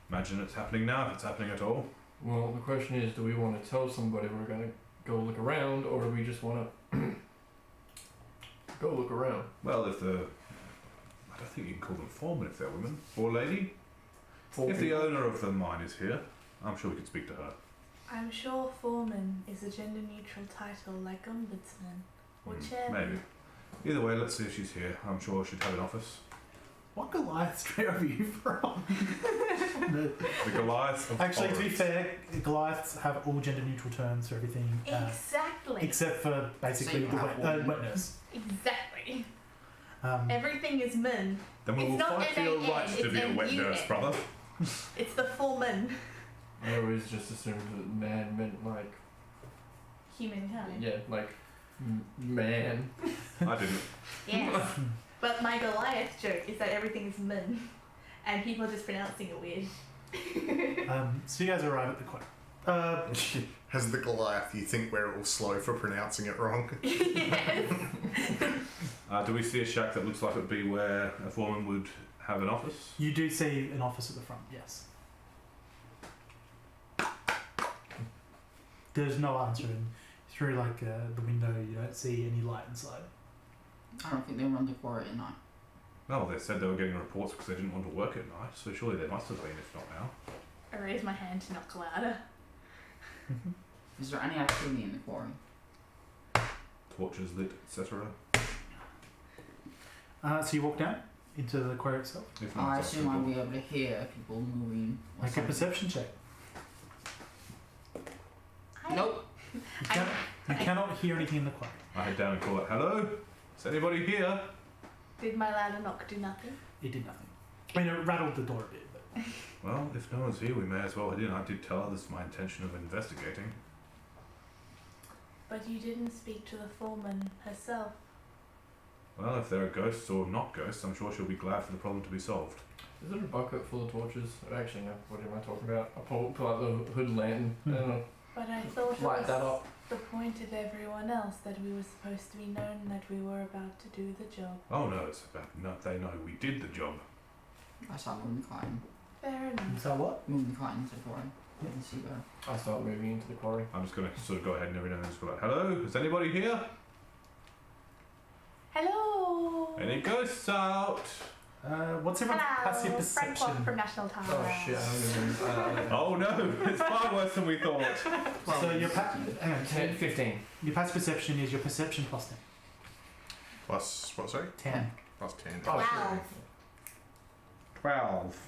imagine it's happening now, if it's happening at all. Well, the question is, do we want to tell somebody we're going to go look around, or do we just want to go look around? Well, I don't think you can call them foreman if they're women. Or lady. If the owner of the mine is here, I'm sure we could speak to her. I'm sure foreman is a gender-neutral title like ombudsman or chairman. Maybe. Either way, let's see if she's here. I'm sure she'd have an office. What Goliath straight are you from? The Goliath of Actually, to be horrors. fair, Goliaths have all gender-neutral terms for everything. Exactly. Except for basically So you the have wetness. Exactly. Everything is men. Then we It's will not fight for your M-A-N, rights to it's be a wet M-U-N. nurse, brother. It's the foreman. I always just assumed that man meant like, Humankind. yeah, like man. I didn't. Yes. But my Goliath joke is that everything is men, and people are just pronouncing it weird. So you guys arrive at the quarry. As the Goliath, you think we're all slow for pronouncing it wrong. Yes. Do we see a shack that looks like it would be where a foreman would have an office? You do see an office at the front, yes. There's no answer, and through the window you don't see any light inside. I don't think they run the quarry at night. No, they said they were getting reports because they didn't want to work at night, so surely they must have been, if not now. I raise my hand to knock louder. Is there any activity in the quarry? Torches lit, etc. So you walk down into the quarry itself. If not, I it's assume I'll possible. be able to hear people moving. or Make a something. perception check. Nope. You cannot hear anything in the quarry. I head down and call it, hello? Is anybody here? Did my louder knock do nothing? It did nothing. I mean, it rattled the door a bit, but Well, if no one's here, we may as well head in. I did tell her this is my intention of investigating. But you didn't speak to the foreman herself. Well, if there are ghosts or not ghosts, I'm sure she'll be glad for the problem to be solved. Is there a bucket full of torches? Actually, no. What am I talking about? I pull out the hood lantern and But I thought it light was that up. the point of everyone else that we were supposed to be known that we were about to do the job. Oh no, it's about they know we did the job. I start moving Klein. Fair enough. so what? Moving Klein into the quarry. You can see better. I start moving into the quarry. I'm just going to sort of go ahead and every now and then just go like, hello, is anybody here? Hello. Any ghosts out? What's everyone's passive Hello. Frank Walker perception? from National Time. Oh shit! I don't even. Oh no, it's far worse than we thought. So your hang on, 10, 15. your passive perception is your perception plus 10. Plus, what, sorry? 10. Plus 10. Oh, Wow. 12.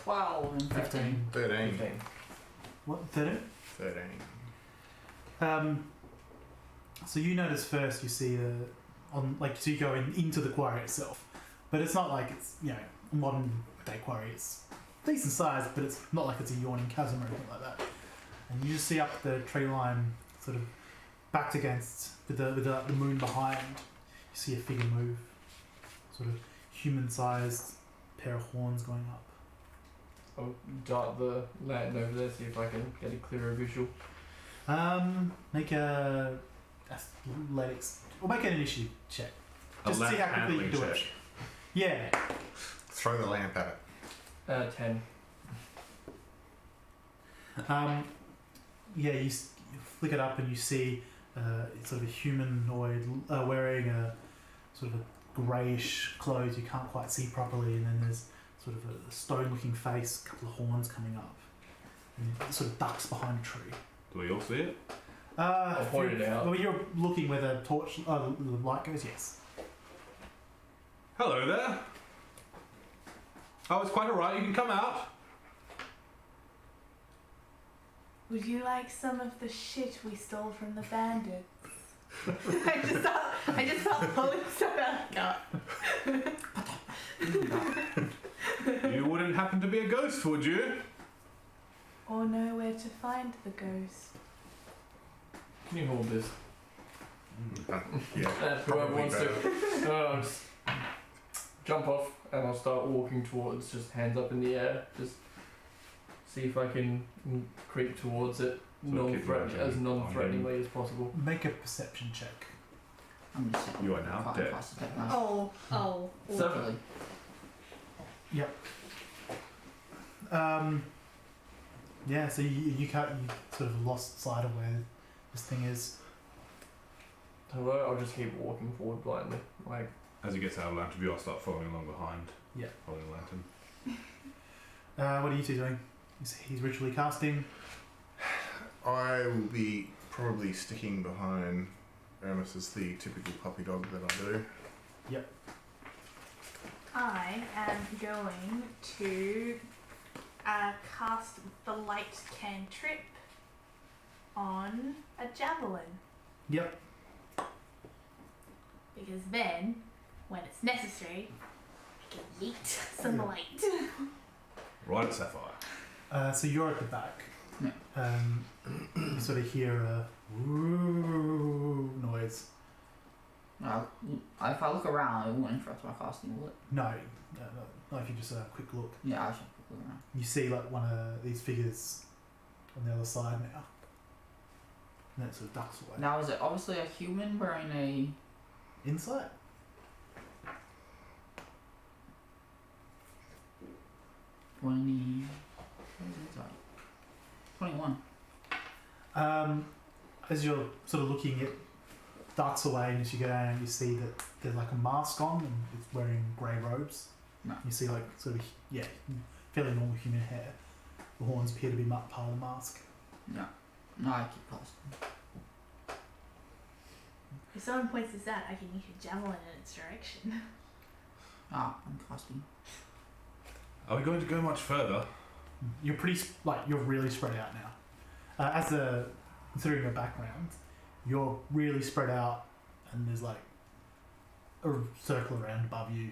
12 and 15. 13. 15. What? 13? 13. So you notice first, you see so you go into the quarry itself, but it's not like it's a modern day quarry. It's decent size, but it's not like it's a yawning chasm or anything like that. And you just see up the tree line, sort of backed against with the moon behind. You see a figure move, sort of human-sized pair of horns going up. I'll dart the lantern over there, see if I can get a clearer visual. Make a athletics, or make an initiative check. A Just see lamp how quickly you handling do it. check. Yeah. Throw the lamp at it. 10. Yeah, you flick it up and you see sort of a humanoid wearing a sort of a greyish clothes you can't quite see properly, and then there's sort of a stone-looking face, a couple of horns coming up, and it sort of ducks behind a tree. Do we all see it? I'll point it out. Well, you're looking where the torch, the light goes. Yes. Hello there. Oh, it's quite alright, you can come out. Would you like some of the shit we stole from the bandit? I just felt pulling stuff out of gut. You wouldn't happen to be a ghost, would you? Or know where to find the ghost. Can you hold this? Yeah, Whoever probably wants better. to. No, I'll just jump off and I'll start walking towards, just hands up in the air. Just see if I can creep towards it So keep as moving non-threateningly as possible. Make a perception check. I'm just saying. You are now dead. Oh. 7. Yep. Yeah, so you sort of lost sight of where this thing is. Hello, I'll just keep walking forward blindly. Like, As he gets out of lantern view, I'll start following along behind. Yeah. Holding the lantern. What are you two doing? He's ritually casting. I will be probably sticking behind Emharis as the typical puppy dog that I do. I am going to cast the light cantrip on a javelin. Yep. Because then, when it's necessary, I can yeet some Yeah. light. Right at Sapphire. So you're at the back. Yeah. You sort of hear a woo noise. If I look around, it won't interrupt my casting, will it? No, not if you just quick look. Yeah, I should look around. You see like one of these figures on the other side now. And then it sort of ducks away. Now, is it obviously a human wearing a... Insight? What is inside? 21. As you're sort of looking, it darts away, and as you go down, you see that there's like a mask on, and it's wearing grey robes. No. You see like sort of fairly normal human hair. The horns appear to be part of the mask. No. No, I keep casting. If someone points this out, I can use a javelin in its direction. I'm casting. Are we going to go much further? You're you're really spread out now. Considering your background, you're really spread out, and there's like a circle around above you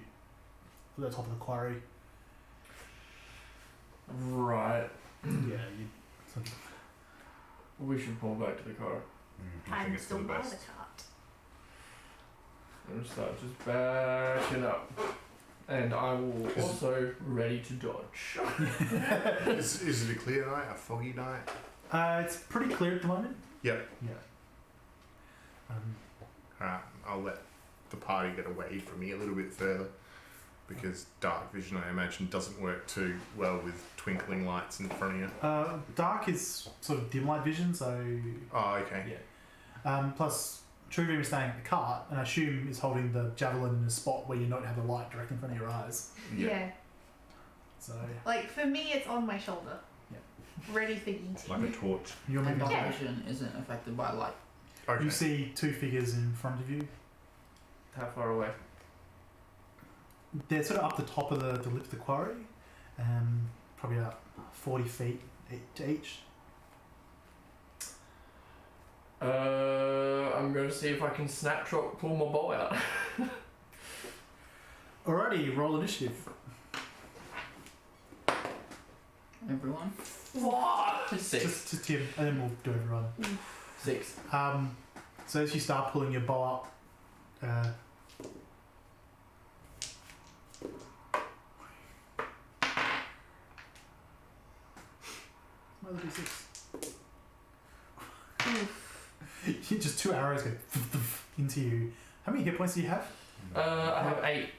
at the top of the quarry. right. Yeah, We should pull back to the car. I think I'm it's still for the by best. the cart. And start just backing up. And I will also ready to dodge. Is it a clear night? A foggy night? it's pretty clear at the moment. Yep. Yeah. Alright, I'll let the party get away from me a little bit further. Because dark vision, I imagine, doesn't work too well with twinkling lights in front of you. Dark is sort of dim light vision, so Oh, okay. yeah. Plus, Truedream is staying at the cart, and I assume is holding the javelin in a spot where you don't have the light directly in front of your eyes. Yeah. So Like, for me, it's on my shoulder. Yeah. Ready for eating. Like a torch. you're And moving. my Yeah. vision isn't affected by light. Okay. You see two figures in front of you. How far away? They're sort of up the top of the lip of the quarry, probably about 40 feet to each. I'm going to see if I can snapshot pull my bow out. Alrighty, roll initiative. Everyone? What? 6. Just Tim, and then we'll do everyone. 6. So as you start pulling your bow up, another d6. Just 2 arrows go into you. How many hit points do you have? I have 8.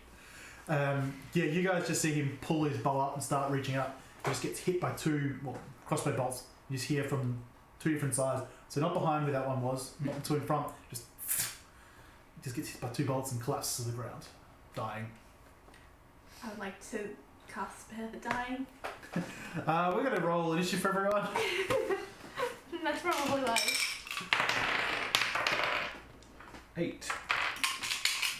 Yeah, you guys just see him pull his bow up and start reaching up. He just gets hit by 2 crossbow bolts. You just hear from 2 different sides. So not behind where that one was, not 2 in front. Just gets hit by 2 bolts and collapses to the ground, dying. I would like to cast Spare the Dying. We're gonna roll initiative for everyone. That's probably like... 8.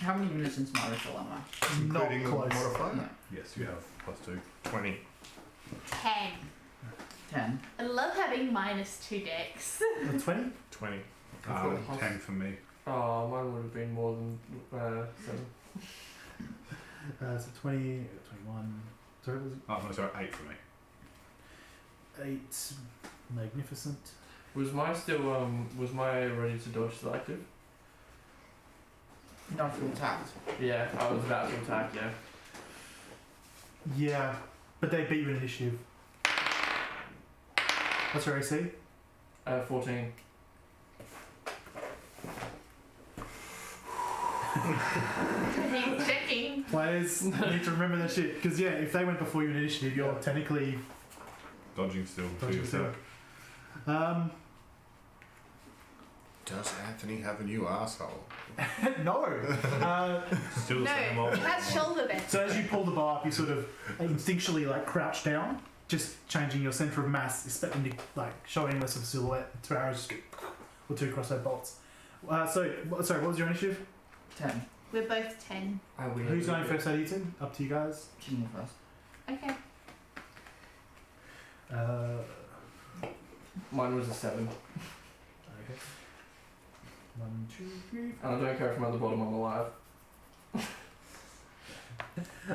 How many minutes into my ritual am I? Including the Not close. modifier? Yeah. Yes, you have +2. 20. 10. 10. I love having -2 decks. 20? 20. 10 for me. Oh, mine would have been more than 7. So 20, 21. Sorry, was Oh, no, sorry, 8 for me. it 8? Magnificent. Was my ready to dodge still active? Not full attacked. Yeah, I was about to attack, yeah. Yeah, but they beat you in initiative. What's your AC? 14. He's checking. Players need to remember that shit. Because, yeah, if they went before you in initiative, you're technically Dodging still. dodging Still. still. Does Anthony have a new asshole? No. Still the same No, old. that's shoulder bend. So as you pull the bar up, you sort of instinctually like crouch down, just changing your center of mass, expecting to like showing less of a silhouette. 2 arrows just get or 2 crossbow bolts. Sorry, what was your initiative? 10. We're both 10. Who's going first out of you two? Up to you guys. Choose me first. Okay. Mine was a 7. Okay. 1, 2, 3, And I don't care if I'm at the bottom, I'm alive.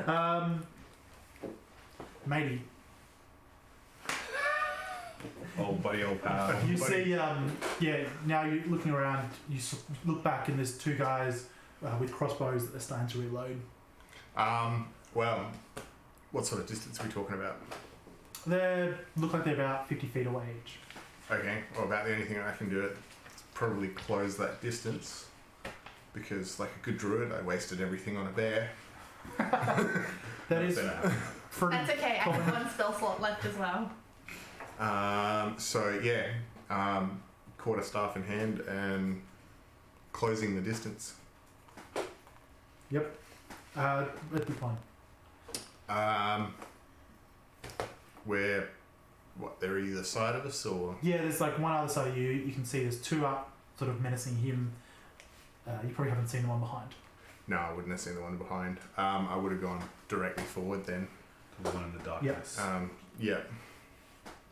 4. Matey, Old buddy, old pal. you buddy. see, yeah. Now you're looking around. You look back, and there's 2 guys with crossbows that are starting to reload. Well, what sort of distance are we talking about? They look like they're about 50 feet away each. Okay, well, about the only thing I can do is probably close that distance. Because, like a good druid, I wasted everything on a bear. That is from That's okay. I have 1 spell slot left as well. So, yeah. Quarterstaff in hand and closing the distance. Yep. At the point. Where, what, they're either side of us or? Yeah, there's like one other side of you. You can see there's 2 up, sort of menacing him. You probably haven't seen the one behind. No, I wouldn't have seen the one behind. I would have gone directly forward then. The one in the darkness. Yeah.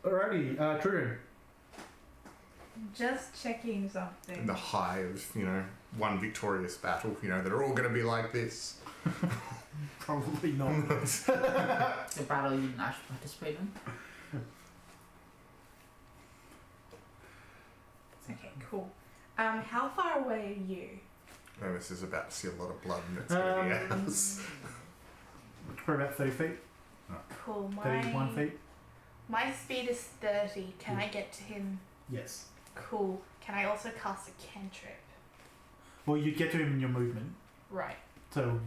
Alrighty, Truedream. Just checking something. In the high of, one victorious battle, they're all going to be like this. Probably not. The battle you didn't actually participate in. Okay, cool. How far away are you? Oh, this is about to see a lot of blood and it's going to be ours. For about 30 feet. Cool. 31 feet. My speed is 30. Can I get to him? Yes. Cool. Can I also cast a cantrip? Well, you get to him in your movement. Right. So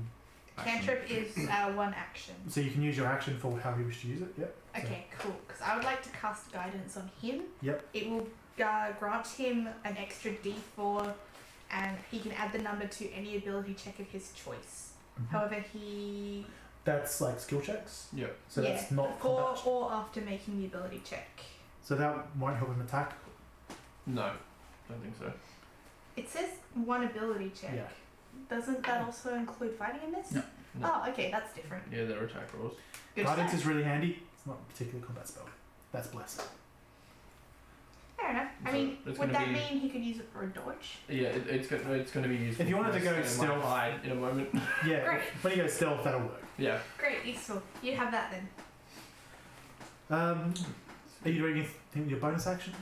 Cantrip is 1 action. So you can use your action for how you wish to use it. Yep. Okay, cool. Because I would like to cast guidance on him. Yep. It will grant him an extra D4, and he can add the number to any ability check of his choice. However, he That's like skill checks. Yeah. So that's not before combat. or after making the ability check. So that won't help him attack. No, don't think so. It says 1 ability check. Yeah. Doesn't that also include fighting in this? No. No. Oh, okay, that's different. Yeah, they're attack rolls. Good Guidance to know. is really handy. It's not a particular combat spell. That's blessed. Fair enough. I So mean, it's would gonna that be- mean he could use it for a dodge? Yeah, it's going to be useful. If you wanted to go for us, and I might stealth- hide in a moment. Yeah. Great. When you go stealth, that'll work. Yeah. Great, useful. You have that then. Are you doing anything with your bonus action?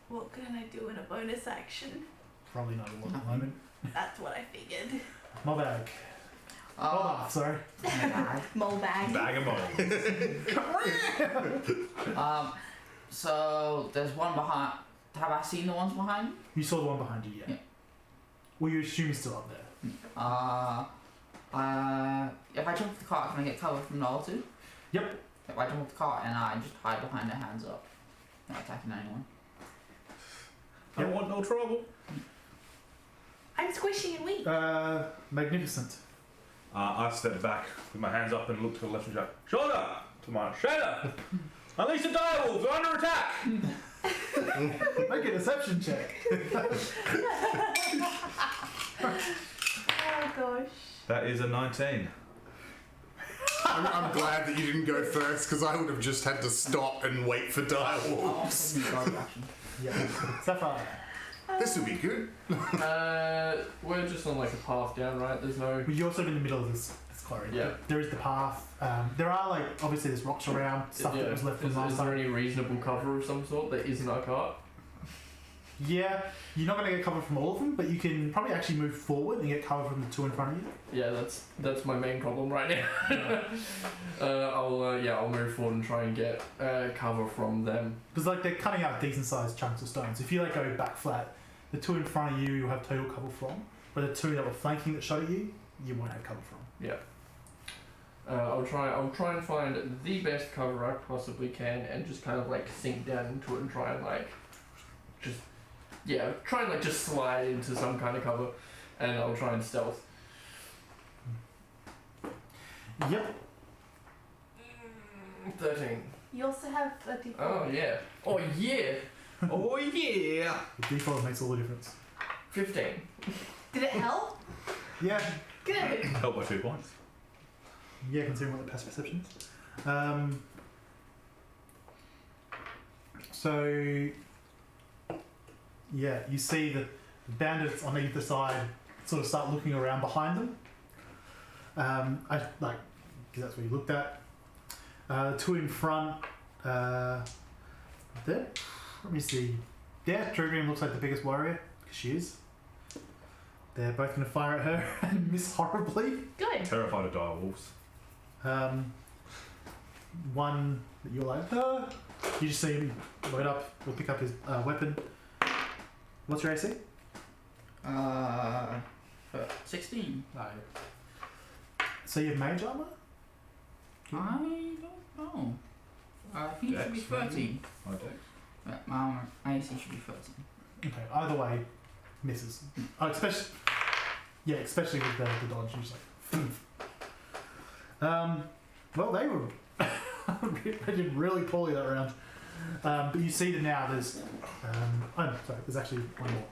What can I do in a bonus action? Probably not a lot at the moment. That's what I figured. Molbath. Molbath, sorry. Molbag. Bag of mold. So there's one behind. Have I seen the ones behind? You saw the one behind you, yeah. Yeah. Well, you assume he's still up there. If I jump off the cart, can I get cover from the other 2? Yep. If I jump off the cart and I just hide behind their hands up, not attacking anyone. I don't want no trouble. I'm squishy and weak. Magnificent. I step back with my hands up and look to the left and shout, "Shoulder!" to my shadow. Unleash the direwolves! They're under attack! Make a deception check. Oh gosh. That is a 19. I'm glad that you didn't go first because I would have just had to stop and wait for direwolves. Yeah. Sapphire. This would be good. We're just on like a path down, right? There's no. Well, you're sort of in the middle of this quarry. Yeah. There is the path. There are like obviously there's rocks around, stuff that was left from last Is there time. any reasonable cover of some sort that isn't our cart? Yeah, you're not going to get cover from all of them, but you can probably actually move forward and get cover from the 2 in front of you. Yeah, that's my main problem right now. I'll move forward and try and get cover from them. Because like they're cutting out decent sized chunks of stones. If you like go back flat, the 2 in front of you you'll have total cover from. but the two that were flanking that shot at you, you won't have cover from. Yeah. I'll try and find the best cover I possibly can, and just kind of like sink down into it and try and like, just slide into some kind of cover, and I'll try and stealth. Yep. 13. You also have a D4. Oh yeah. Oh yeah. Oh yeah! The default makes all the difference. 15. Did it help? Yeah. Good. Help by 2 points. Yeah, considering what the passive perception is. So, yeah, you see the bandits on either side sort of start looking around behind them. Because that's where you looked at. Two in front. There. Let me see. Yeah, Truedream looks like the biggest warrior, because she is. They're both going to fire at her and miss horribly. Good. Terrified of dire wolves. One that you're like, you just see him load up, or pick up his weapon. What's your AC? 16. So you have mage armor? I don't know. I think it should be 13. My dex. Yeah, my AC should be 13. Okay, either way, misses. Especially with the dodge. You're just like, well, they were. They did really poorly that round. But you see that now there's. There's actually one more.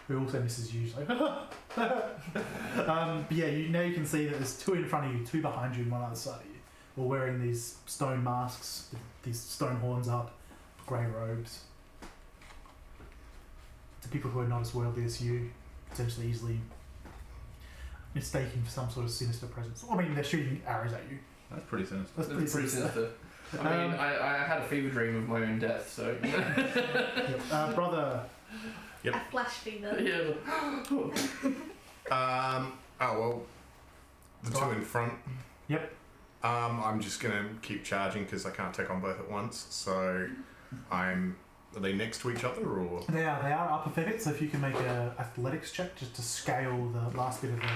Who also misses usually. But yeah, now you can see that there's two in front of you, two behind you, and one other side of you. All wearing these stone masks, these stone horns up, grey robes. To people who are not as worldly as you, potentially easily mistaken for some sort of sinister presence. I mean, they're shooting arrows at you. That's pretty sinister. That's pretty sinister. I mean, I had a fever dream of my own death, so. Yep. Brother. Yep. A flash fever. Yeah. Well, the two in front. Yep. I'm just gonna keep charging because I can't take on both at once. So, are they next to each other or? They are up a fair bit, so if you can make an athletics check just to scale the last bit of the.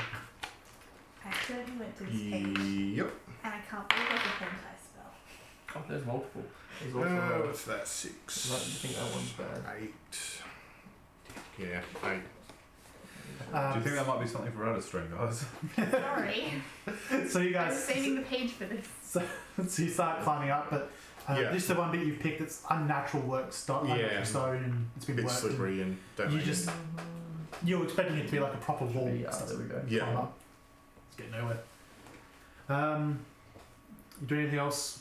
I accidentally went to this page, Yep. and I can't believe I can anti spell. Oh, there's multiple. There's also What's that? 6. I think that one's bad. 8. Yeah, 8. Do you think that might be something for out of string, guys? Sorry. So you I was guys. saving the page for this. So you start climbing up, but Yeah. this is the one bit you've picked that's unnatural work, stone, and it's been Bit worked. slippery and don't You make just you're expecting it to be like a proper wall. Yeah, there we go. Yeah. Climb up. It's getting nowhere. You do anything else?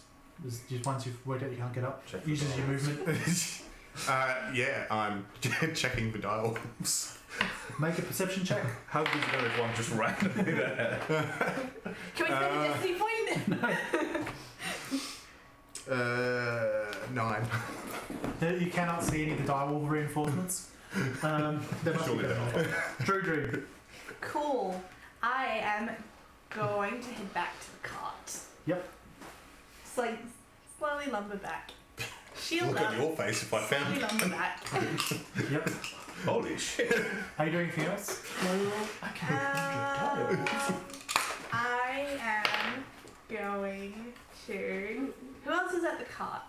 Just once you've worked out you can't get up, Check uses your movement. Yeah, I'm checking the dials. Make a perception check. How good is it if one just randomly there? Can we spend a destiny point? 9. You cannot see any of the direwall reinforcements. There must Surely be they're not. Truedream. Cool. I am going to head back to the cart. Yep. Slowly lumber back. Shield Look up. at your face if I Slowly found. lumber back. Yep. Holy shit. Are you doing anything else? I am going to. Who else is at the cart?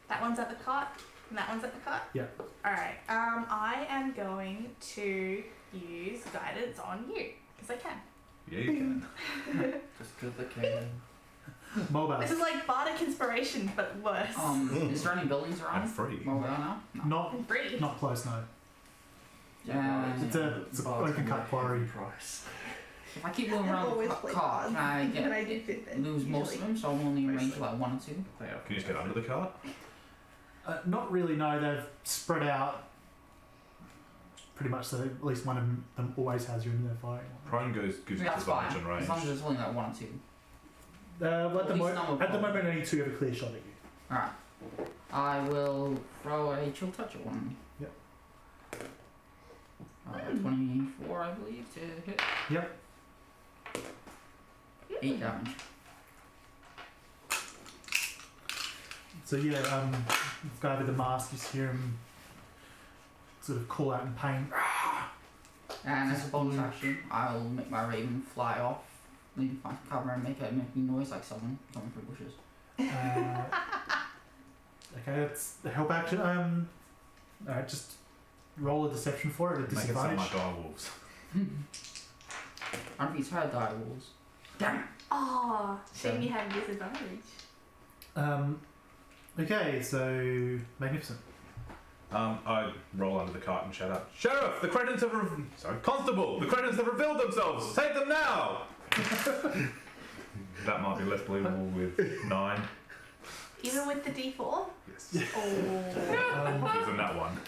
That one's at the cart, and that one's at the cart. Yeah. All right. I am going to use guidance on you because I can. Yeah, you can. Just because I can. Molbath. This is like bardic inspiration, but worse. Is there any buildings around? And free. Well, now? No. Not Free. not close, no. Yeah. It's an open cut quarry. Price. If I keep moving I've around always the played cart, bards, can I but I get do fit lose most of them? So I'm only in range for like 1 or 2. Can you just get under the cart? Not really, no. They've spread out pretty much, so at least one of them always has you in their fighting. Prone gives you Yeah, that's advantage fine. and range. As long as it's only like 1 or 2. At the least number moment, four. only 2 have a clear shot at you. Alright. I will throw a chill touch at one. Yep. 24, I believe, to hit. Yep. 8 damage. So yeah, the guy with the mask, you just hear him sort of call out in pain. And as a bonus action, I'll make my raven fly off, leave my cover and make a noise like someone coming through bushes. Okay, that's the help action. Alright, just roll a deception for it at Make it sound disadvantage. like direwolves. I don't think he's heard dire wolves. Damn it! Oh, shame you had disadvantage. Okay, so magnificent. I roll under the cart and shout out, Sheriff, the credits have Constable, the credits have revealed themselves! Take them now! That might be less believable with 9. Even with the D4? Yes. Oh. Isn't that one?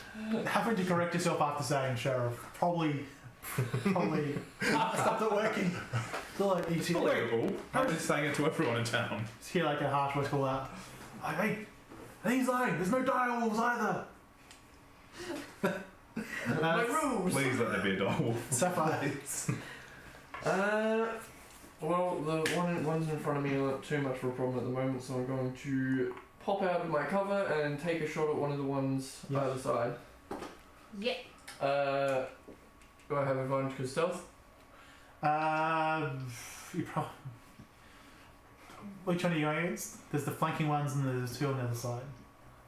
Having to correct yourself after saying sheriff probably stopped it working. So like you see, Believable. I've been saying it to everyone in town. hear like a harsh voice call out. Hey, he's lying. There's no direwolves either. My rules! Please let there be a direwolf. Sapphire. Well, the one's in front of me not too much of a problem at the moment, so I'm going to pop out of my cover and take a shot at one of the ones either side. Yeah. Do I have advantage because stealth? You probably. Which one are you going against? There's the flanking ones and there's 2 on the other side.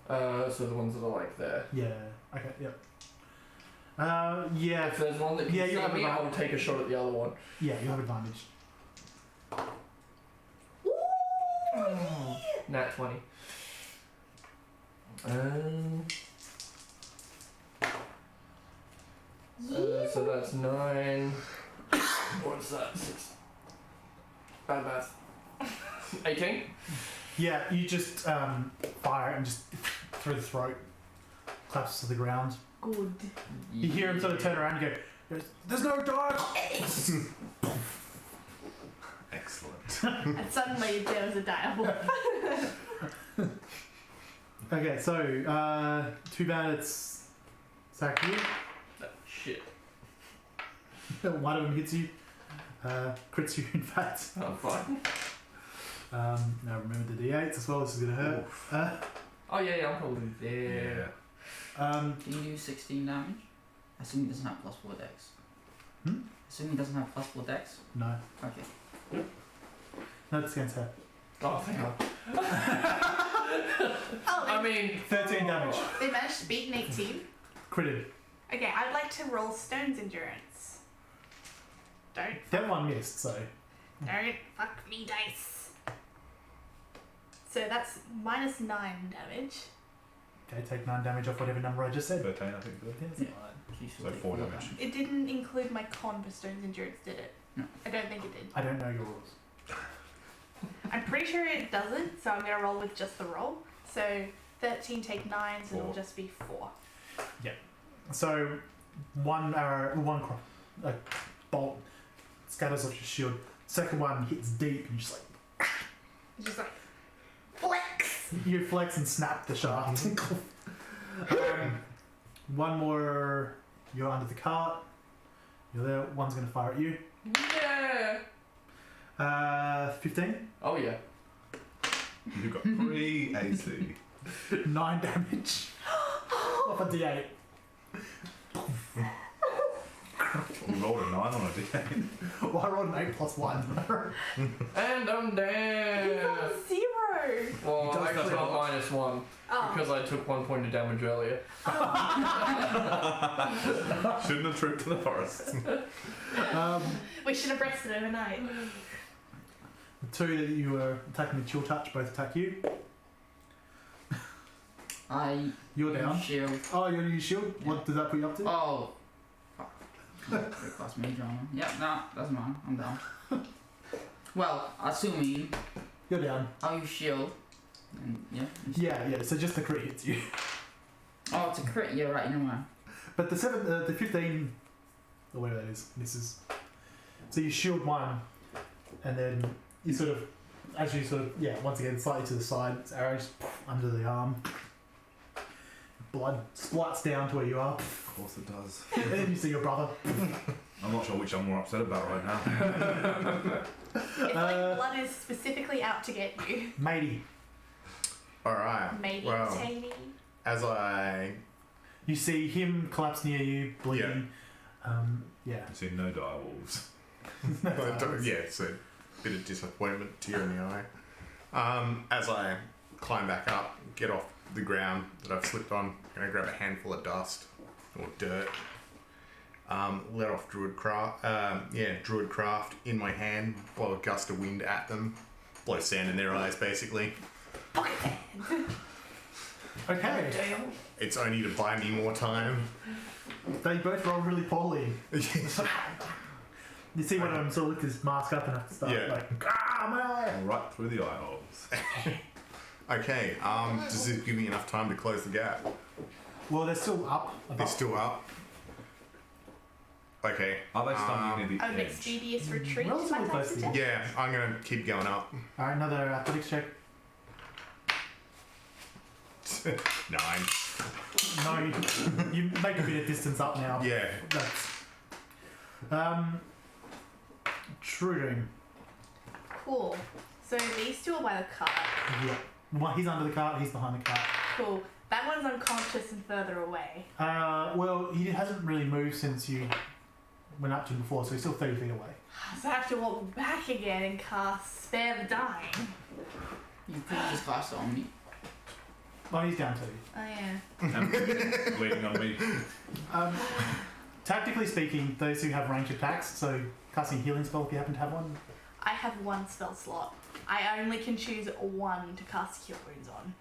So the ones that are like there. Yeah. Okay. Yep. Yeah. If there's one that can Yeah, you see have me, advantage. I'll take a shot at the other one. Yeah, you have advantage. Nat 20. So that's 9. What's that? 6. Bad math. 18? Yeah, you just fire it and just through the throat, collapses to the ground. Good. You hear him sort of turn around and go, "There's no dog!" Excellent. And suddenly there was a direwolf. Okay, so 2 bandits sack you. Shit. One of them hits you, crits you in fact. Oh, fine. Now remember the d8s as well, this is going to hurt. Oh, yeah, I'm probably there. Can you do 16 damage? I assume he doesn't have +4 dex. Hmm? Assume he doesn't have +4 dex? No. Okay. No, it's against her. Oh, thank God. Oh, I mean, 13 damage. they managed to beat an 18. Critted. Okay, I'd like to roll Stone's Endurance. Don't That one missed, so. Don't fuck me, dice. So that's -9 damage. Okay, take 9 damage off whatever number I just said. 13, I think. Yeah, that's Yeah. fine. She should So take 4 4 damage. It didn't include my con for Stone's Endurance, did it? No. I don't think it did. I don't know your rules. I'm pretty sure it doesn't, so I'm going to roll with just the roll. So 13 take 9, so it'll 4. just be 4. So, one arrow, bolt scatters off your shield. Second one hits deep and just like. It's just like, flex! You flex and snap the shaft. One more, you're under the cart. You're there, one's going to fire at you. yeah. 15. Oh, yeah. You've got 3 AC. 9 damage. Off a d8. You rolled a 9 on a d8. Well, I rolled an 8 plus 1. And I'm You dead. got 0! Well, Does I actually that got help? -1 Oh. because I took 1 point of damage earlier. Shouldn't have trooped to the forest. We should have rested overnight. The 2 that you were attacking with chill touch both attack you. You're use down. Shield. Oh, you're gonna use shield? What does that put you up to? Oh. Fuck. 3+ mage armor. Yep, no, doesn't matter. I'm down. Well, assuming You're down. I'll use shield. And Yeah, so just the crit hits you. Oh, it's a crit. Yeah, right. You know what? But the 15, or whatever that is, misses. So you shield one, and then you sort of, once again, slightly to the side, arrows under the arm. Blood splats down to where you are, Of course it does. and then you see your brother. I'm not sure which I'm more upset about right now. It's like blood is specifically out to get you. Matey. Alright. Maybe Well, Taney. as I You see him collapse near you, bleeding. Yeah. I've seen no direwolves. yeah, it's a bit of disappointment, tear in the eye. As I climb back up, get off the ground that I've slipped on, I'm gonna grab a handful of dust or dirt. Let off Druidcraft in my hand, blow a gust of wind at them, blow sand in their eyes, basically. Okay. It's only to buy me more time. They both roll really poorly. You see one of them sort of lift his mask up and have to start my eye! Right through the eye holes. Okay, does this give me enough time to close the gap? Well, they're still up. They're still up. Okay. Are they standing near the An edge? expeditious retreat, Relatively might I close to suggest? Yeah, I'm gonna keep going up. Alright, another athletics check. 9. No, you make a bit of distance up now. Yeah. That's... Truedream. Cool. So these two are by the cart. Yeah. Well, he's under the cart, he's behind the cart. Cool. That one's unconscious and further away. Well, he hasn't really moved since you went up to him before, so he's still 30 feet away. So I have to walk back again and cast Spare the Dying. You could just cast it on me. Oh, he's down too. Oh yeah. And bleeding on me. Tactically speaking, those who have ranged attacks, so casting a healing spell if you happen to have one. I have one spell slot. I only can choose one to cast Cure Wounds on.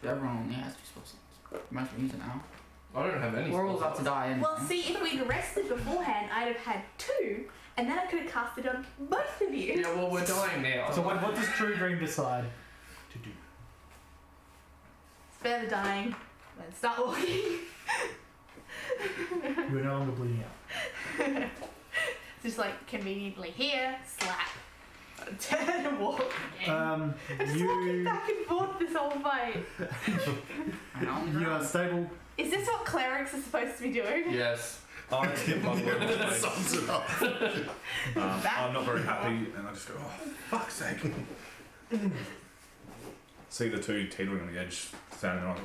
Everyone only has 2 spell slots. You might as well use it now. I don't have any. We're all about to die anyway. Well, see, if we'd rested beforehand, I'd have had 2, and then I could have cast it on both of you. Yeah, well, we're dying now. So what does Truedream decide to do? Spare the Dying, then start walking. You're no longer bleeding out. Just like conveniently here, slap. Turn and walk again. I'm just walking back and forth this whole fight. You are stable. Is this what clerics are supposed to be doing? Yes. I get my word on my face. Sums it up. I'm not very happy, and I just go, oh, fuck's sake. See the two teetering on the edge, standing there,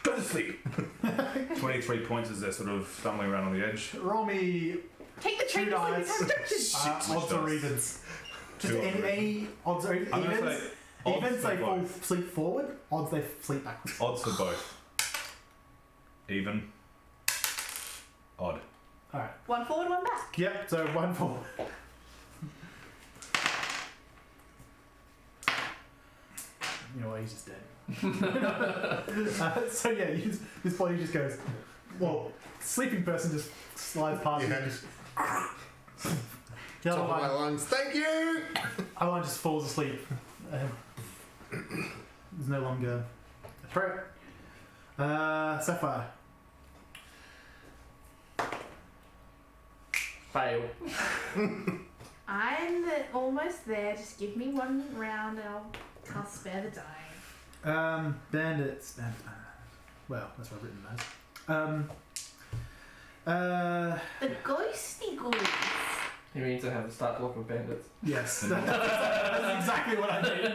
go to sleep. 23 points as they're sort of stumbling around on the edge. Roll me Take the train to dice. sleep instructions. Odds or evens. Just Two any odds or evens. I'm going to say odds Evens for they fall both. sleep forward. Odds they sleep backwards. Odds for both. Even. Odd. Alright. One forward, one back. Yep, so 1 forward. You know what, he's just dead. So yeah, this body just goes, well, sleeping person just slides past you and just... The Top other of my one, lungs. Thank you. other one just falls asleep. There's no longer a threat. Sapphire. Fail. I'm almost there. Just give me one round and I'll cast Spare the Dying. Bandits. Well, that's what I've written as. The ghosty ghouls. He means to have a stat block with bandits. Yes, that's exactly what I mean.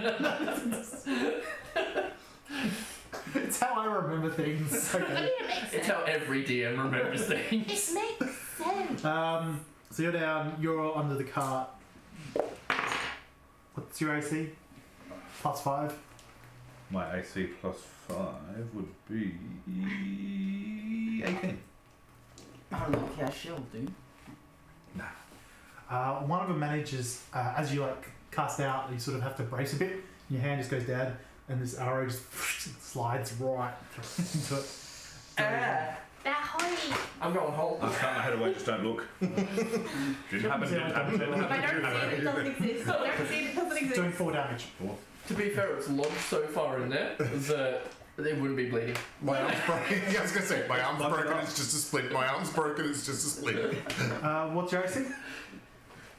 It's how I remember things. I mean, Okay. it makes It's sense. how every DM remembers things. It makes sense. So you're down. You're under the cart. What's your AC? +5. My AC +5 would be 18. I don't know if he has shield, dude. One of them manages, as you like cast out, you sort of have to brace a bit. And your hand just goes down, and this arrow just slides right into it. That honey. I'm going whole. I've cut my head away, just don't look. Didn't happen, didn't happen, didn't If I happen, don't see it, it doesn't exist. If I don't see it, it doesn't Doing exist. 4 damage. To be fair, it's lodged so far in there that they wouldn't be bleeding. My arm's broken. Yeah, I was gonna say my arm's broken. It's just a splint. My arm's broken. It's just a splint. What's your AC?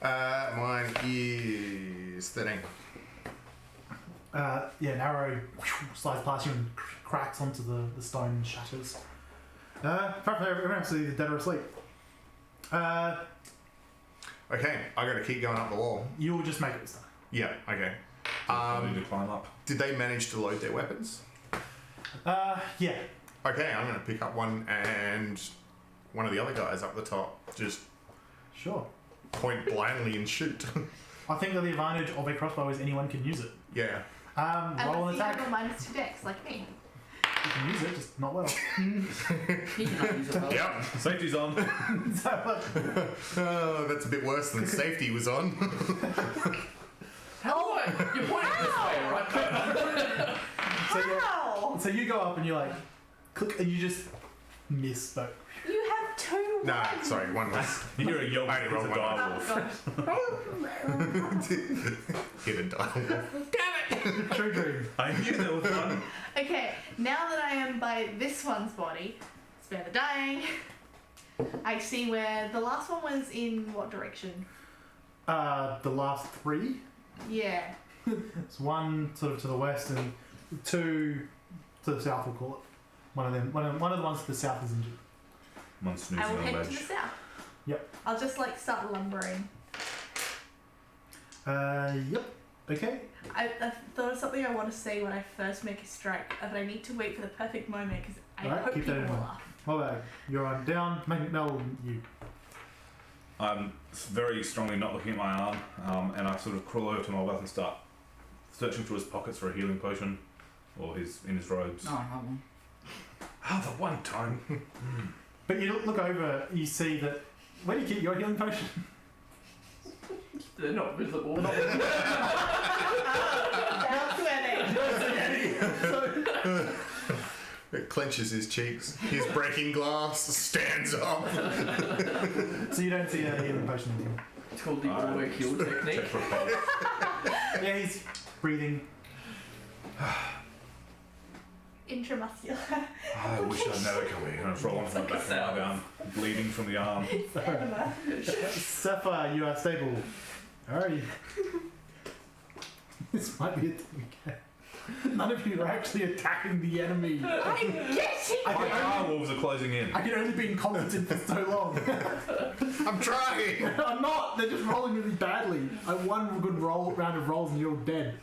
Mine is 13. Yeah, an arrow slides past you and cracks onto the stone and shatters. Apparently the dead are asleep. Okay, I gotta keep going up the wall. You'll just make it this time. Yeah. Okay. Need to climb up. Did they manage to load their weapons? Yeah. Okay, I'm going to pick up one and one of the other guys up the top. Just Sure. point blindly and shoot. I think that the advantage of a crossbow is anyone can use it. Yeah. Roll an Unless you attack. have a -2 dex, like me. You can use it, just not well. He cannot use it well. Yep. Safety's on. Oh, that's a bit worse than safety was on. How? You're pointing this way, right? How? So you go up and you're like, click, and you just miss, but You have 2 Nah, ones. sorry, one was. You hear a yelp. I only rolled It's a one. dire Oh wolf. gosh. Hit a dial. Truedream. I knew that was fun. Okay, now that I am by this one's body, spare the dying. I see where the last one was in what direction? The last 3. Yeah. It's one sort of to the west and 2 to the south. We'll call it. One of them. One of the ones to the south is injured. One I snoozing will on head the to the ledge. south. Yep. I'll just like start lumbering. Yep. Okay. I thought of something I want to say when I first make a strike, but I need to wait for the perfect moment because I Alright, hope keep that people in will mind. laugh. Molbath, you're on down. No, you. I'm very strongly not looking at my arm, and I sort of crawl over to Molbath and start searching through his pockets for a healing potion, or in his robes. No, I have one. Ah, the one time. But you look over, you see that. Where do you keep your healing potion? They're not visible. That's where It clenches his cheeks. He's breaking glass, stands up. So you don't see a healing potion anymore. It's called the auto heal technique. Check for a pulse. Yeah, he's breathing. intramuscular. I wish I'd never come here. I'm rolling from the back of my arm, bleeding from the arm. Enema. Sapphire, you are stable. Alrighty. This might be a thing again. None of you are actually attacking the enemy. I'm getting I My can, car wolves are closing in. I can only be incompetent for so long. I'm trying! I'm not. They're just rolling really badly. I one good round of rolls and you're all dead.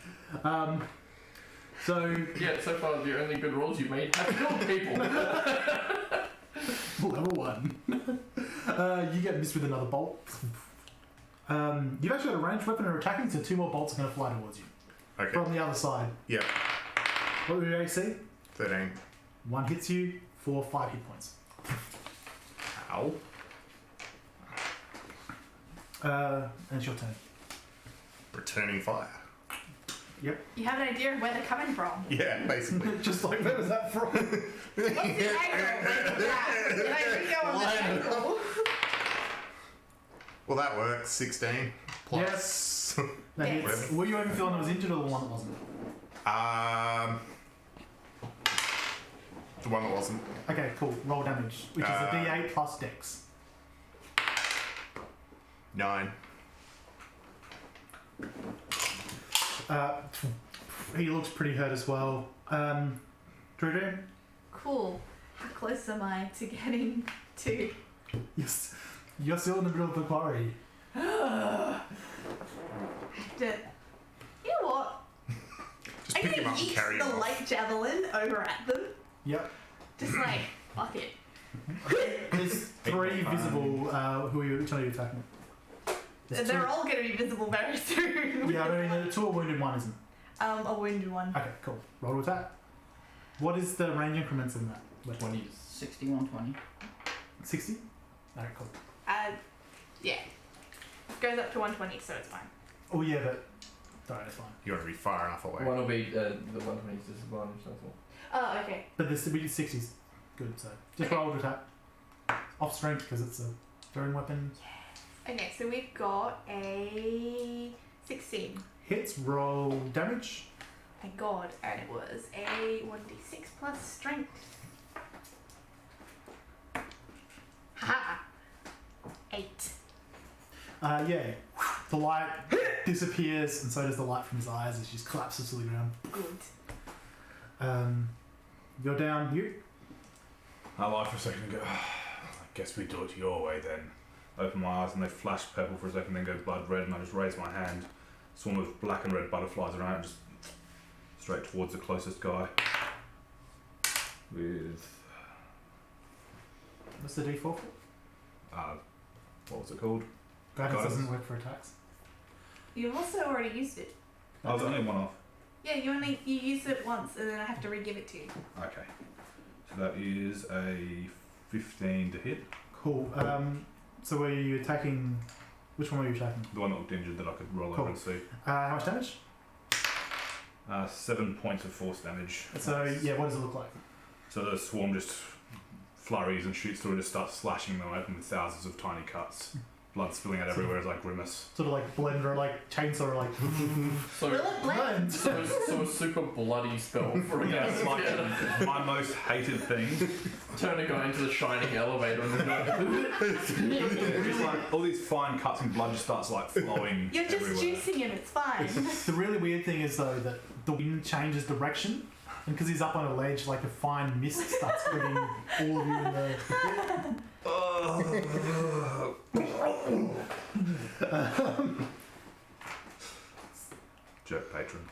So Yeah, so far the only good rolls you've made have killed people. level 1. You get missed with another bolt. You've actually got a ranged weapon and are attacking, so 2 more bolts are going to fly towards you Okay. from the other side. Yep. What were your AC? 13. 1 hits you for 5 hit points. Ow. And it's your turn. Returning fire. You have an idea of where they're coming from. Yeah, basically. Just like, where was that from? What's the angle? Yeah. Did I think I was the angle? Well, that works. 16 plus. That Yes. hits. Were you only feeling that was injured or the one that wasn't? The one that wasn't. Okay, cool. Roll damage, which is a D8 plus Dex. 9. He looks pretty hurt as well. Truedream? Cool. How close am I to getting to? Yes. You're still in the middle of the quarry. You know what? Just I'm pick him gonna up and yeet carry him the off. light javelin over at them. Yep. Just like, fuck it. There's 3 visible. Who are you? Which one are you attacking? There's They're 2. all gonna be visible very soon. Yeah, I mean, 2 are wounded, 1 isn't. A wounded one. Okay, cool. Roll to attack. What is the range increments in that? 20. 61, 20. 60? Alright, cool. Yeah. Goes up to 120, so it's fine. Oh, yeah, but. Alright, that's fine. You want to be far enough away. One will be the 120's disadvantage, that's all. Oh, okay. But the 60's good, so. Just roll to attack. Off strength, because it's a throwing weapon. Okay, so we've got a 16. Hits, roll damage. Thank God. And it was a 1d6 plus strength. Haha. 8. Yeah. The light disappears, and so does the light from his eyes as he just collapses to the ground. Good. You're down. You? I lied for a second and go, I guess we do it your way then. Open my eyes and they flash purple for a second, then go blood red, and I just raise my hand, swarm of black and red butterflies around, just straight towards the closest guy. With What's the D4 for? what was it called? Guidance Guidance. doesn't work for attacks. You've also already used it. I was only one off. Yeah, you used it once, and then I have to re-give it to you. Okay. So that is a 15 to hit. Cool. So were you attacking? Which one were you attacking? The one that looked injured that I could roll Cool. over and see. How much damage? 7 points of force damage. So yeah, what does it look like? So the swarm just flurries and shoots through and just starts slashing them open with thousands of tiny cuts. Blood spilling out everywhere as I grimace. Sort of like blender, like chainsaw, like. So, Will it blend? so a super bloody spell for a Yeah, guy. it's like my most hated thing. Turn a guy into the shining elevator and It's just like all these fine cuts and blood just starts like flowing You're just everywhere. juicing him, it's fine. The really weird thing is though that the wind changes direction, and because he's up on a ledge, like a fine mist starts splitting all of you in the. Jerk patron.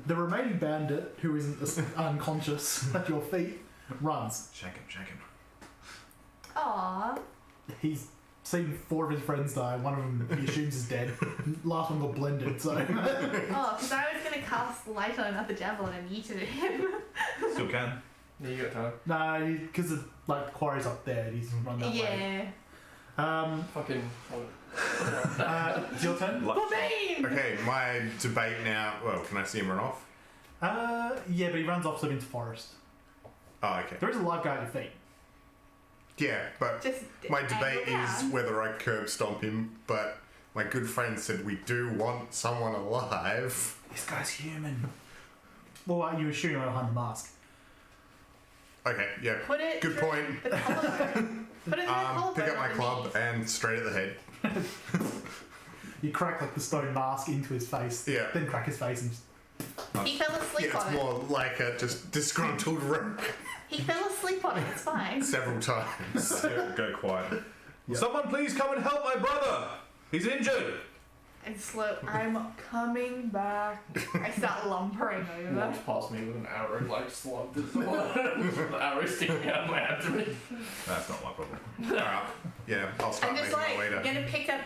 The remaining bandit, who isn't unconscious at your feet, runs. Shank him. Aww. He's seen 4 of his friends die. One of them he assumes is dead. Last one got blended, so. Oh, because I was going to cast light on another javelin and yeeted at him. Still can. Yeah, you got time. No, because like the quarry's up there, he's run that way. Yeah. Fucking. It's your turn? Like, Bane! Okay, my debate now. Well, can I see him run off? Yeah, but he runs off into forest. Oh, okay. There is a live guy at your feet. Yeah, but Just my debate angle is down. whether I curb stomp him. But my good friend said we do want someone alive. This guy's human. Well, you assume behind the mask. Okay, yeah. Put it Good through point. the collarbone. Put it in the collarbone. Pick up my on the club knees. and straight at the head. You crack like the stone mask into his face. Yeah. Then crack his face and just. He fell asleep Yeah, it's on it. more like a just disgruntled wreck He fell asleep on it, it's fine. several times. go quiet. Yeah. Someone please come and help my brother. He's injured. And slow, I'm coming back. I start lumbering over. Walks past me with an arrow, like slugged as well. The arrow sticking out of my abdomen. That's not my problem. Alright, yeah, I'll start I'm just making like, my way I'm to. gonna pick up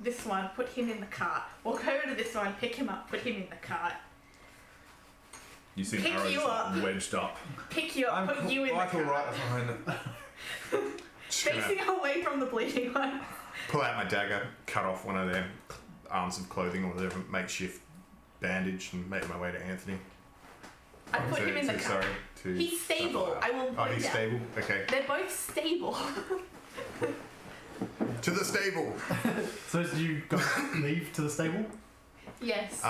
this one, put him in the cart. Walk over to this one, pick him up, put him in the cart. You see Pick arrows you like up. wedged up. Pick you up, put you in the quite cart. alright, fine. Just gonna Facing away from the bleeding one. pull out my dagger, cut off one of their arms of clothing or whatever, makeshift bandage, and make my way to Anthony. I put him in the cart. Sorry, to. He's stable. I will Oh, put him he's down. stable? Okay. They're both stable. To the stable! So did you go leave to the stable? Yes.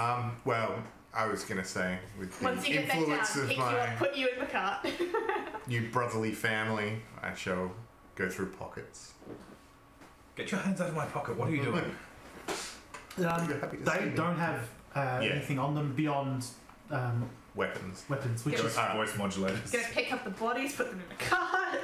Well, I was gonna say, with the Once you get back down, influence of pick you up, my put you in the cart. new brotherly family, I shall go through pockets. Get your hands out of my pocket. What are you doing? You're happy to see They me. don't have anything on them beyond Weapons. weapons, which Yeah. is Voice modulators. Gonna pick up the bodies, put them in the cart.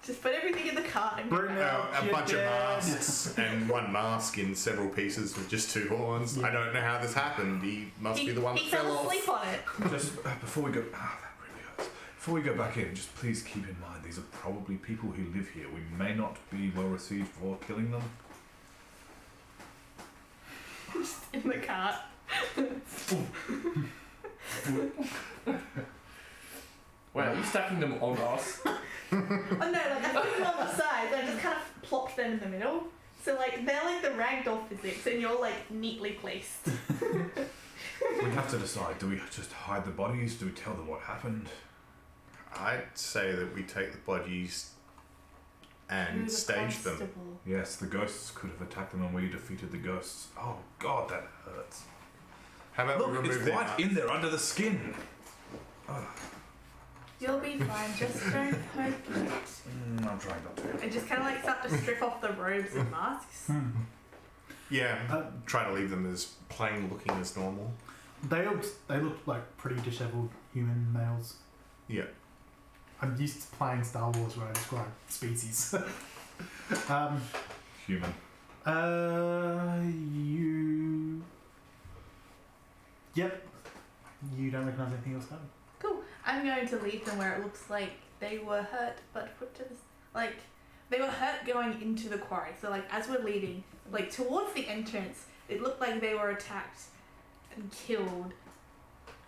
Just put everything in the cart and go Bring back. out- A bunch of Yeah. masks and one mask in several pieces with just 2 horns. Yeah. I don't know how this happened. He must be the one that he fell fell off. asleep on it. Just before we go, that really hurts. Before we go back in, just please keep in mind these are probably people who live here. We may not be well received for killing them. In the cart. Wait, are you stacking them on us? Oh no, like I put them on the side, then I just kind of plop them in the middle. So like they're like the ragdoll physics, and you're like neatly placed. We have to decide. Do we just hide the bodies? Do we tell them what happened? I'd say that we take the bodies and Who's a stage them. constable? Yes, the ghosts could have attacked them and we defeated the ghosts. Oh god, that hurts. How about we Look, remove it's them? right in there under the skin. You'll be fine, just don't poke it. I'm trying not to. And just kind of like start to strip off the robes and masks. Yeah, try to leave them as plain looking as normal. They look like pretty disheveled human males. Yeah. I'm used to playing Star Wars where I describe species. Human. You. Yep. You don't recognise anything else happening. Cool. I'm going to leave them where it looks like they were hurt, but put to this, like, they were hurt going into the quarry. So, like, as we're leaving, like, towards the entrance, it looked like they were attacked and killed,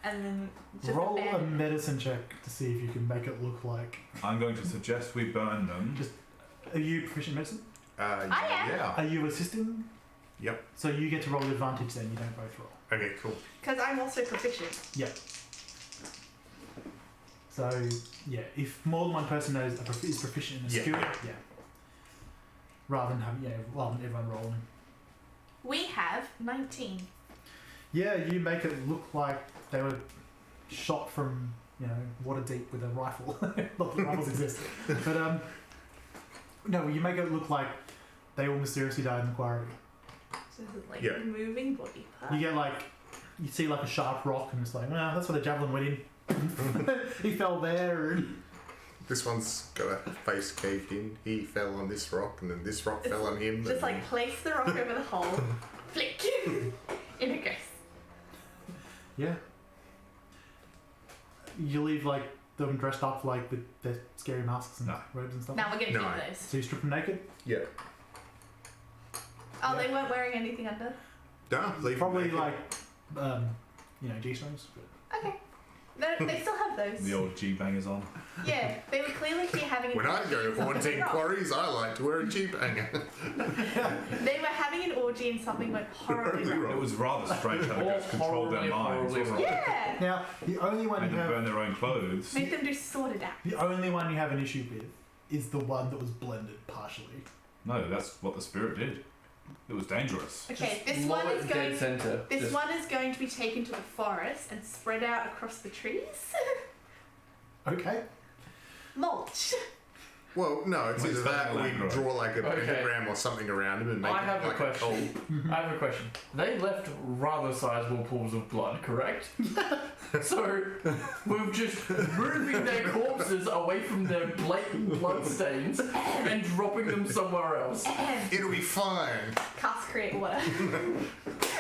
and then just Roll a abandoned. medicine check to see if you can make it look like. I'm going to suggest we burn them. Are you proficient in medicine? am. Yeah. Are you assisting? Yep. So you get to roll the advantage then, you don't both roll. Okay, cool. Because I'm also proficient. So, yeah, if more than one person knows is proficient in a skill, yeah. Rather than everyone rolling. We have 19. Yeah, you make it look like they were shot from, water deep with a rifle. Not that rifles exist. But, no, you make it look like they all mysteriously died in the quarry. So this is like Yeah. moving body part. You get you see like a sharp rock and it's like, well, that's where the javelin went in. He fell there and... This one's got a face caved in. He fell on this rock, and then this rock fell on him. Just like place the rock over the hole, flick, in it goes. Yeah. You leave them dressed up with their scary masks and robes and stuff. Now we're gonna No. keep those. So you strip them naked? Yeah. Oh, they weren't wearing anything under? No, leave Probably him naked. G-strings. But... Okay. They still have those. The old G-bangers on. Yeah, they would clearly be having When I go haunting wrong. quarries, I like to wear a G-banger. They were having an orgy and something went horribly wrong. It was rather strange how the ghosts controlled their minds. horribly wasn't it? Yeah! Now, the only one Made you them burn have... their own clothes. Make them do sorted out. The only one you have an issue with is the one that was blended partially. No, that's what the spirit did. It was dangerous. Okay, Just this one lower is dead going. center. This Just- one is going to be taken to the forest and spread out across the trees. Okay. Mulch. Well, no, it's Well, either it's that or something we like draw like a Okay. pentagram or something around him and make I it have a like question. I have a question. They left rather sizable pools of blood, correct? So we're just moving their corpses away from their blatant blood stains and dropping them somewhere else. It'll be fine. Cast create water.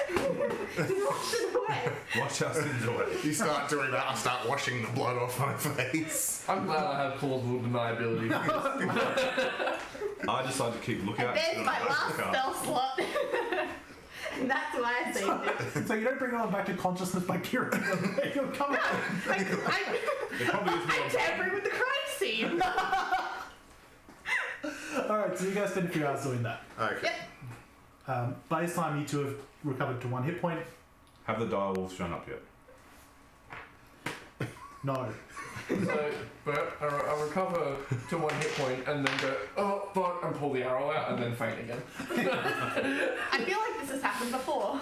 Wash it away. Watch us enjoy. You start doing that, I start washing the blood off my face. I'm glad I have plausible deniability. I decided to keep looking And at it. there's my last spell slot. And that's why I saved it. So you don't bring them back to consciousness by curing them. You'll come out. I'm It probably is more tampering with the crime scene. Alright, so you guys spend a few hours doing that. Okay. Yep. By this time, you two have recovered to 1 hit point. Have the direwolves shown up yet? No. So, but I recover to 1 hit point and then go, oh fuck, and pull the arrow out and then faint again. I feel like this has happened before.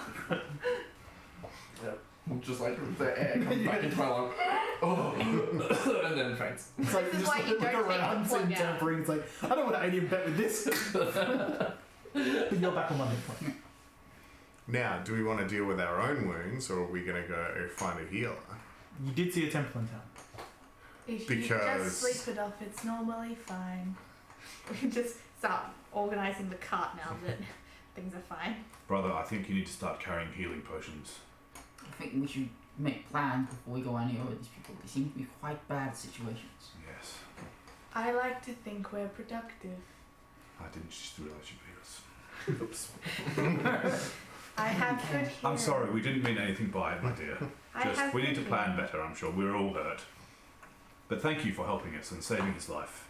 Just like the air comes back into my lung. Oh, and then faints. It's like This you is just why you look don't take around the plug and out. tampering. It's like, I don't want to aid bet with this. But you're back on 1 hit point. Now, do we want to deal with our own wounds or are we going to go find a healer? You did see a temple in town. If Because- you just sleep it off, it's normally fine. We can just start organising the cart now that things are fine. Brother, I think you need to start carrying healing potions. I think we should make plans before we go anywhere with these people. They seem to be quite bad situations. Yes. I like to think we're productive. I didn't just realize you'd beat us. Oops. I have good hearing. I'm sorry, we didn't mean anything by it, my dear. I Just, have we need to good plan hearing. better, I'm sure. We're all hurt. But thank you for helping us and saving his life.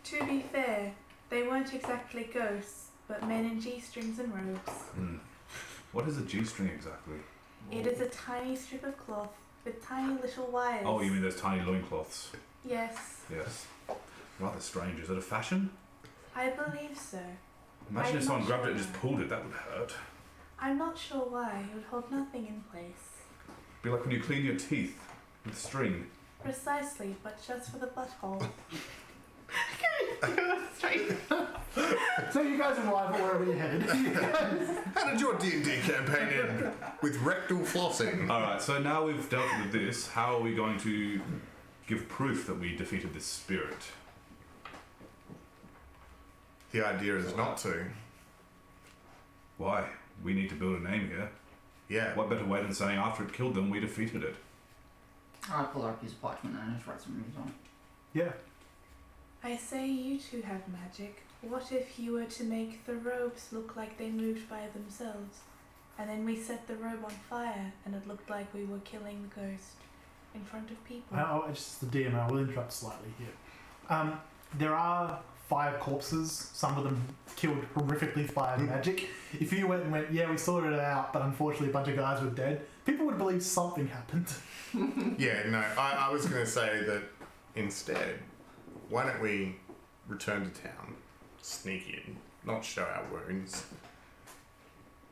To be fair, they weren't exactly ghosts, but men in G-strings and robes. What is a G-string exactly? It is a tiny strip of cloth with tiny little wires. Oh, you mean those tiny loincloths? Yes, Yes. Rather strange. Is it a fashion? I believe so. Imagine I'm if someone not grabbed it sure. and just pulled it. That would hurt. I'm not sure why. It would hold nothing in place. Be like when you clean your teeth with string. Precisely, but just for the butthole. Straight. So you guys arrive at wherever you're headed. How did your D&D campaign end? With rectal flossing. Alright, so now we've dealt with this, how are we going to give proof that we defeated this spirit? The idea is not to. Why? We need to build a name here. Yeah. What better way than saying after it killed them, we defeated it? I pull out a piece of parchment and just write some runes on it. Yeah. I say you two have magic. What if you were to make the robes look like they moved by themselves? And then we set the robe on fire and it looked like we were killing the ghost in front of people. Just the DM, I will interrupt slightly here. There are 5 corpses, some of them killed horrifically by magic. If you went and went, yeah, we sorted it out, but unfortunately a bunch of guys were dead, people would believe something happened. Yeah, no, I was going to say that instead, why don't we return to town, sneak in, not show our wounds,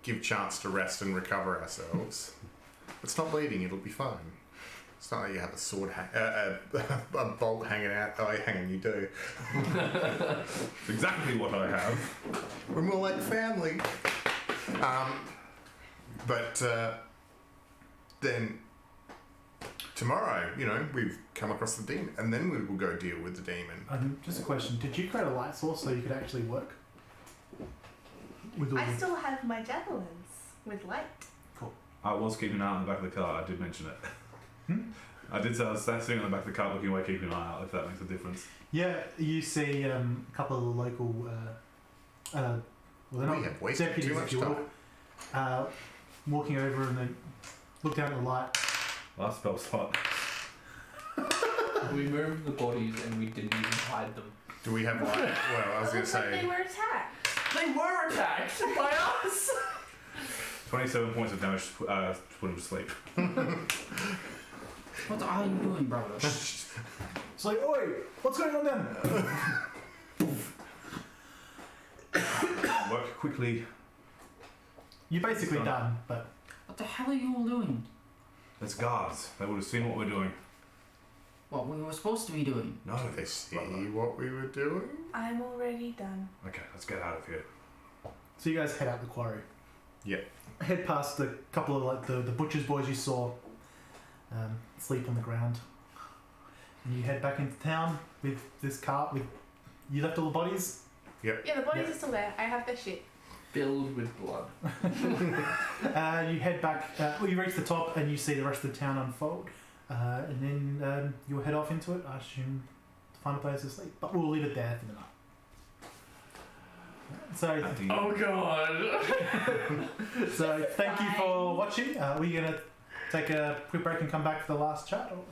give chance to rest and recover ourselves. It's not bleeding, it'll be fine. It's not like you have a sword, a bolt hanging out. Oh, hang on, you do. It's exactly what I have. We're more like family. But then tomorrow, we've come across the demon, and then we will go deal with the demon. Just a question, did you create a light source so you could actually work? With all I still have my javelins with light. I was keeping an eye on the back of the car. I did mention it. I did say I was sitting on the back of the car looking away, keeping an eye out, if that makes a difference. Yeah, you see a couple of the local well, they're We not have wasted deputies, too much if you will, walking over and they look down at the light. Last spell slot. We moved the bodies and we didn't even hide them. Do we have light? Well, I was going to Like they say... were attacked. They were attacked by us! 27 points of damage to put him to sleep. What are you doing, brother? It's like, oi, what's going on then? Work quickly. You're basically done, but What the hell are you all doing? There's guards. They would have seen what we're doing. What we were supposed to be doing? No, Did they see what we were doing? I'm already done. Okay, let's get out of here. so you guys head out the quarry. Yep. Head past a couple of like the butcher's boys you saw sleep on the ground, and you head back into town with this cart with you left all the bodies. Yeah, the bodies Yep. are still there. I have their shit. Filled with blood. You head back. You reach the top and you see the rest of the town unfold, and then you'll head off into it. I assume to find a place to sleep, but we'll leave it there for the night. So, Oh god! so thank you for watching. We're gonna take a quick break and come back for the last chat. Or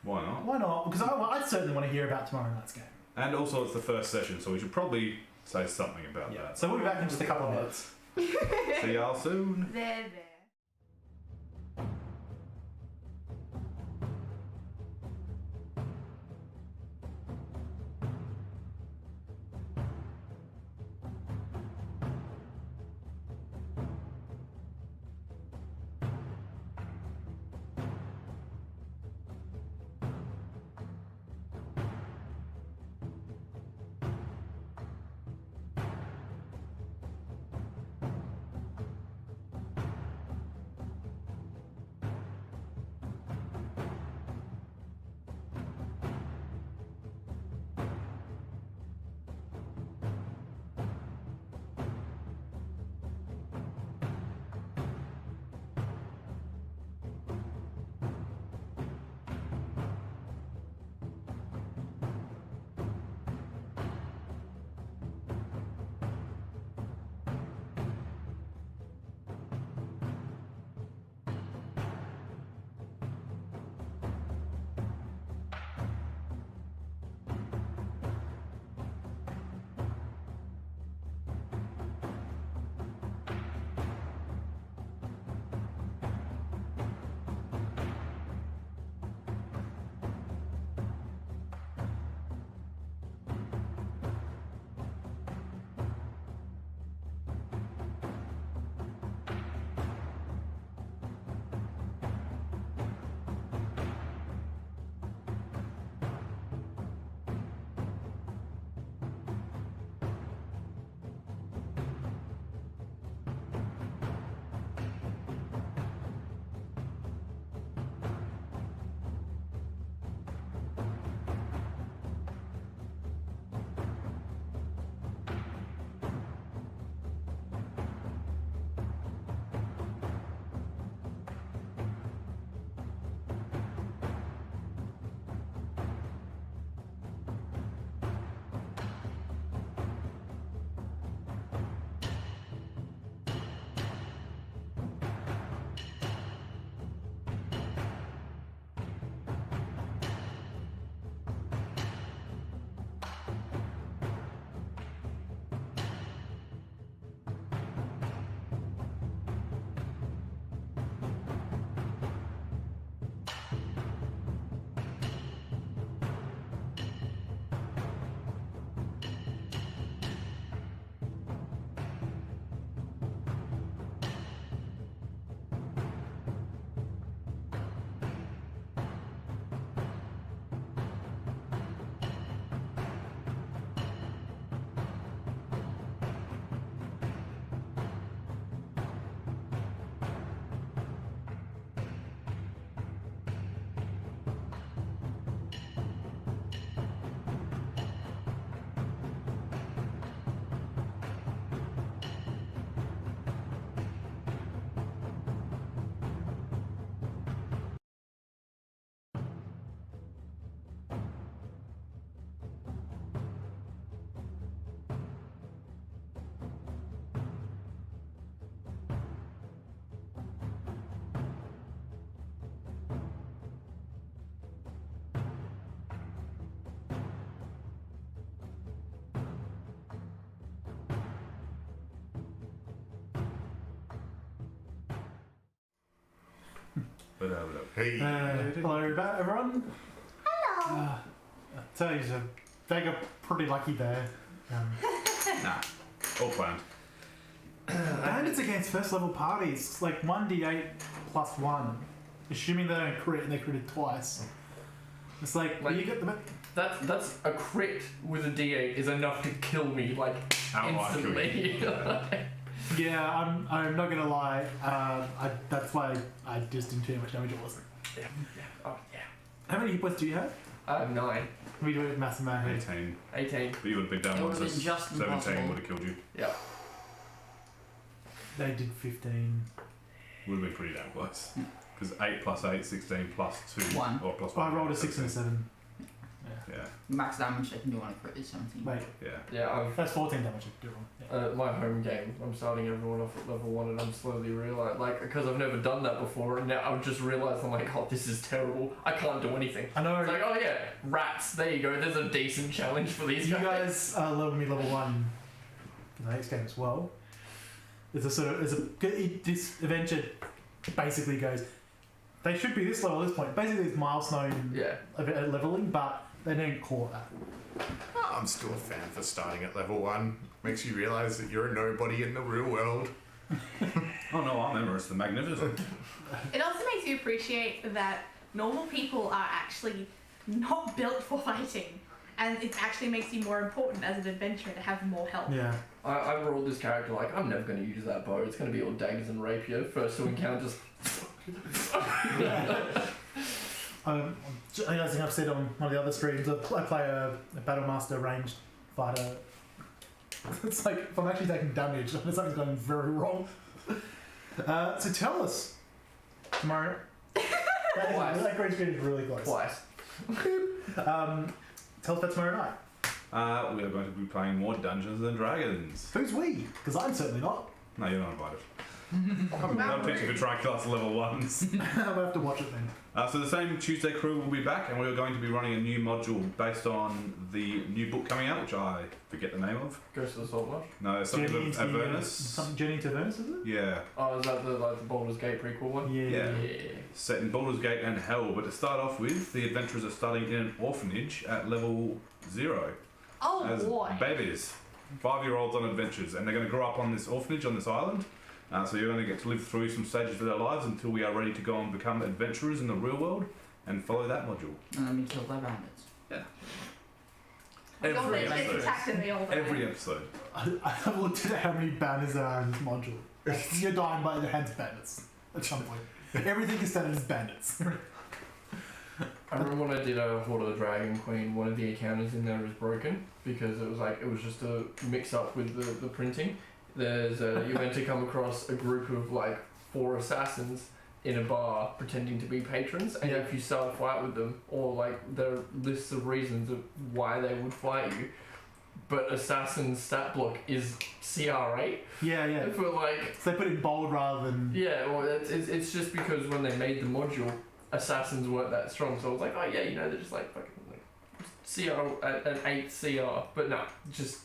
Why not? why not? Because I certainly want to hear about tomorrow night's game. And also, it's the first session, so we should probably say something about that. So we'll be back in just a couple of minutes. See y'all soon. There. Hey. Hello, everyone. Hello. I tell you, they got pretty lucky there. Nah, all planned. Bandits against first level parties, like 1d8 plus 1. Assuming they don't crit and they critted twice. It's like you get the. That's a crit with a D8 is enough to kill me like Outright instantly. Yeah, I'm not gonna lie. That's why I just didn't too much damage. It wasn't. Yeah. Oh yeah. How many hit points do you have? I have 9. We do it massive man here. 18. 18. But you would have been down It once. would've been just 17 impossible. would have killed you. Yeah. They did 15. Would have been pretty damn close. Because 8 plus 8, 16 plus 2. 1. Or plus Oh, 1. I rolled a 6 and a 7. Yeah. Max damage they can do on a crit is 17. Wait, Yeah. Yeah, that's 14 damage. I did wrong. Yeah. my home game, I'm starting everyone off at level 1 and I'm slowly realising, like, because I've never done that before and now I've just realised, I'm like, oh, this is terrible. I can't do anything. I know. It's like, oh yeah, rats, there you go, there's a decent challenge for these You guys. guys level me level 1 for the next game as well. This adventure basically goes. They should be this level at this point. Basically, it's milestone Yeah. leveling, but they didn't call it that. I'm still a fan for starting at level 1. Makes you realise that you're a nobody in the real world. Oh no, I'm Emharis the Magnificent. It also makes you appreciate that normal people are actually not built for fighting, and it actually makes you more important as an adventurer to have more health. Yeah. I rolled this character like, I'm never going to use that bow, it's going to be all daggers and rapier. First 2 encounters. I think I've said on one of the other streams, I play a Battlemaster ranged fighter. It's like, if I'm actually taking damage, something's going very wrong. So tell us, tomorrow. Twice. That green screen is really close. Twice. Tell us about tomorrow night. We are going to be playing more Dungeons and Dragons. Who's we? Because I'm certainly not. No, you're not invited. Wow. I'm teaching for Tri-Class level 1s. I'll have to watch it then. So the same Tuesday crew will be back, and we're going to be running a new module based on the new book coming out, which I forget the name of. Goes to the Salt Marsh. No, it's something Journey of into Avernus. something Journey to Avernus, is it? Yeah, Oh, is that the Baldur's Gate prequel one? Yeah. Yeah. set in Baldur's Gate and Hell. But to start off with, the adventurers are starting in an orphanage at level 0 Oh as boy. babies, 5-year-olds on adventures, and they're going to grow up on this orphanage on this island. So you're going to get to live through some stages of their lives until we are ready to go and become adventurers in the real world and follow that module. And then we kill their bandits. The old Every man gets episode. attacked in the old Every man. episode. I've looked at how many banners there are in this module. You're dying by the hands of bandits at some point. Everything is standard as bandits. I remember when I did a Horde of the Dragon Queen, one of the encounters in there is broken because it was just a mix up with the printing. There's you meant to come across a group of like 4 assassins in a bar pretending to be patrons, and if you start a fight with them, or like there are lists of reasons of why they would fight you, but assassin's stat block is CR8. Yeah. For like So they put it bold rather than. yeah, well it's just because when they made the module, assassins weren't that strong, so I was like, oh yeah, they're just like fucking like CR an 8 CR, but no, just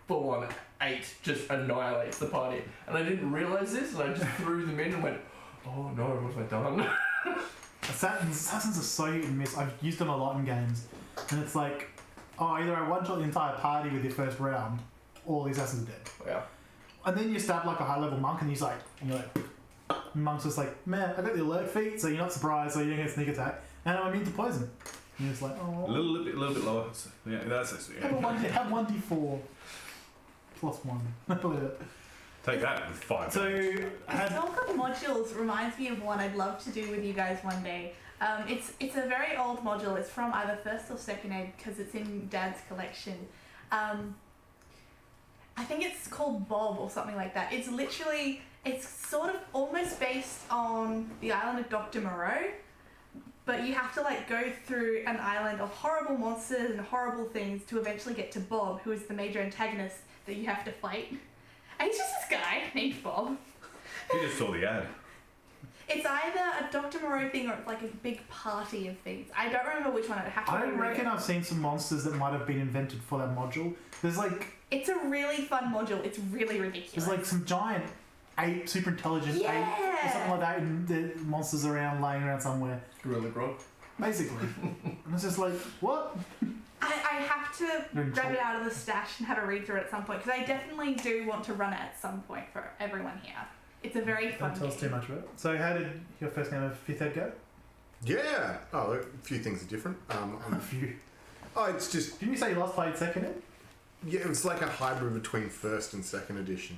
full on 8 just annihilates the party, and I didn't realise this, and I just threw them in and went, oh no, what have I done? Assassins are so hit and miss. I've used them a lot in games, and it's like, oh, either I one-shot the entire party with your first round, or the assassins are dead. Yeah. And then you stab like a high-level monk, and you're like, monk's just like, man, I got the alert feat, so you're not surprised, so you don't get sneak attack, and I'm immune to poison. And it's like, oh. A little bit lower. So, yeah, that's it. Have Yeah. have 1d4 plus 1. I believe it. Take that with 5. So, Talk of modules reminds me of one I'd love to do with you guys one day. It's a very old module. It's from either first or second ed because it's in Dad's collection. I think it's called Bob or something like that. It's sort of almost based on the island of Dr. Moreau, but you have to like go through an island of horrible monsters and horrible things to eventually get to Bob, who is the major antagonist that you have to fight. And he's just this guy named Bob. You just saw the ad. It's either a Dr. Moreau thing or it's like a big party of things. I don't remember which one. I'd have to I read reckon it. I've seen some monsters that might have been invented for that module. There's It's a really fun module. It's really ridiculous. like some giant 8 super intelligent 8 or something like that, and the monsters around laying around somewhere. Gorilla Grog. Basically. And it's just like, what? I have to grab it out of the stash and have a read through it at some point, because I definitely do want to run it at some point for everyone here. It's a very fun Don't tell us game. too much about it. So how did your first game of 5th Ed go? Yeah. Oh, a few things are different. A few. Oh, it's just Didn't you say you last played 2nd Ed? yeah, it was like a hybrid between 1st and 2nd edition.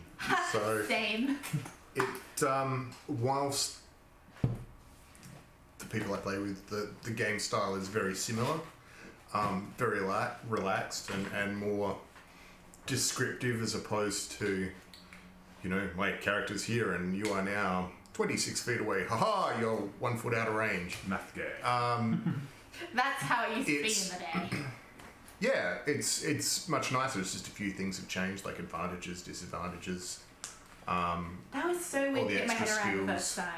So Same. it whilst the people I play with, the game style is very similar, very relaxed and more descriptive as opposed to, you know, my character's here and you are now 26 feet away. Haha, you're 1 foot out of range. Math game. That's how it used to be in the day. Yeah, it's much nicer. It's just a few things have changed, like advantages, disadvantages. That was so all weird to the get my head extra around the skills. first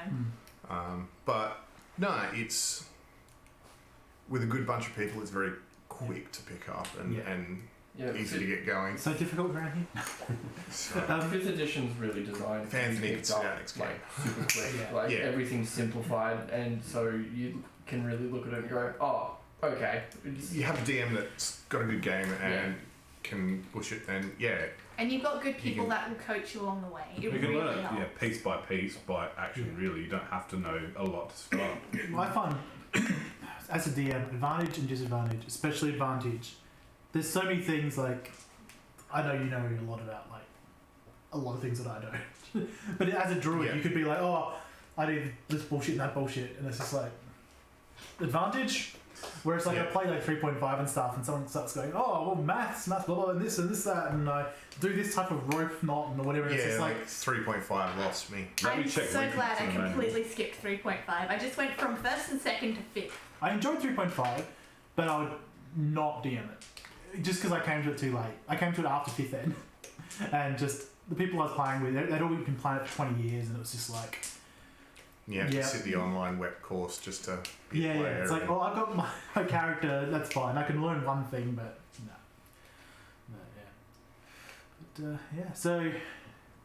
time. But no, it's with a good bunch of people. It's very quick to pick up and Yeah, easy to get going. So difficult around here? So, 5th edition's really designed Fans to need pick to sit up, down next game. like super quick. Yeah. Like Yeah. everything's simplified, and so you can really look at it and go, oh, okay. you have a DM that's got a good game and can push it, then And you've got good people can- that will coach you along the way. It You can really learn it, helps. piece by piece by action. Really, you don't have to know a lot to start. I find, as a DM, advantage and disadvantage, especially advantage, there's so many things, like, I know you know a lot about, like, a lot of things that I don't. But as a druid, Yeah. you could be like, oh, I do this bullshit and that bullshit, and it's just like, advantage? Whereas, like, I play, like, 3.5 and stuff, and someone starts going, oh, well, maths, blah, blah, and this, that, and I do this type of rope knot, and whatever, and it's yeah, just like 3.5 lost me. Let me I'm check so links glad I in the manual. completely skipped 3.5. I just went from 1st and 2nd to 5th. I enjoyed 3.5, but I would not DM it. Just because I came to it too late. I came to it after 5th Ed. And just the people I was playing with, they'd all been playing it for 20 years, and it was just like... You have to sit the online web course just to be a Yeah, player. it's like, well, I've got my character, that's fine. I can learn one thing, but no. But, so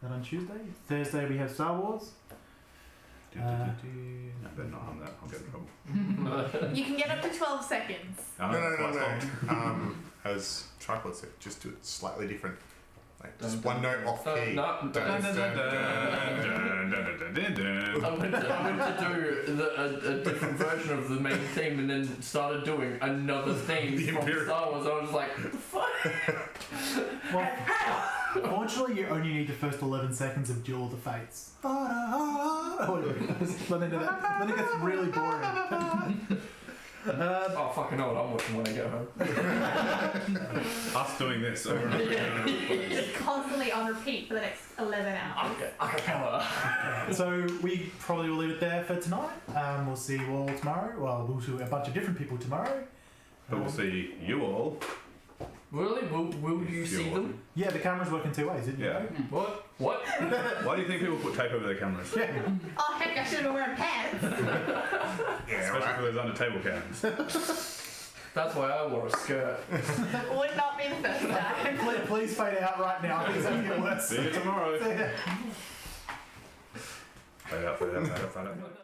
that on Tuesday. Thursday we have Star Wars. No, better not on that. I'll get in trouble. You can get up to 12 seconds. No. As Tripod said, just do it slightly different. Like, just one note off key. I went to do a different version of the main theme and then started doing another theme The from Imperial. Star Wars. I was like, fuck. Well, fortunately, you only need the first 11 seconds of Duel of the Fates. Then it gets really boring. Oh, fucking hell, I'm watching when I get home. Us doing this over and over again. It's constantly on repeat for the next 11 hours. Acapella. So we probably will leave it there for tonight. We'll see you all tomorrow. Well, we'll see a bunch of different people tomorrow. But we'll see you all. Really? Will you see them? Yeah, the camera's working 2 ways, isn't it? Yeah. What? What? Why do you think people put tape over their cameras? Yeah. Oh, heck, I should have been wearing pants. Especially for those under table cams. That's why I wore a skirt. Would not be the first time. Please fade out right now. I think it's going to get worse. See you tomorrow. See ya. Fade out, fade out, fade out, fade out.